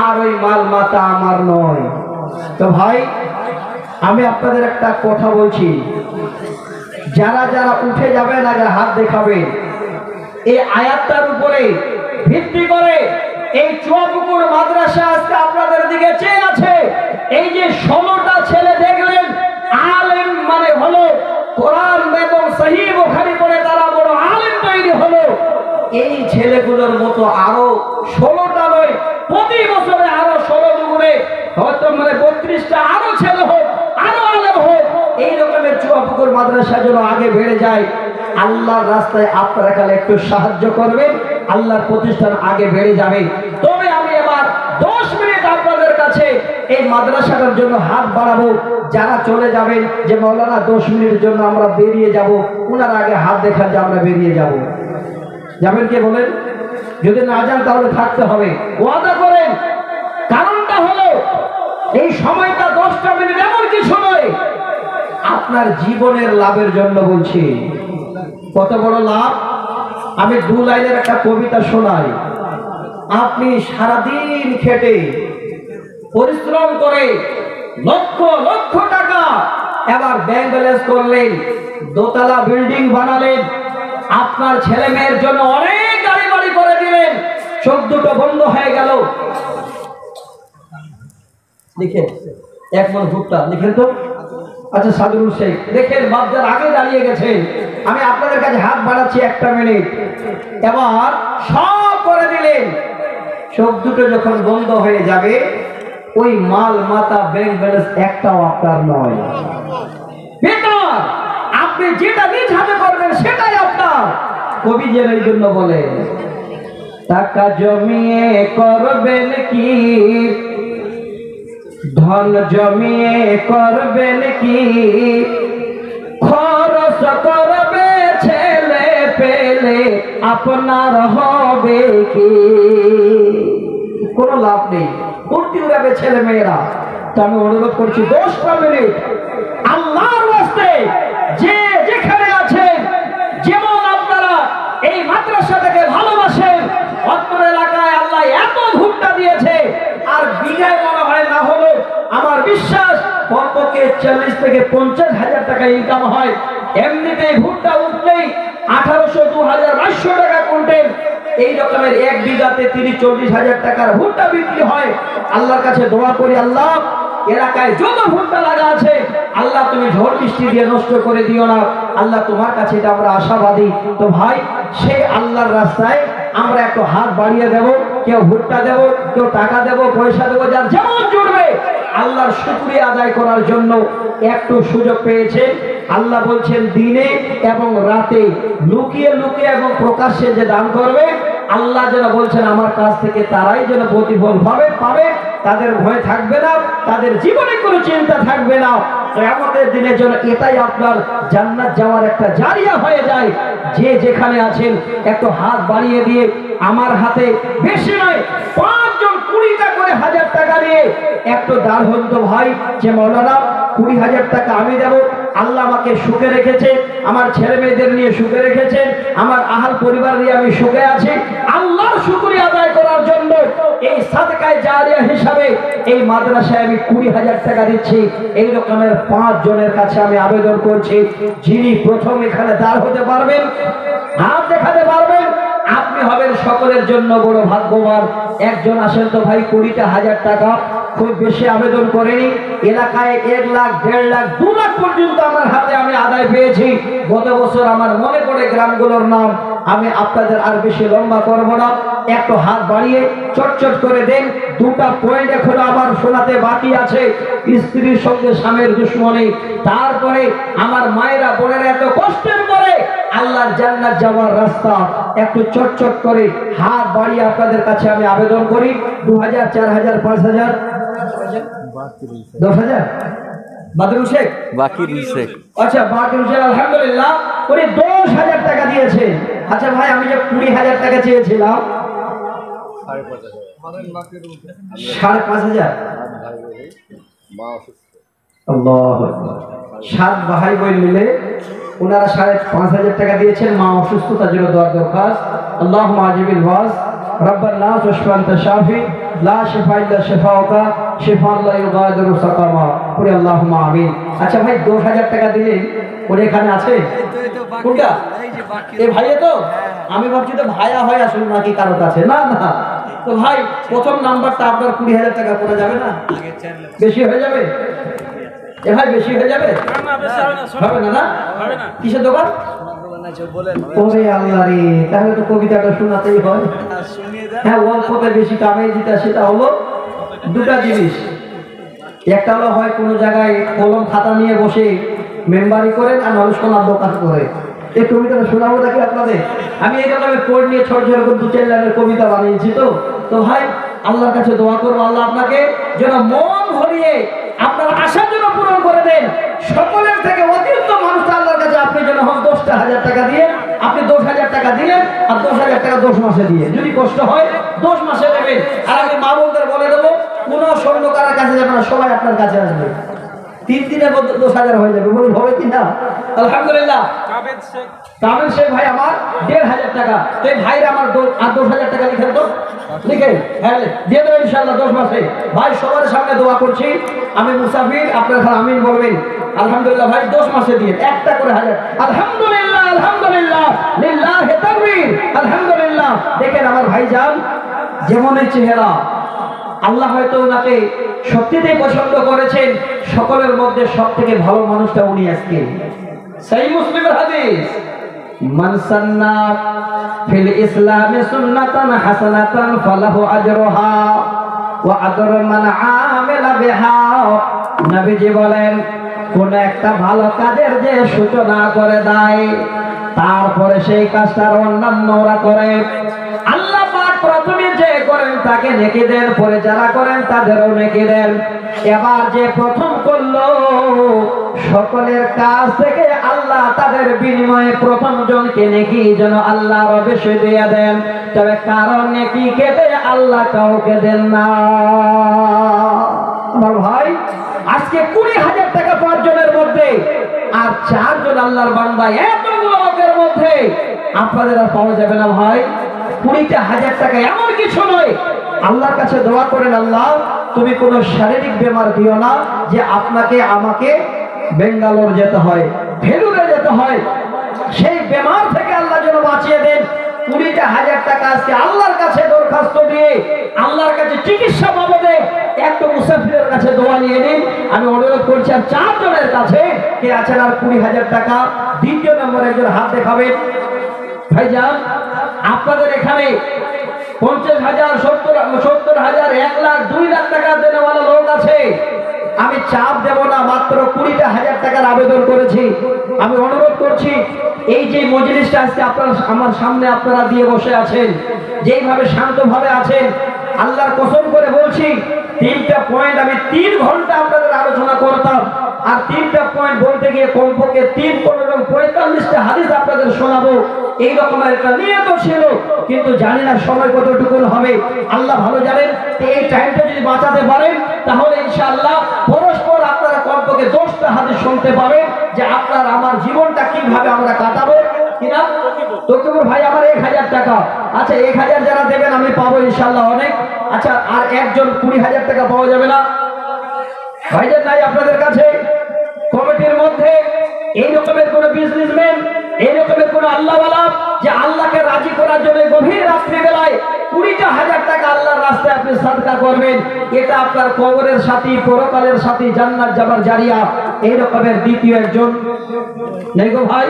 আর ওই মাল মাতা আমার নয়। তো ভাই আমি আপনাদের একটা কথা বলছি, যারা যারা উঠে যাবেন আগে হাত দেখাবেন। এই আয়াতটার উপরে ভিত্তি করে এই চুয়াপুকুর মাদ্রাসা আজকে আপনাদের দিকে চেয়ে আছে। এই যে 16টা ছেলে দেখলেন আলেম মানে হলো কোরআন এবং সহিহ বুখারী পড়ে তারা বড় আলেম তৈরি হলো, এই ছেলেগুলোর মতো আরো 16টা নয়, প্রতি বছরে আরো 16 দুগুণে হয়তো মানে 32টা আরো ছেলে হোক, আরো আলেম হোক, এই রকমের চুয়াপুকুর মাদ্রাসা যেন আগে বেড়ে যায়। আল্লাহর রাস্তায় আপনারা কালে একটু সাহায্য করবেন, আল্লাহর প্রতিষ্ঠান আগে বেড়ে যাবে। তবে আমি এবার 10 মিনিট আপনাদের কাছে এই মাদ্রাসাটার জন্য হাত বাড়াবো। যারা চলে যাবেন যে মাওলানা 10 মিনিটের জন্য আমরা বেরিয়ে যাব, ওনারা আগে হাত দেখান যে আমরা বেরিয়ে যাব। যাবেন কে বলেন? যদি না যান তাহলে থাকতে হবে, ওয়াদা করেন। কারণটা হলো এই সময়টা 10টা মিনিট এমন কিছু নয়, আপনার জীবনের লাভের জন্য বলছি। কত বড় লাভ! আমি 2 লাইনের একটা কবিতা শোনাই। আপনি সারাদিন খেটে পরিশ্রম করে লক্ষ লক্ষ টাকা এবার ব্যাংক ব্যালেন্স করলেন, দোতলা বিল্ডিং বানালেন, আপনার ছেলে মেয়ের জন্য অনেক গাড়ি বাড়ি করে দিলেন, চোখ দুটো বন্ধ হয়ে গেল। লিখেন 1 মণ ভুট্টা, লিখেন তো। আচ্ছা সাদুল শেখ দেখেন বাপজার আগে দাঁড়িয়ে গেছেন, আমি আপনাদের কাছে হাত বাড়াচ্ছি 1টা মিনিট। এবার সব করে দিলেন, চোখ দুটো যখন বন্ধ হয়ে যাবে, ওই মাল মাতা ব্যাংক ব্যালেন্স একটাও আপনার নয়, বেকার। আপনি যেটা নিজ হাতে করবেন সেটাই আপনার। কবি যে এই জন্য বলে, টাকা জমিয়ে করবেন কি, ধন জমিয়ে করবেন কি, খরচ করবে ছেলে পেলে আপনার হবে কি? কোনো লাভ নেই, ফুর্তি উড়াবে ছেলে মেয়েরা। তো আমি অনুরোধ করছি 10টা মিনিট আল্লাহর রাস্তে যে যেখানে আছেন, যেমন আপনারা এই মাদ্রাসাটাকে ভালোবাসেন, অত্র এলাকায় আল্লাহ এত ভুট্টা দিয়েছে, আর বিঘায় মনে হয় না হলো আমার বিশ্বাস কমপক্ষে 40 থেকে 50 হাজার টাকা ইনকাম হয়। এমনিতেই ভুট্টা উঠলেই 1800, 2000, 2200 টাকা কুইন্টাল। এই রকমের 1 বিঘাতে 30-40 হাজার টাকার ভুট্টা বিক্রি হয়। আল্লাহর কাছে দোয়া করি, আল্লাহ এলাকায় যত ভুট্টা লাগা আছে আল্লাহ তুমি ঝড় বৃষ্টি দিয়ে নষ্ট করে দিও না। আল্লাহ তোমার কাছে এটা আমরা আশাবাদী। তো ভাই, সেই আল্লাহর রাস্তায় আমরা একটু হাত বাড়িয়ে দেব, কেউ ভুট্টা দেব, কেউ টাকা দেব, পয়সা দেবো, যার যেমন জুড়বে আল্লাহর শুকরিয়া আদায় করার জন্য একটু সুযোগ পেয়েছেন। আল্লাহ বলছেন দিনে এবং রাতে লুকিয়ে লুকিয়ে এবং প্রকাশ্যে যে দান করবে, আল্লাহ যেন বলছেন আমার কাছ থেকে তারাই যেন প্রতিফল পাবে, তাদের ভয় থাকবে না, তাদের জীবনে কোনো চিন্তা থাকবে না। কিয়ামতের দিনের জন্য এটাই আপনার জান্নাত যাওয়ার একটা জারিয়া হয়ে যায়। যে যেখানে আছেন একটু হাত বাড়িয়ে দিয়ে, আমার হাতে বেশি নয় 5 জন 20টা করে 1000 টাকা নিয়ে একটু দাঁড় হন তো ভাই, যে মাওলানা 20,000 টাকা আমি দেব। আল্লাহ আমাকে সুখে রেখেছে, আমার ছেলে মেয়েদের নিয়ে সুখে রেখেছেন, আমার আহাল পরিবার নিয়ে আমি সুখে আছি। আল্লাহর শুকরিয়া আদায় করার জন্য এই সাদকায়ে জারিয়া হিসাবে এই মাদ্রাসায় আমি 20,000 টাকা দিচ্ছি। এই রকমের 5 জনের কাছে আমি আবেদন করছি, যিনি প্রথম এখানে দাঁড় হতে পারবেন, হাত দেখাতে পারবেন, আপনি হবেন সকলের জন্য বড় ভাগ্যবান। একজন আসেন তো ভাই, 20,000 টাকা খুব বেশি আবেদন করেনি। এলাকায় 1 লাখ, 1.5 লাখ, 2 লাখ পর্যন্ত আমার হাতে আমি আদায় পেয়েছি গত বছর। আমার মনে পড়ে গ্রামগুলোর নাম, আমি আপনাদের আর বেশি লম্বা করব না। একটু হাত বাড়িয়ে চটচট করে দেন। 2টা পয়েন্ট এখনো আমার শোনাতে বাকি আছে। স্ত্রীর সঙ্গে স্বামীর দুশ্মনী, তারপরে আমার মায়েরা বোনেরা এত কষ্টের পরে আল্লাহর জান্নাত যাওয়ার রাস্তা। একটু চটচট করে হাত বাড়িয়ে আপনাদের কাছে আমি আবেদন করি। 2000, 4000, 5000, 10,000। বাদরুল শেখ, বাকিরুল শেখ, আচ্ছা বাকিরুল শেখ আলহামদুলিল্লাহ উনি 10,000 টাকা দিয়েছে। আচ্ছা ভাই, আমি যে 20,000 টাকা চেয়েছিলাম 5,500। আল্লাহু আকবার। 7 ভাই বোন মিলে ওনারা 5,500 টাকা দিয়েছেন। মা অসুস্থ, তার জন্য দোয়ার দরখাস্ত। আল্লাহুম্মা আজিবিল ওয়াজ রব্বান নাস ওয়াশফি আনতা শাফি লা শিফা ইল্লা শিফাউকা শিফাআন লা ইউগাদিরু সাকামা পড়ি আল্লাহুম্মা আমিন। আচ্ছা ভাই 10000 টাকা দিলেন, ওর এখানে আছে কোনটা? এই ভাইয়া তো? আমি ভাবছি তো ভাইয়া হয় আসলে নাকি কারো কাছে। না না, তো ভাই প্রথম নাম্বারটা আপনার 20000 টাকা পড়ে যাবে না? বেশি হয়ে যাবে এ ভাই, বেশি হয়ে যাবে? হবে না? না কিসের দোকান? ওরে আল্লাহ রে, তাহলে তো কবিতাটা শোনাতেই হয়। হ্যাঁ, অল্পতে বেশি কামাই দিতে, সেটা হলো দুটা জিনিস। একটা হলো হয় কোনো জায়গায় কলম খাতা নিয়ে বসে মেম্বারি করেন, আর মানুষ কোনার দোকান করে। এই কবিতাটা শোনাবো নাকি আপনাদের? আমি এই রকমের কোড নিয়ে ছোট ছোট করে 2-4 লাইনের কবিতা বানিয়েছি। তো ভাই আল্লাহর কাছে দোয়া করবো, আল্লাহ আপনাকে যেন মন ভরিয়ে আপনার আশার জন্য পূরণ করে দেন। সকলের থেকে অতিরিক্ত মানুষটা আল্লাহর কাছে আপনি যেন হন 10,000 টাকা দিয়ে, আপনি 10,000 টাকা দিলেন, আর 10,000 টাকা 10 মাসে দিয়ে, যদি কষ্ট হয় 10 মাসে দেবেন। আর আমি মা বোনদের বলে দেবো, কোনো স্বর্ণ কারার কাছে যাবে না, সবাই আপনার কাছে আসবে। 3 দিনের মধ্যে 10,000 হয়ে যাবে, বলুন হবে কি না? আলহামদুলিল্লাহ। কামেল শেখ ভাই আমার 1,500 টাকা, এই ভাইরা আমার আর 10,000 টাকা লিখেন তো, লিখে হ্যাঁ দিয়ে দেবেন ইনশাআল্লাহ 10 মাসে। ভাই সবার সামনে দোয়া করছি, আমি মুসাফির, আপনারা খালি আমিন বলবেন। আলহামদুলিল্লাহ ভাই 10 মাসে দিয়ে একটা করে 1000। আলহামদুলিল্লাহ, আলহামদুলিল্লাহ, লিল্লাহি তাকবীর, আলহামদুলিল্লাহ। দেখেন আমার ভাইজান যেমনই চেহারা, আল্লাহ হয়তো ওনাকে সত্যিতেই পছন্দ করেছেন। সকলের মধ্যে সব থেকে ভালো মানুষটা উনি আজকে। সহিহ মুসলিমের হাদিস, মান সান্না ফিল ইসলামে সুন্নাতান হাসানাতান ফালাহু আজরুহা ওয়া আজরু মান আমিলা বিহা। নবীজি বলেন, কোন একটা ভালো কাজের যে সূচনা করে দেয়, তারপরে সেই কাজটার অন্যান্যরা করে, আল্লাহ পাক প্রথমে যে করেন তাকে নেকি দেন, পরে যারা করেন তাদেরও নেকি দেন। এবার যে প্রথম করলো, সকলের কাছ থেকে আল্লাহ তাদের বিনিময়ে প্রথম জনকে নেকি যেন আল্লাহ বেশি দিয়ে দেন। তবে কারণ নেকি কেটে আল্লাহ কাউকে দেন না। আমার ভাই আজকে 20,000 টাকা 5 জনের মধ্যে, আর 4 জন আল্লাহর বান্দা, এতগুলো লোকের মধ্যে আপনাদের আর পাওয়া যাবে না ভাই। 20,000 টাকা এমন কিছু নয়। আল্লাহর কাছে দোয়া করেন, আল্লাহ তুমি কোনো শারীরিক বেমার দিও না যে আপনাকে আমাকে বেঙ্গালোর যেতে হয়, ভেলুরে যেতে হয়, সেই বেমার থেকে আল্লাহ যেন বাঁচিয়ে দেন। 20,000 টাকা আজকে আল্লাহর কাছে দরখাস্ত দিয়ে আল্লাহর কাছে চিকিৎসা বাবদে একটু মুসাফিরের কাছে দোয়া নিয়ে নিন। আমি অনুরোধ করছি আর 4 জনের কাছে কে আছেন আর 20,000 টাকা, দ্বিতীয় নম্বরে একজন হাত দেখাবেন। ভাইজান আপনাদের এখানে 50,000, 70,000, 1 লাখ, 2 লাখ টাকা দেওয়ালা লোক আছে। আমি চাপ দেব না, মাত্র 20,000 টাকার আবেদন করেছি। আমি অনুরোধ করছি, এই যে মজলিসটা আজকে আপনারা আমার সামনে আপনারা দিয়ে বসে আছেন, যেইভাবে শান্তভাবে আছেন, আল্লাহর কসম করে বলছি 3টা পয়েন্ট আমি 3 ঘন্টা আপনাদের আলোচনা করতাম, আর 3টা পয়েন্ট বলতে গিয়ে কমপক্ষে 3-15-45টা হাদিস আপনাদের শোনাবো। এই রকমের একটা নিয়ত ছিল, কিন্তু জানি না সময় কতটুকু হবে, আল্লাহ ভালো জানেন। এই টাইমটা যদি বাঁচাতে পারেন তাহলে ইনশাআল্লাহ পরস্পর আপনারা কমপক্ষে 10টা হাদিস শুনতে পাবেন যে আপনার আমার জীবনটা কিভাবে আমরা কাটাবো। কিনা তকিবুর ভাই আমার 1,000 টাকা। আচ্ছা 1,000 যারা দেবেন আমি পাবো ইনশাআল্লাহ অনেক। আচ্ছা আর একজন 20,000 টাকা পাওয়া যাবে না ভাইজান? নাই আপনাদের কাছে কমিটির মধ্যে এই রকমের কোন বিজনেসম্যান, এই রকমের কোন আল্লাহওয়ালা যে আল্লাহকে রাজি করার জন্য গভীর রাত্রি বেলায় 20,000 টাকা আল্লাহর রাস্তায় আপনি সাদকা করবেন, এটা আপনার কবরের সাথী, পরকালের সাথী, জান্নাত যাবার জারিয়া। এই রকমের দ্বিতীয় একজন নেই গো ভাই?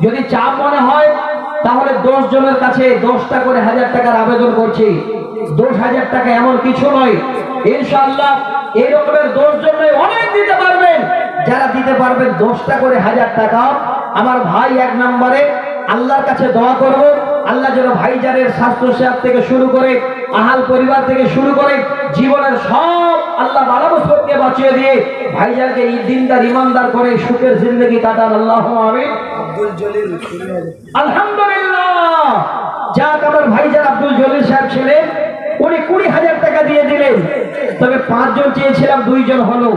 যদি চাপ মনে হয় তাহলে 10 জনের কাছে 10টা করে 1,000 টাকার আবেদন করছি। 10,000 টাকা এমন কিছু নয়, ইনশাআল্লাহ এই রকমের 10 জন অনেক দিতে পারবেন। যারা দিতে পারবেন 10টা করে 1,000 টাকা, আমার ভাই 1 নম্বরে আল্লাহর কাছে দোয়া করব, আল্লাহ যেন ভাইজানের স্বাস্থ্য সেবা থেকে শুরু করে আহাল পরিবার থেকে শুরু করে জীবনের সব আল্লাহ বালা মুসিবতকে বাঁচিয়ে দিয়ে ভাইজানকে এই দিনদার ইমানদার করে সুখের জিন্দগি কাটান। আল্লাহুম্মা আমিন। আব্দুল জলিল, আলহামদুলিল্লাহ। যাক আমার ভাইজান আব্দুল জলিল সাহেব ছিলেন, উনি 20,000 টাকা দিয়ে দিলেন। তবে 5 জন চেয়েছিলাম, 2 জন হলো।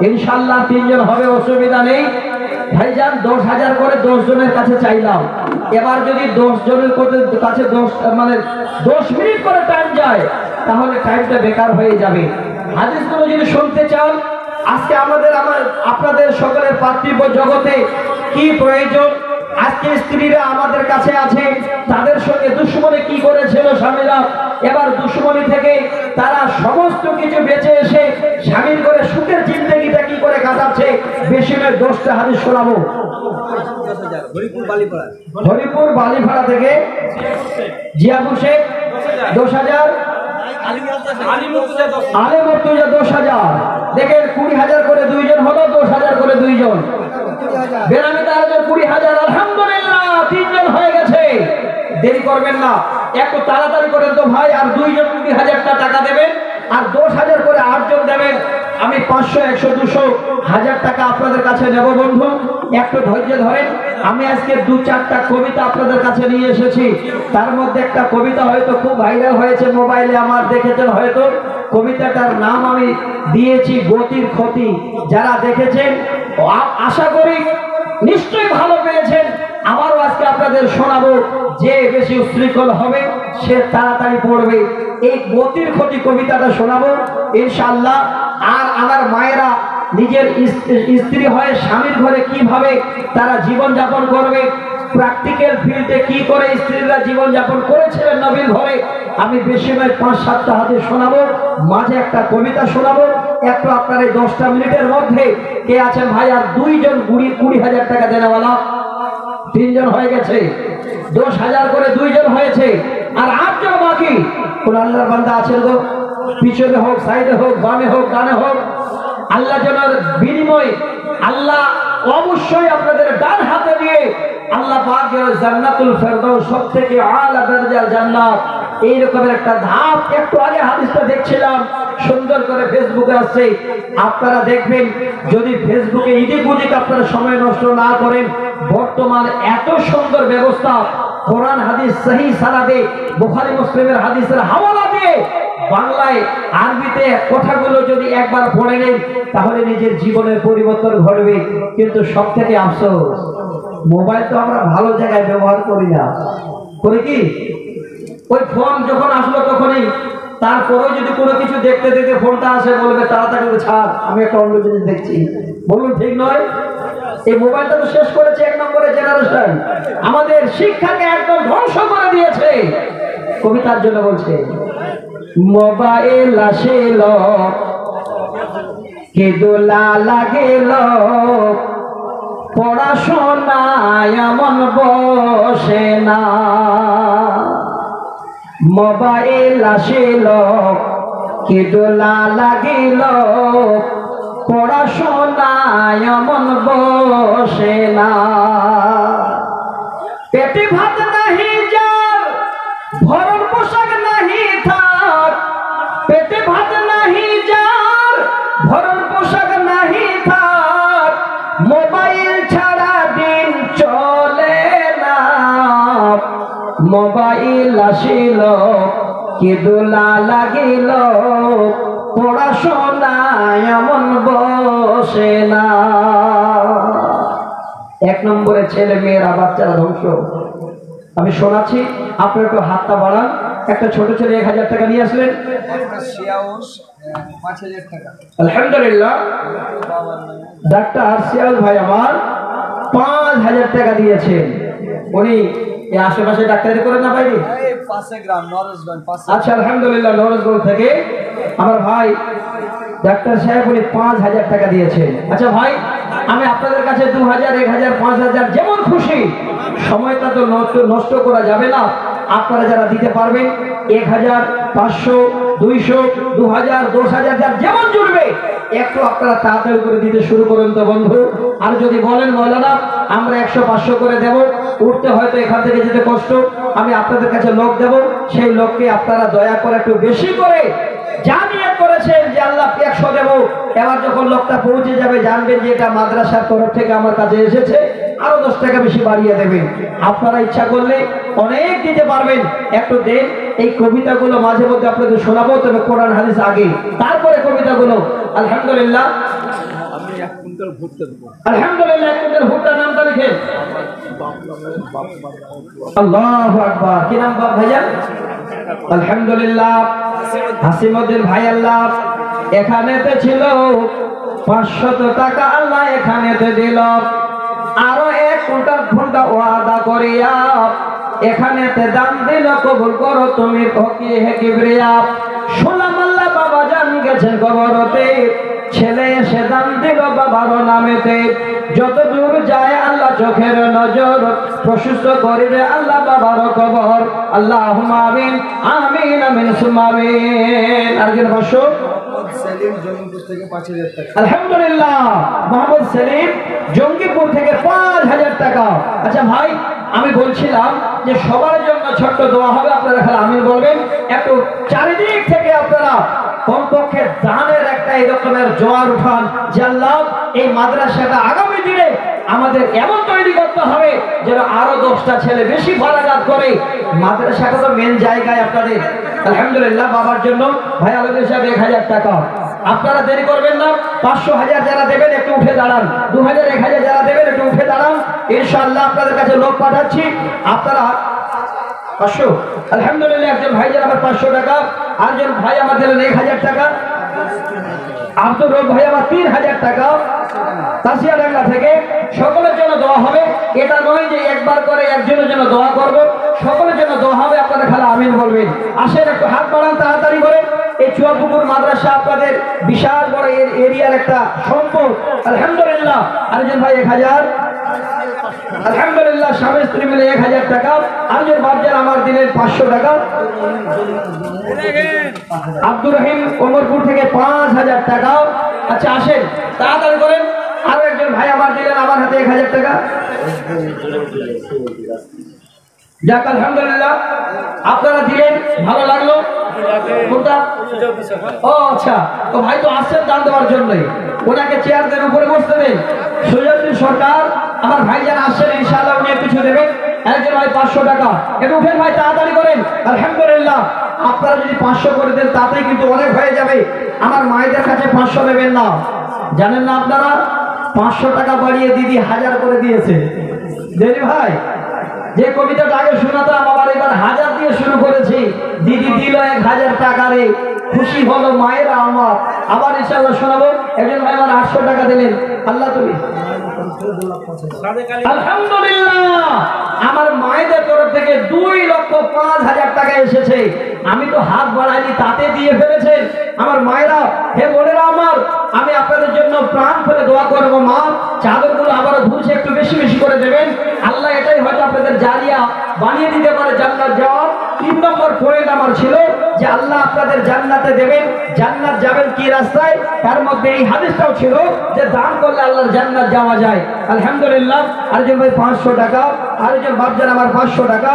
ইনশাআল্লাহ 3 জন হবে, অসুবিধা নেই ভাইজান। 10,000 করে 10 জনের কাছে চাইলাম। এবার যদি 10 জনের কাছে 10 মিনিট করে টাইম যায় তাহলে টাইমটা বেকার হয়ে যাবে। হাদিসগুলো যদি শুনতে চান, আজকে আপনাদের সকলের পার্থিব জগতে কি প্রয়োজন, আজকে স্ত্রীরা আমাদের কাছে আছে, তাদের সঙ্গে দুশ্মনী কি করেছিল স্বামীরা, এবার দুশ্মনী থেকে তারা সমস্ত কিছু বেঁচে এসে স্বামীর করে সুখের জিন্দেগিটা কি করে কাটাচ্ছে, বেশি নয় 10টা হাদিস শোনাবো। হরিপুর বালিপাড়া থেকে জিয়াপুর শেখ 10,000, আলী মুর্তজা 10,000। দেখেন 20,000 করে 2 জন হলো, 10,000 করে 2 জন। বেরামি তারাজন 20,000, আলহামদুলিল্লাহ 3 জন হয়ে গেছে। দেরি করবেন না, একটু তাড়াতাড়ি করেন তো ভাই। আর 2 জন 20,000 টাকা দেবেন, আর 10,000 করে 8 জন দেবেন। আমি 500, 100, 200, 1000 টাকা আপনাদের কাছে নেব বন্ধু, একটু ধৈর্য ধরেন। আমি আজকে 2-4টা কবিতা আপনাদের কাছে নিয়ে এসেছি। তার মধ্যে একটা কবিতা হয়তো খুব ভাইরাল হয়েছে মোবাইলে, আমার দেখেছেন হয়তো। কবিতাটার নাম আমি দিয়েছি গতির ক্ষতি। যারা দেখেছেন আশা করি নিশ্চয়ই ভালো পেয়েছেন। আমারও আজকে আপনাদের শোনাবো, যে বেশি উশৃঙ্খল হবে সে তাড়াতাড়ি পড়বে। এই গতির ক্ষতি কবিতাটা শোনাবো ইনশাআল্লাহ। আর আমার মায়েরা নিজের স্ত্রী হয়ে স্বামীর ঘরে কিভাবে তারা জীবন যাপন করবে, প্র্যাকটিক্যাল ফিল্ডে কি করে স্ত্রীরা জীবন যাপন করেছিলেন নবীর ঘরে, আমি বেশি নয় 5-7টা হাদিস শোনাবো, মাঝে একটা কবিতা শোনাবো। একটু আপনার এই 10টা মিনিটের মধ্যে কে আছেন ভাই? আর 2 জন 20,000 টাকা দেনেওয়ালা, 3 জন হয়ে গেছে। 10,000 করে 2 জন হয়েছে, আর 8 জন বাকি। কোন আল্লাহর বান্দা আছেন গো? পিছনে হোক, সাইডে হোক, বামে হোক, ডানে হোক, আল্লাহ যেন বিনিময় আল্লাহ অবশ্যই আপনাদের ডান হাতে দিয়ে আল্লাহ পাক যেন জান্নাতুল ফেরদাউস, সবথেকে আলা দরজার জান্নাত, এই রকমের একটা ধাপ। একটু আগে হাদিসটা দেখছিলাম, সুন্দর করে ফেসবুকে আসছে, আপনারা দেখবেন। যদি ফেসবুকে ইদিক উদিক আপনারা সময় নষ্ট না করেন, বর্তমান এত সুন্দর ব্যবস্থা, কোরআন হাদিস সহি সানাদে বুখারী মুসলিমের হাদিসের হাওয়ালা দিয়ে বাংলায় আরবিতে কথাগুলো যদি একবার পড়ে নেন তাহলে নিজের জীবনের পরিবর্তন ঘটবে। কিন্তু সব থেকে আফসোস, মোবাইল তো আমরা ভালো জায়গায় ব্যবহার করি না, করি কি? ওই ফোন যখন আসলো তখনই, তারপরেও যদি কোনো কিছু দেখতে দেখতে ফোনটা আসে, বলবে তাড়াতাড়ি ছাড়, আমি একটা অন্য জিনিস দেখছি। বলুন ঠিক নয়? এই মোবাইলটা তো শেষ করেছে 1 নম্বরের জেনারেশন, আমাদের শিক্ষাকে একদম ধ্বংস করে দিয়েছে। কবিতার জন্য বলছে, মোবাইল আসিল কে দোলা লাগিল, পড়াশোনায় এমন বসে না। মোবাইল আসিল কে দোলা লাগিল, পড়াশোনায় এমন বসে না। পেটে ভাত নাহি যার, ভরণ পোশাক নাহি থাক, পেটে ভাত নাহি যার, ভরণ পোশাক নাহি থাক, মোবাইল ছাড়া দিন চলে না। মোবাইল আসিল কি দোলা লাগিল, পড়াশোনা এমন বসে না। 1 নম্বরে ছেলে মেয়েরা, বাচ্চারা ধ্বংস। আমি শোনাচ্ছি, আপনার একটু হাতটা বাড়ান। একটা ছোট ছেলে 1,000 টাকা নিয়ে আসলেন, 5,000 টাকা। আলহামদুলিল্লাহ, ডাক্তার সিয়াউস ভাই আমার 5,000 টাকা দিয়েছেন। উনি এই আশেপাশে ডাক্তারি করে না বাইরে? আচ্ছা, আলহামদুলিল্লাহ, নরসগঞ্জ থেকে আমার ভাই ডাক্তার সাহেব উনি 5,000 টাকা দিয়েছেন। আচ্ছা ভাই, আমি আপনাদের কাছে 2,000, 1,000, 5,000 যেমন খুশি, সময়টা তো নষ্ট করা যাবে না। আপনারা যারা দিতে পারবেন 1,000, 500, 200, 2,000, 10,000 যেমন জুড়বে, একটু আপনারা তাড়াতাড়ি করে দিতে শুরু করুন তো বন্ধু। আর যদি বলেন মৌলানা আমরা 100, 500 করে দেব, উঠতে হয়তো এখান থেকে যেতে কষ্ট, আমি আপনাদের কাছে লোক দেব, সেই লোককে আপনারা দয়া করে একটু বেশি করে যা নিয়ত করেছেন যে আল্লাহ 100 দেব, এবার যখন লোকটা পৌঁছে যাবে জানবেন যে এটা মাদ্রাসার তরফ থেকে আমার কাছে এসেছে, আরো 10 টাকা বেশি বাড়িয়ে দেবেন। আপনারা ইচ্ছা করলে অনেক দিতে পারবেন, একটু দেন। এই কবিতাগুলো মাঝে মধ্যে আপনাদের শোনাবো, তবে কোরআন হাদিস আগে, তারপরে কবিতাগুলো। আলহামদুলিল্লাহ, আলহামদুলিল্লাহ, এক কুইন্টাল ভুট্টা নামটা লিখেন। আল্লাহু আকবার। কি নাম বাপ ভাইয়া? আলহামদুলিল্লাহ, হাসিমউদ্দিন ভাই। আল্লাহ এখানেতে ছিল 500 টাকা, আল্লাহ এখানেতে দিল আরো 1 কুইন্টাল ভুট্টা ওয়াদা করিয়া এখানেতে দান দিল। কবুল করো তুমি ফকির হে কিবরিয়া। শুনলাম আল্লাহ বাবা জান গেছেন কবরতে, ছেলে এসে দান দিল বাবার নামেতে। যত দূর যায় আল্লাহ চোখের নজর প্রশস্ত করিবে আল্লাহ বাবার কবর। আল্লাহুম্মা আমিন আমিন আমিন সুম্মা আমিন। আরজন ভাষ্য। সেলিম জঙ্গিপুর থেকে 5000 টাকা। আলহামদুলিল্লাহ, মোহাম্মদ সেলিম জঙ্গিপুর থেকে 5000 টাকা। আচ্ছা ভাই, আমি বলছিলাম যে সবার জন্য ছোট্ট দোয়া হবে, আপনারা খালি আমিন বলবেন। একটু চারিদিক থেকে আপনারা কমপক্ষে দানের একটা এরকমের জোয়ার উঠান যে আল্লাহ এই মাদ্রাসাটা আগামী দিনে আমাদের এমন তৈরি করতে হবে যেন আরো 10টা ছেলে বেশি ফরাগাত করে। মাদ্রাসাটা তো মেন জায়গায় আপনাদের। আলহামদুলিল্লাহ, বাবার জন্য ভাই আলমগীর সাহেব 1000 টাকা। আপনারা দেরি করবেন না, 500 1000 যারা দেবেন একটু উঠে দাঁড়ান, 2000 1000 যারা দেবেন একটু উঠে দাঁড়ান। ইনশাআল্লাহ আপনাদের কাছে লোক পাঠাচ্ছি, আপনারা 500। আলহামদুলিল্লাহ, একজন ভাই যারা আমার 500 টাকা, আরেকজন ভাই আমার দিলেন 1000 টাকা। আব্দুর রব ভাই আমার 3000 টাকা তাসিয়াডাঙ্গা থেকে। সকলের জন্য দোয়া হবে, এটা নয় যে একবার করে একজনের জন্য দোয়া করব, সকলের জন্য দোয়া হবে। আপনারা খালি আমিন বলবেন। আসেন একটু হাত বাড়ান তাড়াতাড়ি করে। এই চুয়াপুকুর মাদ্রাসা আপনাদের বিশাল বড় এরিয়ার একটা সম্পদ। আলহামদুলিল্লাহ, আরেকজন ভাই 1000। আলহামদুলিল্লাহ, স্বামী স্ত্রী মিলে 1000 টাকা। আরেকজন বাপজান আমার দিলেন 500 টাকা। আব্দুর রহিম ওমরপুর থেকে 5000 টাকা। আচ্ছা আসেন তাড়াতাড়ি করেন। আরো একজন ভাই আমার দিলেন আমার হাতে 1000 টাকা। যাক আলহামদুলিল্লাহ, আপনারা দিলেন, ভালো লাগলো। কোনটা? ও আচ্ছা, তো ভাই তো আসছেন দান দেওয়ার জন্যই, ওনাকে চেয়ার দেন, উপরে বসতে দেন। সুজাউদ্দিন সরকার আমার ভাই যারা আসছেন ইনশাআল্লাহ উনি কিছু দেবেন। একজন ভাই 500 টাকা। একটু উঠেন ভাই, তাড়াতাড়ি করেন। আলহামদুলিল্লাহ, আপনারা যদি 500 করে দেন তাতেই কিন্তু অনেক হয়ে যাবে। আমার মায়েদের কাছে 500 নেবেন না, জানেন না আপনারা? 500 টাকা বাড়িয়ে দিদি 1000 করে দিয়েছে। দেনি ভাই, যে কবিতাটা আগে শোনাতাম আবার এবার 1000 দিয়ে শুরু করেছি। দিদি দিল 1000 টাকা রে, খুশি হলো মায়েরা আমার। আবার ইনশাআল্লাহ শোনাবো। একজন ভাই আমার 800 টাকা দিলেন। আল্লাহ তুমি। আলহামদুলিল্লাহ, আমার মায়েদের তরফ থেকে 2,05,000 টাকা এসেছে। আমি তো হাত বাড়াইনি, তাতে দিয়ে ফেলেছেন আমার মায়েরা। হে বোনেরা আমার, আমি আপনাদের জন্য প্রাণ খুলে দোয়া করবো। মা, চাদরগুলো আবারও ধুছে, একটু বেশি বেশি করে দেবেন। আল্লাহ এটাই হয়তো আপনাদের জারিয়া বানিয়ে দিতে পারে জান্নাত যাওয়ার। 3 নম্বর পয়েন্ট আমার ছিল যে আল্লাহ আপনাদের জান্নাতে দেবেন। জান্নাত যাবেন কি রাস্তায়, তার মধ্যে এই হাদিসটাও ছিল যে দান করলে আল্লাহর জান্নাত যাওয়া যায়। আলহামদুলিল্লাহ, আরেকজন ভাই 500 টাকা। আরেকজন বাপজান আমার 500 টাকা।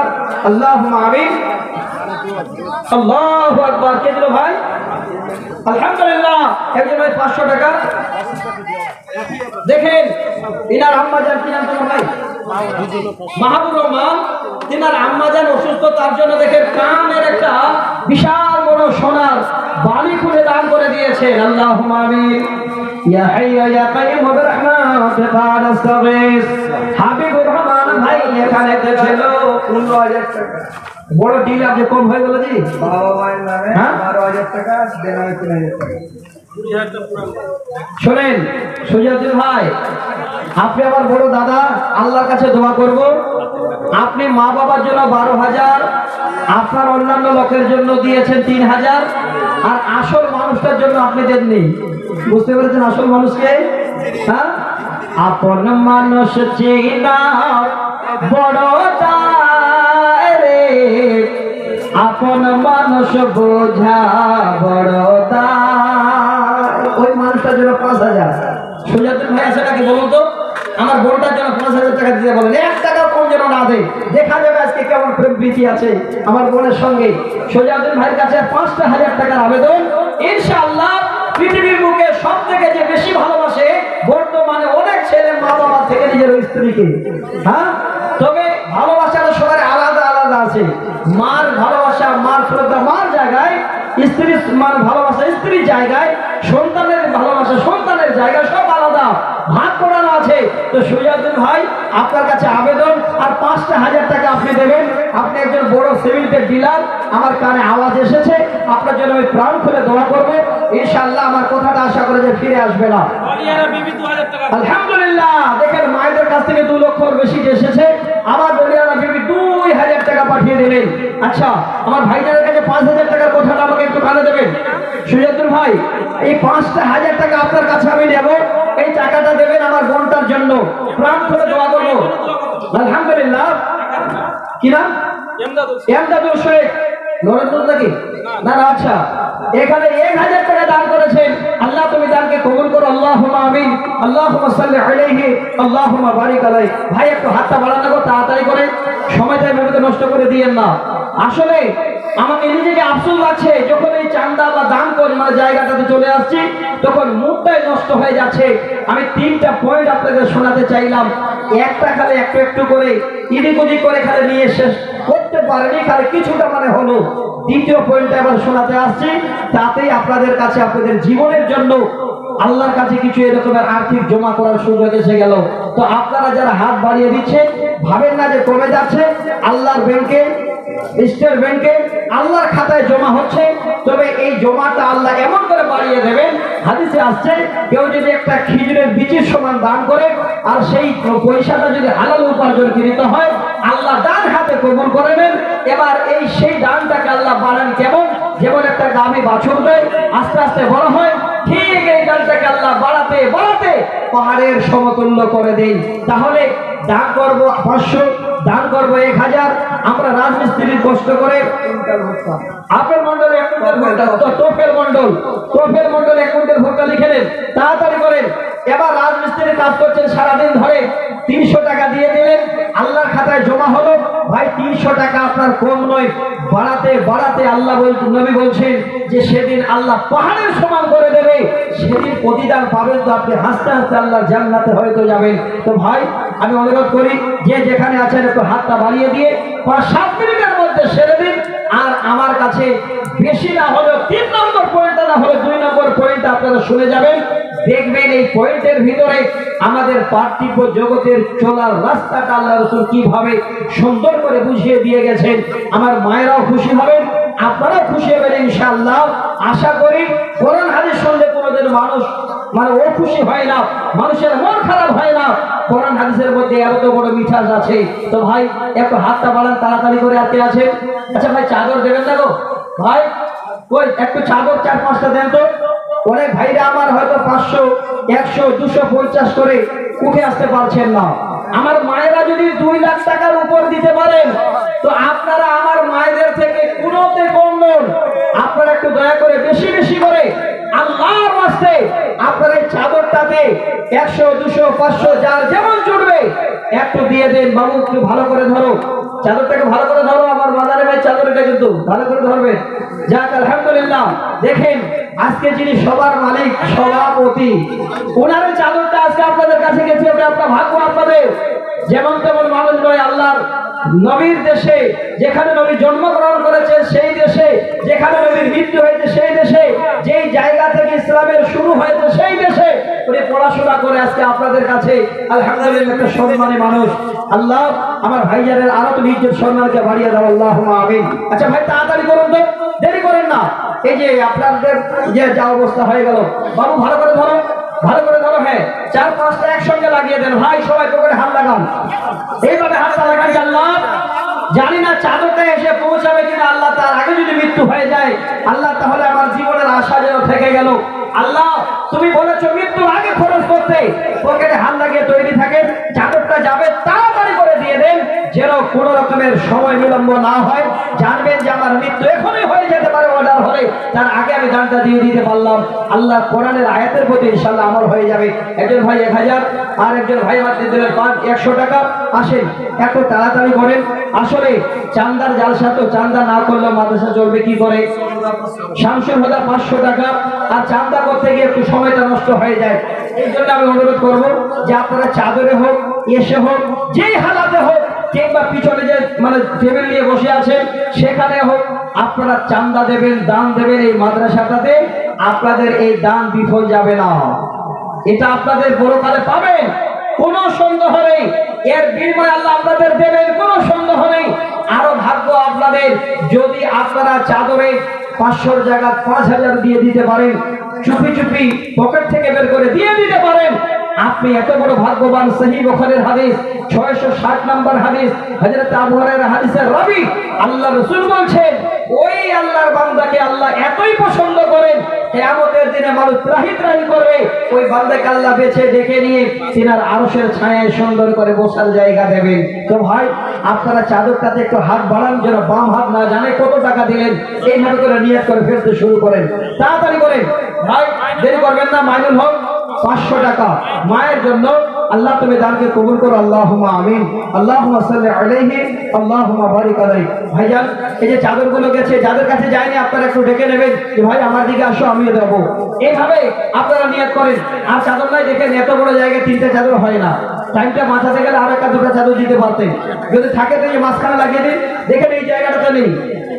আল্লাহুম্মা আমিন। আল্লাহু আকবার। কে দিল ভাই? আলহামদুলিল্লাহ, একজন ভাই 500 টাকা। দেখেন ইনার আম্মাজান, কি নাম তোমার ভাই? মাহবুব রহমান। তিনার আম্মাজান অসুস্থ, তার জন্য দেখেন কানের একটা বিশাল বড় সোনার বালি খুলে দান করে দিয়েছেন। আল্লাহুম্মা আমিন। ইয়া হাইয়্যু ইয়া কাইয়্যুম বিরহমাতিকা নাস্তাগীস। হাবিবুর রহমান ভাই এখানে ছিল 15000 টাকা। বড় ডিল আপনি কম হয়ে গেল জি। বাবা মায়ের নামে 12000 টাকা, দেনায় 3000 টাকা। শোনেন সুজাউদ্দিন ভাই, আপনি আমার বড় দাদা, আল্লাহর কাছে দোয়া করব আপনি মা বাবার জন্য 12,000, আপনার অন্যান্য লোকের জন্য দিয়েছেন 3,000, আর আসল মানুষটার জন্য আপনি দেননি। বুঝতে পেরেছেন আসল মানুষকে? হ্যাঁ, আপন মানুষ চিনা বড় রে, আপন মানুষ বোঝা বড়। ওই মানুষটার জন্য 5,000। সুজাউদ্দিন ভাই আছে নাকি বলুন তো? আমার বোনটার জন্য 5,000 টাকা দিতে বলেন, 1 টাকা কম যেন না দেয়। দেখা যাবে আজকে কেমন প্রেম প্রীতি আছে আমার বোনের সঙ্গে। সুজাউদ্দিন ভাইয়ের কাছে 5,000 টাকার আবেদন। ইনশাআল্লাহ পৃথিবীর বুকে সব থেকে যে বেশি ভালোবাসে বর্তমানে অনেক ছেলে মা বাবা থেকে নিজের স্ত্রীকে। হ্যাঁ, তবে ভালোবাসাটা সবার আলাদা আলাদা আছে। মার ভালোবাসা মার শ্রদ্ধা মার জায়গায়, স্ত্রীর মার ভালোবাসা স্ত্রীর জায়গায়, সন্তানের ভালোবাসা সন্তানের জায়গায়, সব আলাদা। ভাগ করানো আছে। তো সুজাউদ্দিন ভাই আপনার কাছে আবেদন, আর 5,000 টাকা আপনি দেবেন। আপনি একজন বড় সিমেন্টের ডিলার, আমার কানে আওয়াজ এসেছে, আপনার জন্য আমি প্রাণ খুলে দোয়া করবো। ইনশাআল্লাহ আমার কথাটা আশা করে যে ফিরে আসবে না। আলহামদুলিল্লাহ, দেখেন মায়েদের কাছ থেকে 2 লক্ষর বেশি এসেছে। আমার বলিয়ানা বিবি 2,000 টাকা পাঠিয়ে দিলেন। আচ্ছা, আমার ভাইজানের কাছে 5,000 টাকার কথাটা আমাকে একটু কানে দেবেন। সুজাউদ্দিন ভাই, এই 5,000 টাকা আপনার কাছে আমি নেব, এই টাকাটা দেবেন আমার বোনটার জন্য, প্রাণ খুলে দোয়া করবো। আলহামদুলিল্লাহ। কি নাম? এমদাদুল শেখ নরেন্দ্র নাকি? না না, আচ্ছা, এখানে 1,000 টাকা দান করেছেন। আল্লাহ তুমি দানকে কবুল করো, আল্লাহুম্মা আমিন, আল্লাহুম্মা সাল্লি আলাইহি, আল্লাহুম্মা বারিক আলাইহি। ভাই একটু হাতটা বাড়ান না, তাড়াতাড়ি করে, সময়টা এভাবে নষ্ট করে দিয়েন না। আসলে আমাকে নিজেকে আফসোস লাগছে, যখন এই চান্দা বা দান করে মানে জায়গাটাতে চলে আসছি, তখন মুডটাই নষ্ট হয়ে যাচ্ছে। আমি 3টা পয়েন্ট আপনাদের শোনাতে চাইলাম, একটা খালি একটু একটু করে ইদিক ওদিক করে খালি নিয়ে শেষ করতে পারেনি, খালি কিছুটা মানে হলো। দ্বিতীয় পয়েন্টে আবার শোনাতে আসছি, তাতেই আপনাদের কাছে আপনাদের জীবনের জন্য আল্লাহর কাছে কিছু এরকমের আর্থিক জমা করার সুযোগ এসে গেল। তো আপনারা যারা হাত বাড়িয়ে দিচ্ছেন, ভাবেন না যে কমে যাচ্ছে। আল্লাহর ব্যাংকে, স্টেট ব্যাংকে আল্লাহর খাতায় জমা হচ্ছে, তবে এই জমাটা আল্লাহ এমন করে বাড়িয়ে দেবেন। হাদিসে আসছে, কেউ যদি একটা খেজুরের বীজের সমান দান করে, আর সেই পয়সাটা যদি হালাল উপার্জন করিতে হয়, আল্লাহ দান হাতে কবুল করে নেন। এবার এই সেই দানটাকে আল্লাহ বাড়ান কেমন? যেমন একটা গাভী বাছুর দেয়, আস্তে আস্তে বড় হয়, ঠিক এই দানটাকে আল্লাহ বাড়াতে বাড়াতে পাহাড়ের সমতুল্য করে দেন। তাহলে দান করবো 500, দান করবো 1,000। আমরা রাজমিস্ত্রির কষ্ট করে আপেল মন্ডল 1 কুইন্টাল ভুট্টা, তোফেল মন্ডল 1 কুইন্টাল ভুট্টা লিখে নেন, তাড়াতাড়ি করেন। এবার রাজমিস্ত্রির কাজ করছেন সারাদিন ধরে, 300 টাকা দিয়ে দিলেন, আল্লাহর খাতায় জমা হলো। ভাই 300 টাকা আপনার কম নয়, বাড়াতে বাড়াতে আল্লাহ নবী বলছেন যে সেদিন আল্লাহ পাহাড়ের সমান করে দেবে। সেদিন প্রতিদান পাবেন তো আপনি হাসতে হাসতে আল্লাহর জান্নাতে হয়তো যাবেন। তো ভাই আমি অনুরোধ করি, যে যেখানে আছেন একটু হাতটা বাড়িয়ে দিয়ে 5-7 মিনিটের মধ্যে সেরে দিন। আর আমার কাছে বেশি না হলেও 3 নম্বর পয়েন্টটা না হলে 2 নম্বর পয়েন্ট আপনারা শুনে যাবেন, দেখবেন এই পয়েন্টের ভিতরে আমাদের পার্থিব জগতের চলার রাস্তাটা আল্লাহ রাসূল কিভাবে সুন্দর করে বুঝিয়ে দিয়ে গেছেন। আমার মায়েরাও খুশি হবেন, আপনারাও খুশি হবেন ইনশাআল্লাহ। আশা করি কোরআন হাদিস শুনলে কোনোদিন মানুষ মানে ও খুশি হয় না, মানুষের মন খারাপ হয় না। কোরআন হাদিসের মধ্যে এত বড় মিঠাস আছে। তো ভাই একটু হাতটা বাড়ান তাড়াতাড়ি করে, আর কে আছে? আচ্ছা ভাই চাদর দেবেন না গো ভাই, ওই একটু চাদর 4-5টা দেন তো। অনেক ভাইরা আমার হয়তো 500, 100, 250 করে উঠে আসতে পারছেন না। আমার মায়েরা যদি 2 লাখ টাকার উপর দিতে পারেন, তো আপনারা আমার মায়েদের থেকে কোনোতে কম নন। আপনারা একটু দয়া করে বেশি বেশি করে আল্লাহর রাস্তায় আপনার এই চাদরটাতে 100, 200, 500 যার যেমন জুড়বে একটু দিয়ে দেন। বাবু একটু ভালো করে ধরো, চাদরটাকে ভালো করে ধরো। আমার বাজারে ভাই চাদরটা কিন্তু ভালো করে ধরবেন। যাক আলহামদুলিল্লাহ, দেখেন আজকে যিনি সবার মালিক, সভাপতি, ওনার চাদরটা আজকে আপনাদের কাছে গেছে, ওটা আপনার ভাগ্য। আপনাদের যেমন তেমন মানুষ নয়, আল্লাহর নবীর দেশে, যেখানে নবী জন্মগ্রহণ করেছে সেই দেশে, যেখানে নবীর মৃত্যু হয়েছে সেই দেশে, যেই জায়গা থেকে ইসলামের শুরু হয়েছে সেই দেশে উনি পড়াশোনা করে আজকে আপনাদের কাছে আলহামদুলিল্লাহ একটা সম্মানী মানুষ। আল্লাহ আমার ভাইজানের আরো তুমি ইজ্জত সম্মানকে বাড়িয়ে দাও, আল্লাহুম্মা আমিন। আচ্ছা ভাই তাড়াতাড়ি করুন তো, দেরি করেন না। এই যে আপনাদের যে যা অবস্থা হয়ে গেল, বাবু ভালো করে ধরো, ভালো করে ধরো। হ্যাঁ 4-5টা একসঙ্গে লাগিয়ে দেন ভাই, সবাই করে হাত লাগান, এইভাবে হাতটা লাগান। আল্লাহ জানি না চাদরটা এসে পৌঁছাবে কিনা, আল্লাহ তার আগে যদি মৃত্যু হয়ে যায়, আল্লাহ তাহলে আমার জীবনের আশা যেন থেকে গেল। আল্লাহ তুমি বলেছো মৃত্যুর আগে খরচ করতে, পকেটে হাত লাগিয়ে তৈরি থাকেন। চাদরটা যাবে তাড়াতাড়ি করে দিয়ে দেন, যেন কোন রকমের সময় বিলম্ব না হয়। জানবেন যে আমার মৃত্যু এখনই হয়ে যেতে পারে, অর্ডার হলে তার আগে আমি দানটা দিয়ে দিতে পারলাম। আল্লাহ কোরআনের আয়াতের প্রতি ইনশাআল্লাহ আমল হয়ে যাবে। একজন ভাই 1000, আর একজন ভাই আমার দিলেন 100 টাকা। আসেন এত তাড়াতাড়ি করেন। আসলে চান্দার জালসা, তো চান্দা না করলে মাদ্রাসা চলবে কি করে? শামসুল হুদা 500 টাকা, আর চান্দা করতে গিয়ে একটু সময়টা নষ্ট হয়ে যায়। এই জন্য আমি অনুরোধ করবো যে আপনারা চাদরে হোক, এসে হোক, যেই হালাতে হোক, কিংবা পিছনে যে মানে টেবিল নিয়ে বসে আছেন সেখানে হোক, আপনারা চান্দা দেবেন, দান দেবেন। এই মাদ্রাসাটাতে আপনাদের এই দান বিফল যাবে না। এটা আপনাদের পরকালে পাবেন, কোনো সন্দেহ নেই। এর বিনিময়ে আল্লাহ আপনাদের দেবেন, কোনো সন্দেহ নেই। আরো ভাগ্য আপনাদের যদি আপনারা চাদরে 500 জায়গা 5000 দিয়ে দিতে পারেন, চুপি চুপি পকেট থেকে বের করে দিয়ে দিতে পারেন, আপনি এত বড় ভাগ্যবান। সহিহ বুখারীর হাদিস 660 নম্বর হাদিস, হযরত আবু হুরায়রা হাদিসের রাবী আল্লাহ রাসূল বলছেন, ওই আল্লাহর বান্দাকে আল্লাহ এতই পছন্দ করেন, কিয়ামতের দিনে মানুষ ত্রাহি ত্রাহি করবে, ওই বান্দাকে আল্লাহ বেছে ডেকে নিয়ে তিনার আরশের ছায়ায় সুন্দর করে বসার জায়গা দেবেন। তো ভাই আপনারা চাদরটাতে একটু হাত বাড়ান, যেন বাম হাত না জানে কত টাকা দিলেন, এইভাবে করে নিয়ত করে ফেলতে শুরু করেন, তাড়াতাড়ি করেন ভাই, দেরি করবেন না। মাইনুল হক 500 টাকা মায়ের জন্য। আল্লাহ তুমি দানকে কবুল করো, আল্লাহুম্মা আমিন। আল্লাহুম্মা সাল্লি আলাইহি, আল্লাহুম্মা বারিক আলাইহি। ভাইজান এই যে চাদরগুলো গেছে, যাদের কাছে যায়নি আপনারা একটু ডেকে নেবেন যে ভাই আমার দিকে আসো, আমিও দেবো। এইভাবে আপনারা নিয়ত করেন। আর চাদর নাই দেখেন, এত বড় জায়গায় 3টে চাদর হয় না, টাইমটা বাঁচাতে গেলে আর একটা 2টা চাদর দিতে পারতেন। যদি থাকে তো এই মাঝখানে লাগিয়ে দিন, দেখেন এই জায়গাটাতে নেই,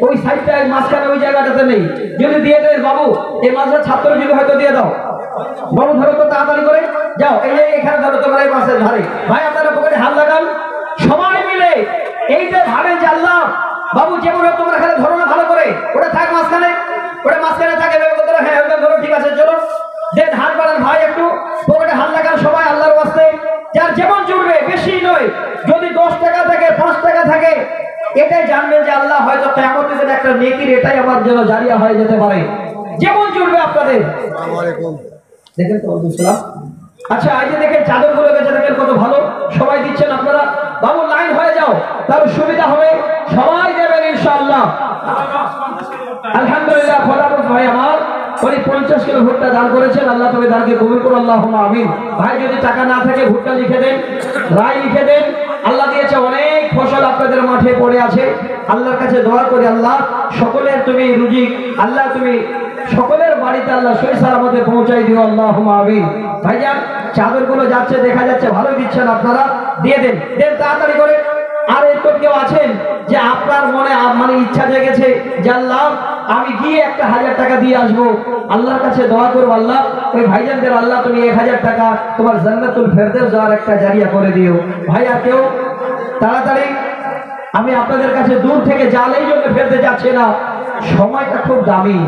ওই সাইডটায় মাঝখানে ওই জায়গাটাতে নেই, যদি দিয়ে দেন বাবু এই মাঝে ছাত্র যদি হয়তো দিয়ে দাও, বড় ধরো তো তাড়াতাড়ি করে যাও, এই যে এখানে ধরো তোমার এই মাছের ধারে। ভাই আপনারা পকেটে হাত লাগান সবাই মিলে, এই যে ভাবেন যে আল্লাহ বাবু যেমন হোক তোমরা এখানে ধরো না ভালো করে, ওটা থাক মাঝখানে, ওটা মাঝখানে থাকে, হ্যাঁ ওটা ধরো, ঠিক আছে চলো যে হাত বাড়ান। ভাই একটু পকেটে হাত লাগান সবাই আল্লাহর ওয়াস্তে, যার যেমন জুড়বে, বেশি নয়। যদি 10 টাকা থাকে 5 টাকা থাকে, এটাই জানবেন যে আল্লাহ হয়তো কিয়ামতের দিনে একটা নেকির এটাই আমার জন্য জারিয়া হয়ে যেতে পারে। যেমন জুড়বে আপনাদের। আসসালামু আলাইকুম। দেখেন তো সালাম। আচ্ছা এই যে দেখেন চাদরগুলো গেছে, দেখেন কত ভালো, সবাই দিচ্ছেন আপনারা। বাবু লাইন হয়ে যাও, তাহলে সুবিধা হবে, সবাই দেবেন ইনশাআল্লাহ। আলহামদুলিল্লাহ। খোদাবুদ ভাই আমার উনি 50 কিলো ভুট্টা দান করেছেন, আল্লাহ তবে দানকে কবুল করুন, আল্লাহুম্মা আমিন। ভাই যদি টাকা না থাকে ভুট্টা লিখে দেন, রাই লিখে দেন। আল্লাহ দিয়েছে অনেক ফসল আপনাদের মাঠে পড়ে আছে, আল্লাহর কাছে দোয়া করি আল্লাহ সকলের তুমি রুজি, আল্লাহ তুমি সকলের বাড়িতে আল্লাহ সহি সালামতে পৌঁছাই দিও, আল্লাহুম্মা আমিন। ভাইজান চাদরগুলো যাচ্ছে, দেখা যাচ্ছে ভালোই দিচ্ছেন আপনারা, দিয়ে দেন, দেন তাড়াতাড়ি করে। আর এরকম কেউ আছেন যে আপনার মনে মানে ইচ্ছা জেগেছে যে আল্লাহ আমি গিয়ে একটা 1000 টাকা দিয়ে আসবো, আল্লাহর কাছে দোয়া করবো আল্লাহ ওই ভাইজানদের আল্লাহ তুমি 1000 টাকা তোমার জান্নাতুল ফেরদাউস যাওয়ার একটা জারিয়া করে দিও। ভাই আর কেউ তাড়াতাড়ি, আমি আপনাদের কাছে দূর থেকে জালেই জন্য ফেলতে যাচ্ছি না, সময়টা খুব দামি,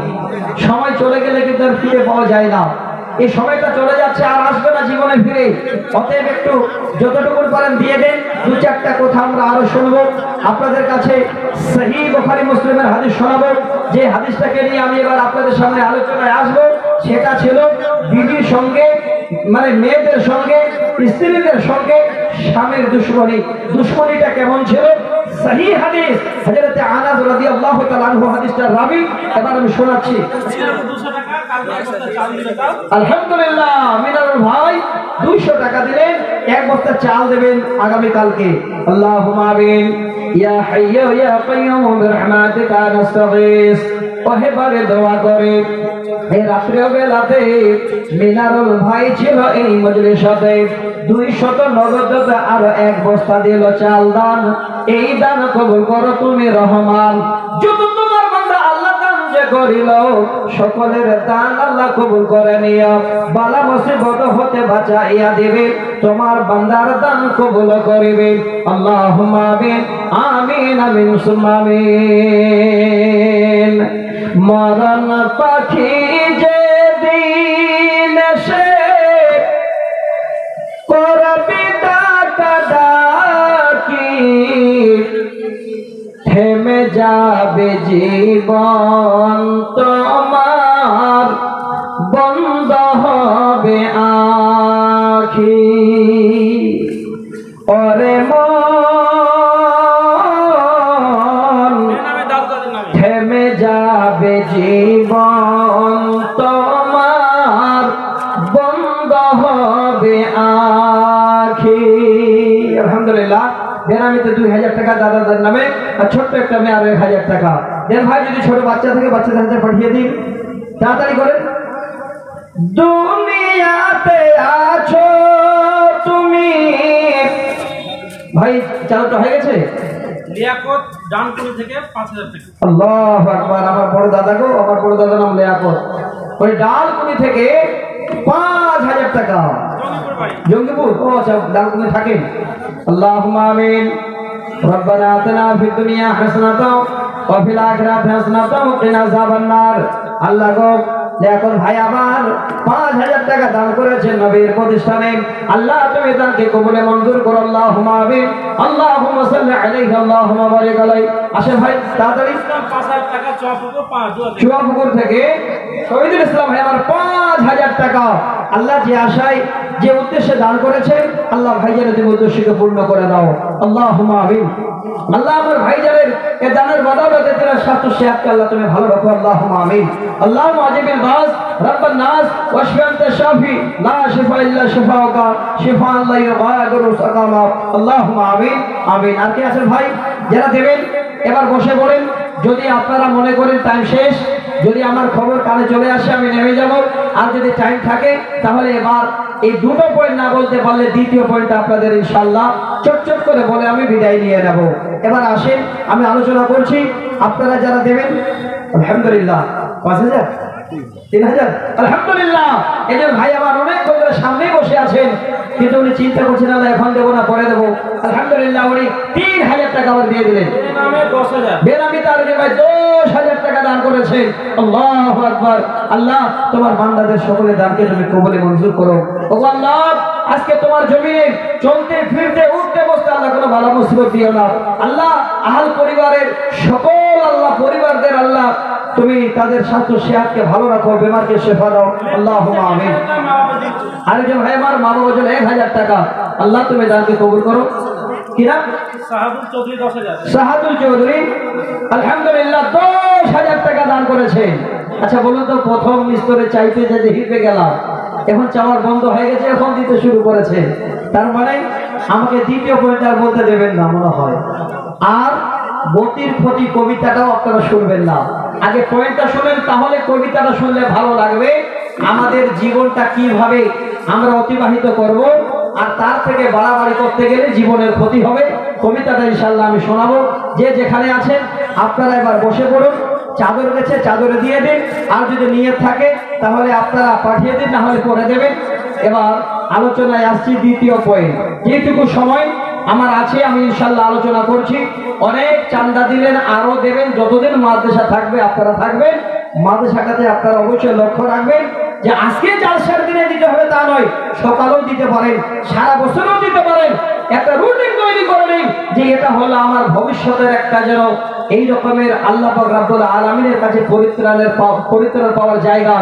সময় চলে গেলে কিন্তু আর ফিরে পাওয়া যায় না। এই সময়টা চলে যাচ্ছে, আর আসবে না জীবনে ফিরে। অতএব একটু যতটুকু পারেন দিয়ে দেন। 2-4টা কথা আমরা আরো শুনবো আপনাদের কাছে। সহিহ বুখারী মুসলিমের হাদিস শোনাবো, যে হাদিসটাকে নিয়ে আমি এবার আপনাদের সামনে আলোচনায় আসবো। সেটা ছিল বিবির সঙ্গে, মানে মেয়েদের সঙ্গে, স্ত্রীদের সঙ্গে স্বামীর দুশ্মনী। দুশ্মনীটা কেমন ছিল? সহিহ হাদিস, হযরত আনাস রাদিয়াল্লাহু তাআলা আনহু হাদিসটার রাবী। এবার আমি শোনাচ্ছি। আলহামদুলিল্লাহ, মিনারুল ভাই 200 টাকা দিলেন, 1 বস্তা চাল দেবেন আগামী কালকে। আল্লাহুম্মা আমিন। ইয়া হাইয়্যু ইয়া কাইয়্যুম বিরহমাতিকা নাস্তাগীস। ওহেবারে দোয়া করে এই রাত্রির বেলাতে মিনারুল ভাই ছিল এই মজলিসে, 200 নগদ আর 1 বস্তা দিল চাল দান। এই দান কবুল করো তুমি রহমান। যত তোমার বান্দা আল্লাহ দান যে করিল, সকলের দান আল্লাহ কবুল করে নিও, বালা মুসিবত হতে বাঁচাইয়া দিবে, তোমার বান্দার দান কবুল করিবে। আল্লাহুম্মা আমিন, আমিন, আমিন, সুম্মা আমিন। মরণ পাখি যে দিন সে করবি ডাকাডাকি, থেমে যাবে জীবন তোমার, বন্ধ হবে আখি। ওরে মন থেমে যাবে জীবন তোমার, বন্ধ হবে আখি। আলহামদুলিল্লাহ। বেনামিতে 2000 টাকা দাদাদের নামে, আর ছোট্ট একটা মেয়ে আর 1000 টাকা দেন। ভাই যদি ছোট বাচ্চা থেকে বাচ্চাদের হাতে পাঠিয়ে দিন, তাড়াতাড়ি করে। দুনিয়াতে আছো তুমি ভাই, চালটা হয়ে গেছে। লিয়াকত ডানকুনি থেকে 5000 টাকা। আল্লাহু আকবার। আমার বড় দাদা গো, আমার বড় দাদার নাম লিয়াকত, ওই ডানকুনি থেকে 5000 টাকা জঙ্গিপুর বাড়ি। জঙ্গিপুর, ও আচ্ছা, ডানকুনি থাকেন। আল্লাহুম্মা আমিন। রব্বানা আতিনা ফিদ দুনিয়া হাসানাতাও ওয়া ফিল আখিরাতি হাসানাতাও ওয়া কিনা আযাবান নার। আল্লাহ গো, দেখুন ভাই আবার 5000 টাকা দান করেছেন নবীর প্রতিষ্ঠানে। আল্লাহ তুমি তাকে কবুলে মঞ্জুর করো। আল্লাহুম্মা আমিন। আল্লাহুম্মা সাল্লি আলাইহি আল্লাহুম্মা বারিক আলাইহি। আসেন ভাই তাড়াতাড়ি। ইসলাম 5000 টাকা চুয়াপুকুর 5 চুয়াপুকুর থেকে শহীদুল ইসলাম ভাই আমার 5000 টাকা আল্লাহ যে আশায় যে উদ্দেশ্যে দান করেছে আল্লাহ ভাইজানের তুমি উদ্দেশ্যকে পূর্ণ করে দাও। আল্লাহুম্মা আমিন। আল্লাহ আমার ভাইজানের এই দানের বদৌলতে তার স্বাস্থ্য সেহাতকে আল্লাহ তুমি ভালো রাখো। আল্লাহুম্মা আমিন। আল্লাহুম্মা আজিবিল বাস রাব্বান নাস ওয়াশফি আনতা শাফি লা শিফা ইল্লা শিফাউকা শিফাআন লা ইউগাদিরু সাকামা। আল্লাহুম্মা আমিন আমিন। আর কি আছেন ভাই যারা দেবেন এবার বসে পড়েন। যদি আপনারা মনে করেন টাইম শেষ, যদি আমার খবর কানে চলে আসে আমি নেমে যাব, আর যদি টাইম থাকে তাহলে এবার এই দুটো পয়েন্ট না বলতে পারলে দ্বিতীয় পয়েন্টটা আপনাদের ইনশাআল্লাহ চটচট করে বলে আমি বিদায় নিয়ে নেব। এবার আসেন আমি আলোচনা করছি। আপনারা যারা দেবেন আলহামদুলিল্লাহ 5000 3000 আলহামদুলিল্লাহ। এই যে ভাই আমার অনেক ধরে সামনেই বসে আছেন, কিন্তু উনি চিন্তা করছেন না এখন দেবো না পরে দেবো। আলহামদুলিল্লাহ উনি 3000 টাকা আবার দিয়ে দিলেন। নামে 10000 বেনামি তার যে ভাই 10000 টাকা দান করেছেন। আল্লাহু আকবার। আল্লাহ তোমার বান্দাদের সকলের দানকে তুমি কবুলে মঞ্জুর করো। ও আল্লাহ আজকে তোমার জমিনে চলতে ফিরতে উঠতে বসতে আল্লাহ কোনো বালা মুসিবত দিও না। আল্লাহ আহল পরিবারের সকল আল্লাহ পরিবারদের আল্লাহ তুমি তাদের স্বাস্থ্য সেহাতকে ভালো রাখো, বেমারকে শেফা দাও। আল্লাহুম্মা আমিন। আরেকজন ভাই আমার মা বাবার জন্য 1000 টাকা আল্লাহ তুমি দানকে কবুল করো। কি নাম? সাহাবুল চৌধুরী 10000 সাহাদুল চৌধুরী আলহামদুলিল্লাহ 10000 টাকা দান করেছেন। আচ্ছা বলুন তো, প্রথম স্তরে চাইতে যেতে হিপে গেলাম, এখন চাওয়ার বন্ধ হয়ে গেছে, এখন দিতে শুরু করেছে। তার মানে আমাকে দ্বিতীয় পয়েন্ট আর বলতে দেবেন না মনে হয়। আর বতির ক্ষতি কবিতাটাও আপনারা শুনবেন না, আগে পয়েন্টটা শুনেন, তাহলে কবিতাটা শুনলে ভালো লাগবে। আমাদের জীবনটা কিভাবে আমরা অতিবাহিত করব, আর তার থেকে বাড়াবাড়ি করতে গেলে জীবনের ক্ষতি হবে। কবিতাটা ইনশাআল্লাহ আমি শোনাবো। যে যেখানে আছেন আপনারা এবার বসে পড়ুন। চাদর গেছে চাদরে দিয়ে দিন, আর যদি নিয়ত থাকে তাহলে আপনারা পাঠিয়ে দিন, না হলে করে দেবেন। এবার আলোচনায় আসছি দ্বিতীয় পয়েন্ট। যেটুকু সময় আমার আছে আমি ইনশাআল্লাহ আলোচনা করছি। অনেক চান্দা দিলেন, আরো দেবেন, যতদিন মাদ্রাসা থাকবে আপনারা থাকবেন। মাদ্রাসাটাতে আপনারা অবশ্যই লক্ষ্য রাখবেন যে আজকে জালসার দিনে দিতে হবে তা নয়, সকালেও দিতে পারেন, সারা বছরও দিতে পারেন। একটা রুটিন তৈরি করে নিন যে এটা হলো আমার ভবিষ্যতের একটা যেন এই রকমের আল্লাহ পাক রব্বুল আলামিনের কাছে পরিত্রাণ পাওয়ার জায়গা।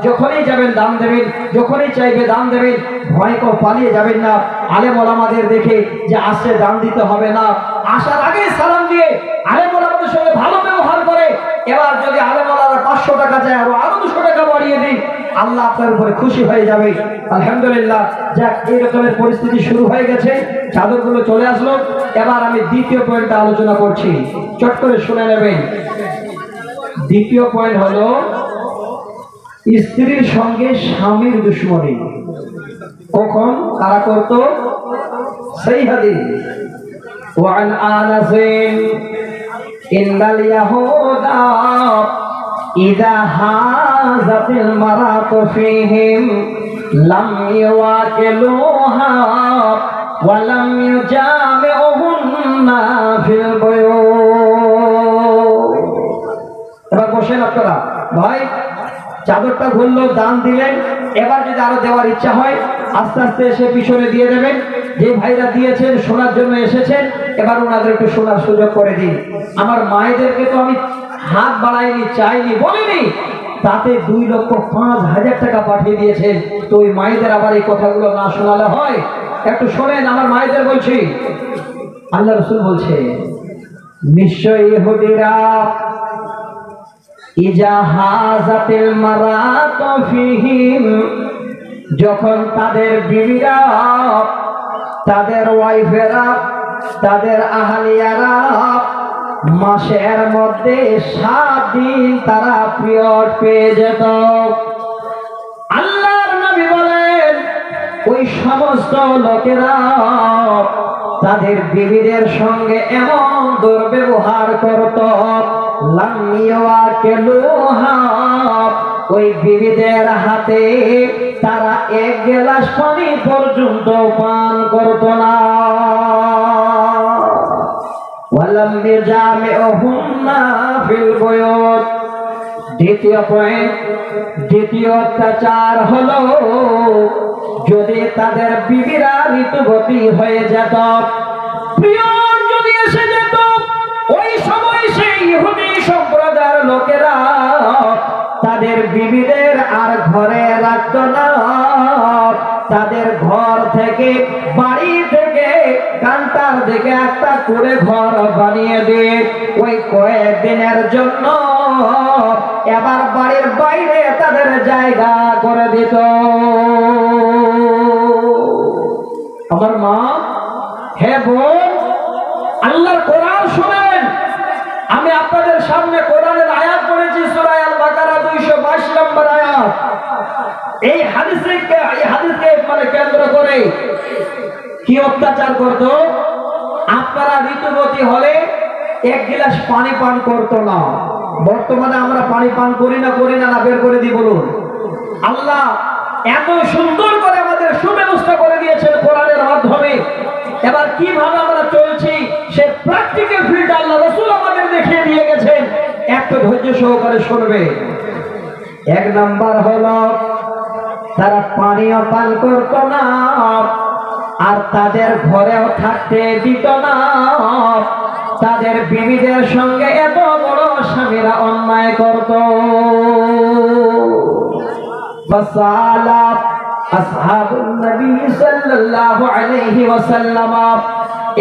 যখনই যাবেন দান দেবেন, যখনই চাইবে দান দেবেন, ভয় কেউ পালিয়ে যাবেন না। আলেম ওলামাদের দেখে যে আসছে দান দিতে হবে না, আসার আগে সালাম দিয়ে আলেম ওলামাদের সঙ্গে ভালো ব্যবহার করে। এবার যদি আলেম ওলামারা 500 টাকা চায় আরো 200 টাকা বাড়িয়ে দিন, আল্লাহ আপনার উপরে খুশি হয়ে যাবে। আলহামদুলিল্লাহ যাক, এই রকমের পরিস্থিতি শুরু হয়ে গেছে, চাদরগুলো চলে আসলো। এবার আমি দ্বিতীয় পয়েন্টটা আলোচনা করছি, চট করে শুনে নেবেন। দ্বিতীয় পয়েন্ট হলো স্ত্রীর সঙ্গে স্বামীর দুশ্মনী। কখন কারা করত? সেই হাদিস ওয়ান আনাসিন ইন্নাল ইয়াহুদা ইযা হাযাতিল মারাতু ফীহিম লাম ইয়াওয়াকিলুহা ওয়া লাম ইউজামিউহুন্না ফিল বুয়ুত। এবার বসেন আপনারা। ভাই চাদরটা ঘুরলো, দান দিলেন। এবার যদি আরো দেওয়ার ইচ্ছা হয় আস্তে আস্তে এসে পিছনে দিয়ে দেবেন। যে ভাইরা দিয়েছেন শোনার জন্য এসেছেন, এবার ওনাদের একটু শোনার সুযোগ করে দিন। আমার মায়েদেরকে তো আমি হাত বাড়াইনি, চাইনি, বলিনি, তাতে 2,05,000 টাকা পাঠিয়ে দিয়েছেন। তো ওই মায়েদের আবার এই কথাগুলো না শোনালে হয়? একটু শোনেন, আমার মায়েদের বলছি। আল্লাহ রাসূল বলছে নিশ্চয়ই ইহুদিরা ইজা হাযাতিল মারাতু ফীহিম, যখন তাদের বিবিরা, তাদের ওয়াইফেরা, তাদের আহলিয়ারা মাসের মধ্যে 7 দিন তারা পিরিয়ড পেয়ে যেত, আল্লাহর নবী বলেন ওই সমস্ত লোকেরা তাদের বিবিদের সঙ্গে এমন দুর্ব্যবহার করত, লাম ইয়াওয়াকিলুহা ওই বিবিদের হাতে তারা এক গ্লাস পানি পর্যন্ত পান করত না। ওয়ালাম ইয়াজামিউহুন্না ফিল বুয়ুত। দ্বিতীয় পয়েন্ট, দ্বিতীয় অত্যাচার হলো যদি তাদের বিবিরা ঋতুবতী হয়ে যেত, পিরিয়ড যদি এসে যেত, ওই সময় সেই ইহুদি সম্প্রদায়ের লোকেরা তাদের বিবিদের আর ঘরে রাখত না। তাদের ঘর থেকে, বাড়ি থেকে কান্তার দিকে একটা করে ঘর বানিয়ে দিয়ে ওই কয়েকদিনের জন্য এবার বাড়ির বাইরে তাদের জায়গা করে দিত। আমার মা, হে বোন, আল্লাহর কোরআন শুনেন। আমি আপনাদের সামনে কোরআনের আয়াত পড়েছি, সূরা আল বাকারা 222 নম্বর আয়াত। এই হাদিসকে মানে কেন্দ্র করে কি অত্যাচার করত? আপনারা ঋতুবতী হলে এক গ্লাস পানি পান করতো না। বর্তমানে আমরা পানি পান করি না না বের করে দিই বলুন। আল্লাহ এত সুন্দর করে আমাদের সুব্যবস্থা করে দিয়েছেন কোরআনের মাধ্যমে। এবার কিভাবে আমরা চলছি সে প্র্যাকটিক্যাল ফিল্ড আল্লাহ রাসূল আমাদের দেখিয়ে দিয়ে গেছেন। একটু ধৈর্য সহকারে শুনবে। এক নাম্বার হলো তারা পানিও পান করতো না, আর তাদের ঘরেও থাকতে দিত না। তাদের বিবিদের সঙ্গে এত বড় স্বামীরা অন্যায় করত। আসহাবুন নবী সাল্লাল্লাহু আলাইহি ওয়াসাল্লাম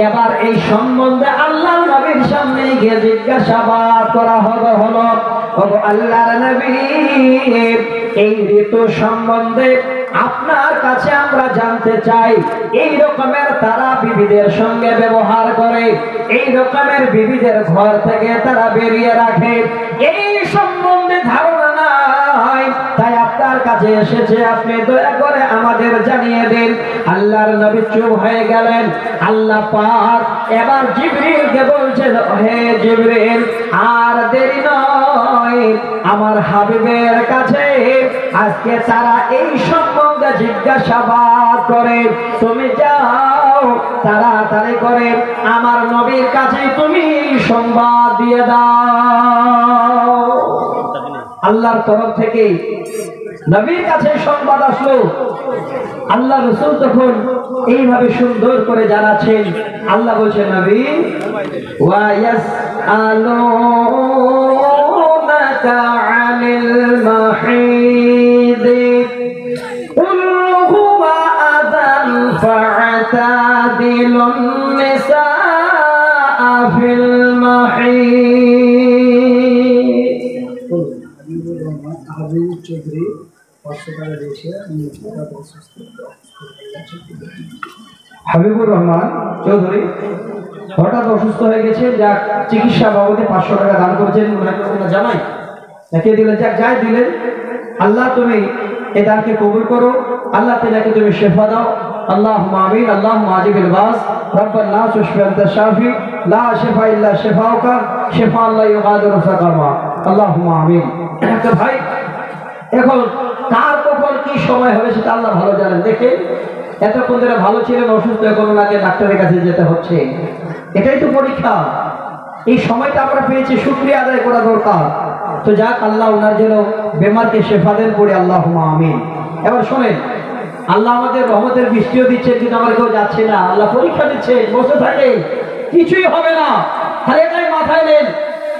এবার এই সম্বন্ধে আল্লাহর নবীর সামনে গিয়ে জিজ্ঞাসাবাদ করা হলো, ও আল্লাহর নবী, এই ঋতু সম্বন্ধে আপনার কাছে আমরা জানতে চাই। এই রকমের তারা বিবিদের সঙ্গে ব্যবহার করে, এই রকমের বিবিদের ঘর থেকে তারা বেরিয়ে রাখে, এই সম্বন্ধে ধারণা নাই, তাই আপনার কাছে এসেছে, আপনি দয়া করে আমাদের জানিয়ে দিন। আল্লাহর নবী চুপ হয়ে গেলেন। আল্লাহ পাক এবার জিবরিলকে বলছেন, হে জিবরিল, আর দেরি নয়, আমার হাবিবের কাছে আজকে তারা এই সম্বন্ধে জিজ্ঞাসাবাদ করে, তুমি যাও তাড়াতাড়ি করে আমার নবীর কাছে তুমি সংবাদ দিয়ে দাও। আল্লাহর তরফ থেকে নবীর কাছে সংবাদ আসলো। আল্লাহ রাসূল তখন এইভাবে সুন্দর করে জানাচ্ছেন। আল্লাহ বলছেন, নবী, ওয়া ইয়াসআলুনাকা আনিল মাহিদ কুল হুয়া আযান ফা'তাদিলুন নিসাআ ফিল মাহিদ। চৌধুরী 500 টাকা দিয়েছে। হাবিবুর রহমান চৌধুরী হঠাৎ অসুস্থ হয়ে গেছে, যাক চিকিৎসা বাবদে 500 টাকা দান করেছেন। জামাই তাকে দিলেন, যাক যাই দিলেন, আল্লাহ তুমি এই দানকে কবুল করো, আল্লাহ তাআলাকে তুমি শিফা দাও। আল্লাহুম্মা আমিন। আল্লাহুম্মা আজিবিল বাস রব্বান নাস ওয়াশফি আনতা শাফি লা শিফা ইল্লা শিফাউকা শিফা লা ইউগাদিরু সাকামা। আল্লাহুম্মা আমিন। তো ভাই, এখন কার কখন কি সময় হবে সেটা আল্লাহ ভালো জানেন। দেখে এতক্ষণ ধরে ভালো ছিলেন, অসুস্থ, এখন ওনাকে ডাক্তারের কাছে যেতে হচ্ছে। এটাই তো পরীক্ষা। এই সময়টা আমরা পেয়েছি, শুকরিয়া আদায় করা দরকার। তো যাক, আল্লাহ ওনার যেন বেমারকে শেফা দেন, পড়ে আল্লাহুম্মা আমিন। এবার শোনেন, আল্লাহ আমাদের রহমতের বৃষ্টিও দিচ্ছেন, কিন্তু আমরা কেউ যাচ্ছি না। আল্লাহ পরীক্ষা দিচ্ছে, বসে থাকে, কিছুই হবে না। খালি এটাই মাথায় নেন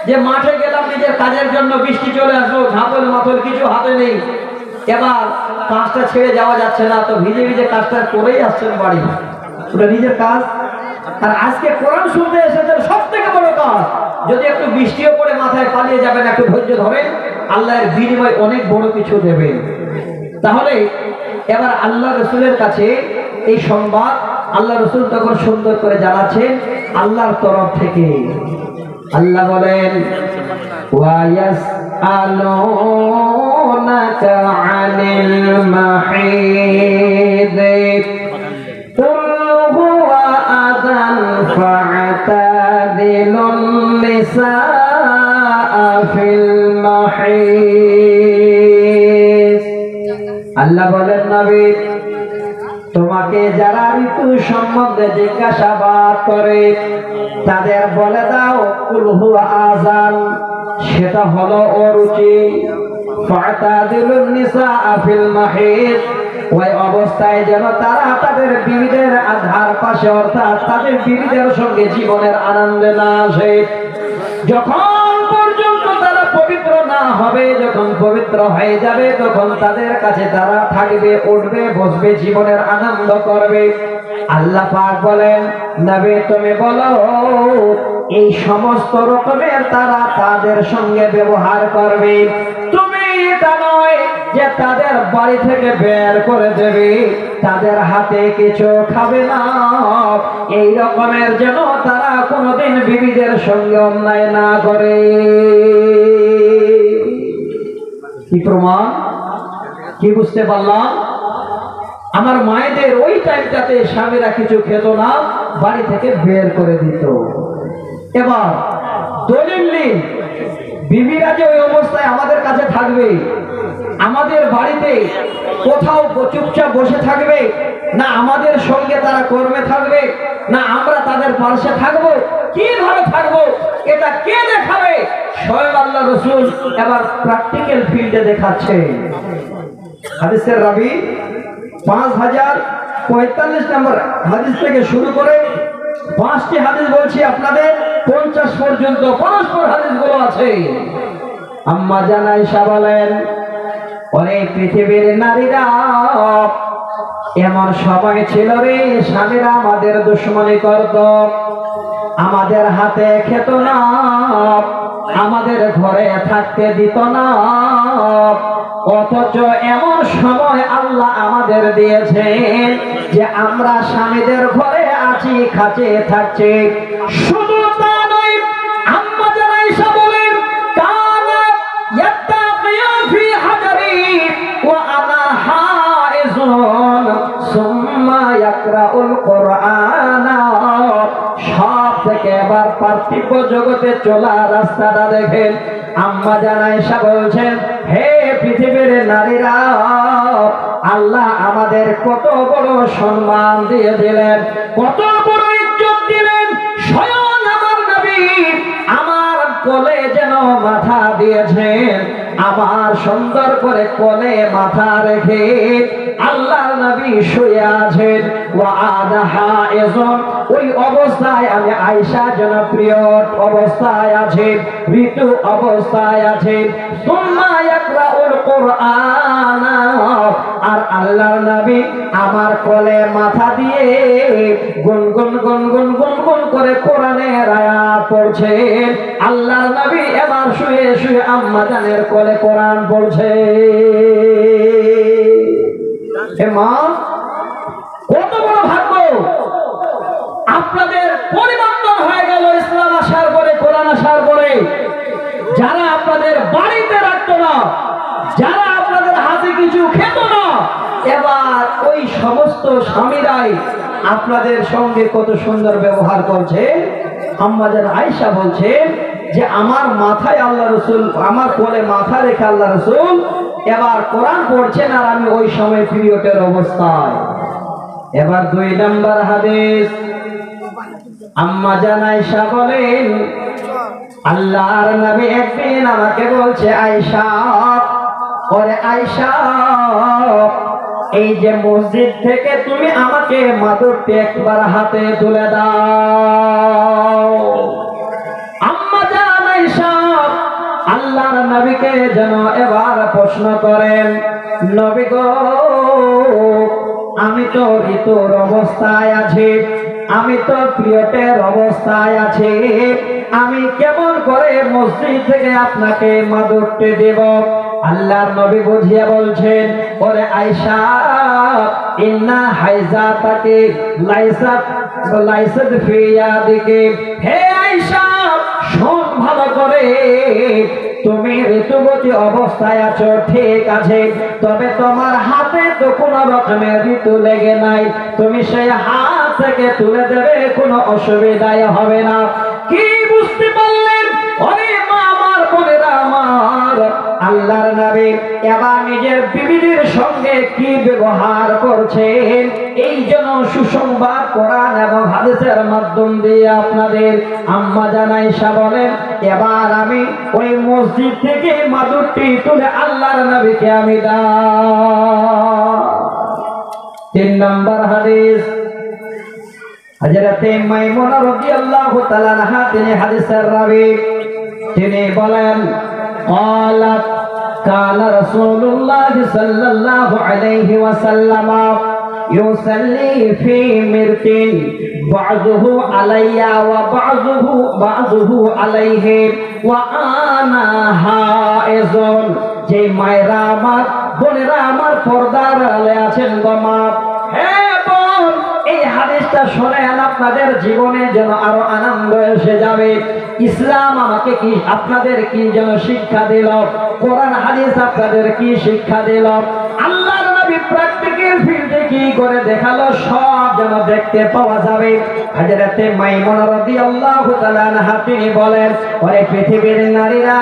যে মাঠে গেলাম নিজের কাজের জন্য, বৃষ্টি চলে আসলো, ঝাঁপল মাথল কিছু হাতে নেই, এবার কাজটা ছেড়ে যাওয়া যাচ্ছে না, তো ভিজে ভিজে কাজটা করেই আসছেন বাড়ি, ওটা নিজের কাজ। আর আজকে কোরআন শুনতে এসেছেন, সব থেকে বড় কাজ। যদি একটু বৃষ্টিও পড়ে মাথায় পালিয়ে যাবেন, একটু ধৈর্য ধরেন, আল্লাহর বিনিময় অনেক বড় কিছু দেবেন। তাহলে এবার আল্লাহ রসুলের কাছে এই সংবাদ আল্লাহ রসুল তখন সুন্দর করে জানাচ্ছেন আল্লাহর তরফ থেকে। আল্লাহ বলেন, ওয়ায়াসআলুনাকা আনিল মাহিদ কুল হুয়া আযান ফা'তাদিলুন নিসাআ ফিল মাহিদ। আল্লাহ বলেন নবী তোমাকে যারা ঋতু সম্বন্ধে জিজ্ঞাসাবাদ করে তাদের বলে দাও কুল হুয়া আযান, সেটা হলো অরুচি। ফাতাদিলুন নিসা ফিল মাহিদ, ওই অবস্থায় যেন তারা তাদের বিবিদের আধার পাশে অর্থাৎ তাদের বিবিদের সঙ্গে জীবনের আনন্দে না আসে। যখন পর্যন্ত তারা পবিত্র না হবে, যখন পবিত্র হয়ে যাবে তখন তাদের কাছে তারা থাকবে, উঠবে, বসবে, জীবনের আনন্দ করবে। আল্লাহ পাক বলেন নবী তুমি বলো এই সমস্ত রকমের তারা তাদের সঙ্গে ব্যবহার করবে। তুমি এটা নয় যে তাদের বাড়ি থেকে বের করে দেবে, তাদের হাতে কিছু খাবে না, এই রকমের যেন তারা কোনোদিন বিবিদের সঙ্গে অন্যায় না করে। কি প্রমাণ, কি বুঝতে পারলাম? আমার মায়েদের ওই টাইমটাতে স্বামীরা কিছু খেত না, বাড়ি থেকে বের করে দিত। এবার দলিল বিবিরা যে ওই অবস্থায় আমাদের কাছে থাকবে, আমাদের বাড়িতে কোথাও চুপচাপ বসে থাকবে না, আমাদের সঙ্গে তারা কর্মে থাকবে না, আমরা তাদের পাশে থাকবো, কিভাবে থাকবো এটা কে দেখাবে? স্বয়ং আল্লাহ রাসূল এবার প্র্যাকটিক্যাল ফিল্ডে দেখাচ্ছে। হাদিসের রাবি 5045 নম্বর হাদিস থেকে শুরু করে 5টি হাদিস বলছি আপনাদের, 50 পর্যন্ত পরস্পর হাদিসগুলো আছে। আম্মা জান আয়েশা বলেন ওরে পৃথিবীর নারীরা, এমন সময় ছিল রে স্বামীরা আমাদের দুশমনি করত, আমাদের হাতে খেত না, আমাদের ঘরে থাকতে দিত না, অথচ এমন সময় আল্লাহ আমাদের দিয়েছেন যে আমরা স্বামীদের ঘরে আছি, খাচ্ছে, থাকছে। শুধু তা নয়, আম্মা জান আয়েশা বলেন কানা ইয়াত্তাকিয়া ফি হাজারি ওয়া আনা হাইজুন সুম্মা ইয়াকরাউল কুরআনা। সব থেকে এবার পার্থিব জগতে চলা রাস্তাটা দেখেন। আম্মা জান আয়েশা বলছেন হে পৃথিবীর নারীরা, আল্লাহ আমাদের কত বড় সম্মান দিয়ে দিলেন, কত বড় ইজ্জত দিলেন। স্বয়ং আমার নবী আমার কোলে যেন মাথা দিয়েছেন, আমার সুন্দর করে কোলে মাথা রেখে আল্লাহর নবী শুয়ে আছেন। ওয়া আনা হাইজুন, ওই অবস্থায় আমি আয়েশা জনপ্রিয় অবস্থায় আছে, ঋতু অবস্থায় আছে। সুম্মা ইয়াকরাউল কুরআন, আর আল্লাহর নবী আমার কোলে মাথা দিয়ে গুনগুন গুনগুন গুনগুন করে কোরআনের আয়াত পড়ছেন। আল্লাহর নবী এবার শুয়ে শুয়ে আম্মা জানের কোলে কোরআন পড়ছে। হে মা, কত বড় ভাগ্য! আপনাদের পরিবর্তন হয়ে গেল ইসলাম আসার পরে, কোরআন আসার পরে। যারা আপনাদের বাড়িতে রাখতো না, যারা আপনাদের হাতে কিছু খেত না, এবার ওই সমস্ত স্বামীরাই আপনাদের সঙ্গে কত সুন্দর ব্যবহার করছে। আম্মা জান আয়েশা বলছেন যে আমার মাথায় আল্লাহ রাসূল, আমার কোলে মাথা রেখে আল্লাহ রাসূল এবার কোরআন পড়ছেন, আর আমি ওই সময় পিরিয়ডের অবস্থায়। এবার 2 নম্বর হাদিস, আম্মা জান আয়েশা বলেন আল্লাহর নবী একদিন আমাকে বলছে আয়েশা, ওরে আয়েশা, এই যে মসজিদ থেকে তুমি আমাকে মাদুরটি একবার হাতে তুলে দাও। আম্মা জান আয়েশা আল্লাহর নবীকে যেন এবার প্রশ্ন করেন, নবী গো, আমি তো ঋতুর অবস্থায় আছি, আমি তো পিরিয়ডের অবস্থায় আছি, আমি কেমন করে মসজিদ থেকে আপনাকে মাদুরটি দেব? আল্লাহর নবী বুঝিয়ে বলছেন, ওরে আয়েশা, ইন্না হাইজাতাকি লাইসাত ফি ইয়াদিকি। হে আয়েশা, শোন ভালো করে, তুমি ঋতুবতী অবস্থায় আছো ঠিক আছে, তবে তোমার হাতে তো কোনো রকমের ঋতু লেগে নাই, তুমি সেই হাত থেকে তুলে দেবে, কোনো অসুবিধাই হবে না। কি বুঝতে পারলেন? ওরে মা, আমার বোনেরা আমার, আল্লাহর নবী এবার নিজের বিবিদের সঙ্গে কি ব্যবহার করছেন এই জন্য সুসংবাদ কোরআন এবং হাদিসের মাধ্যম দিয়ে আপনাদের আম্মা জান আয়েশা বলেন, এবার আমি ওই মসজিদ থেকে মাদুরটি তুলে আল্লাহর নবীকে আমি দাও। 3 নম্বর হাদিস, হযরতে মাইমুনা রাদিয়াল্লাহু তাআলা আনহা তিনি হাদিসের রাবী, তিনি বলেন قالت كان رسول الله صلى الله عليه وسلم يصلي في مرت بعضه علي وبعضه عليه وانا حائض। যে মায়েরা আমার বোনেরা আমার পর্দার আড়ালে আছেন গো মা, হ্যাঁ বোন, এই হাদিসটা শোনেন, আপনাদের জীবনে যেন আরো আনন্দ এসে যাবে। ইসলাম আমাকে কি আপনাদের কি যেন শিক্ষা দিল, কোরআন হাদিস আপনাদের কি শিক্ষা দিল, আল্লাহর নবী প্র্যাকটিক্যাল ফিল্ডে কি করে দেখালো, সব যেন দেখতে পাওয়া যাবে। হযরতে মাইমুনা রাদিয়াল্লাহু তাআলা আনহা তিনি বলেন, ওরে পৃথিবীর নারীরা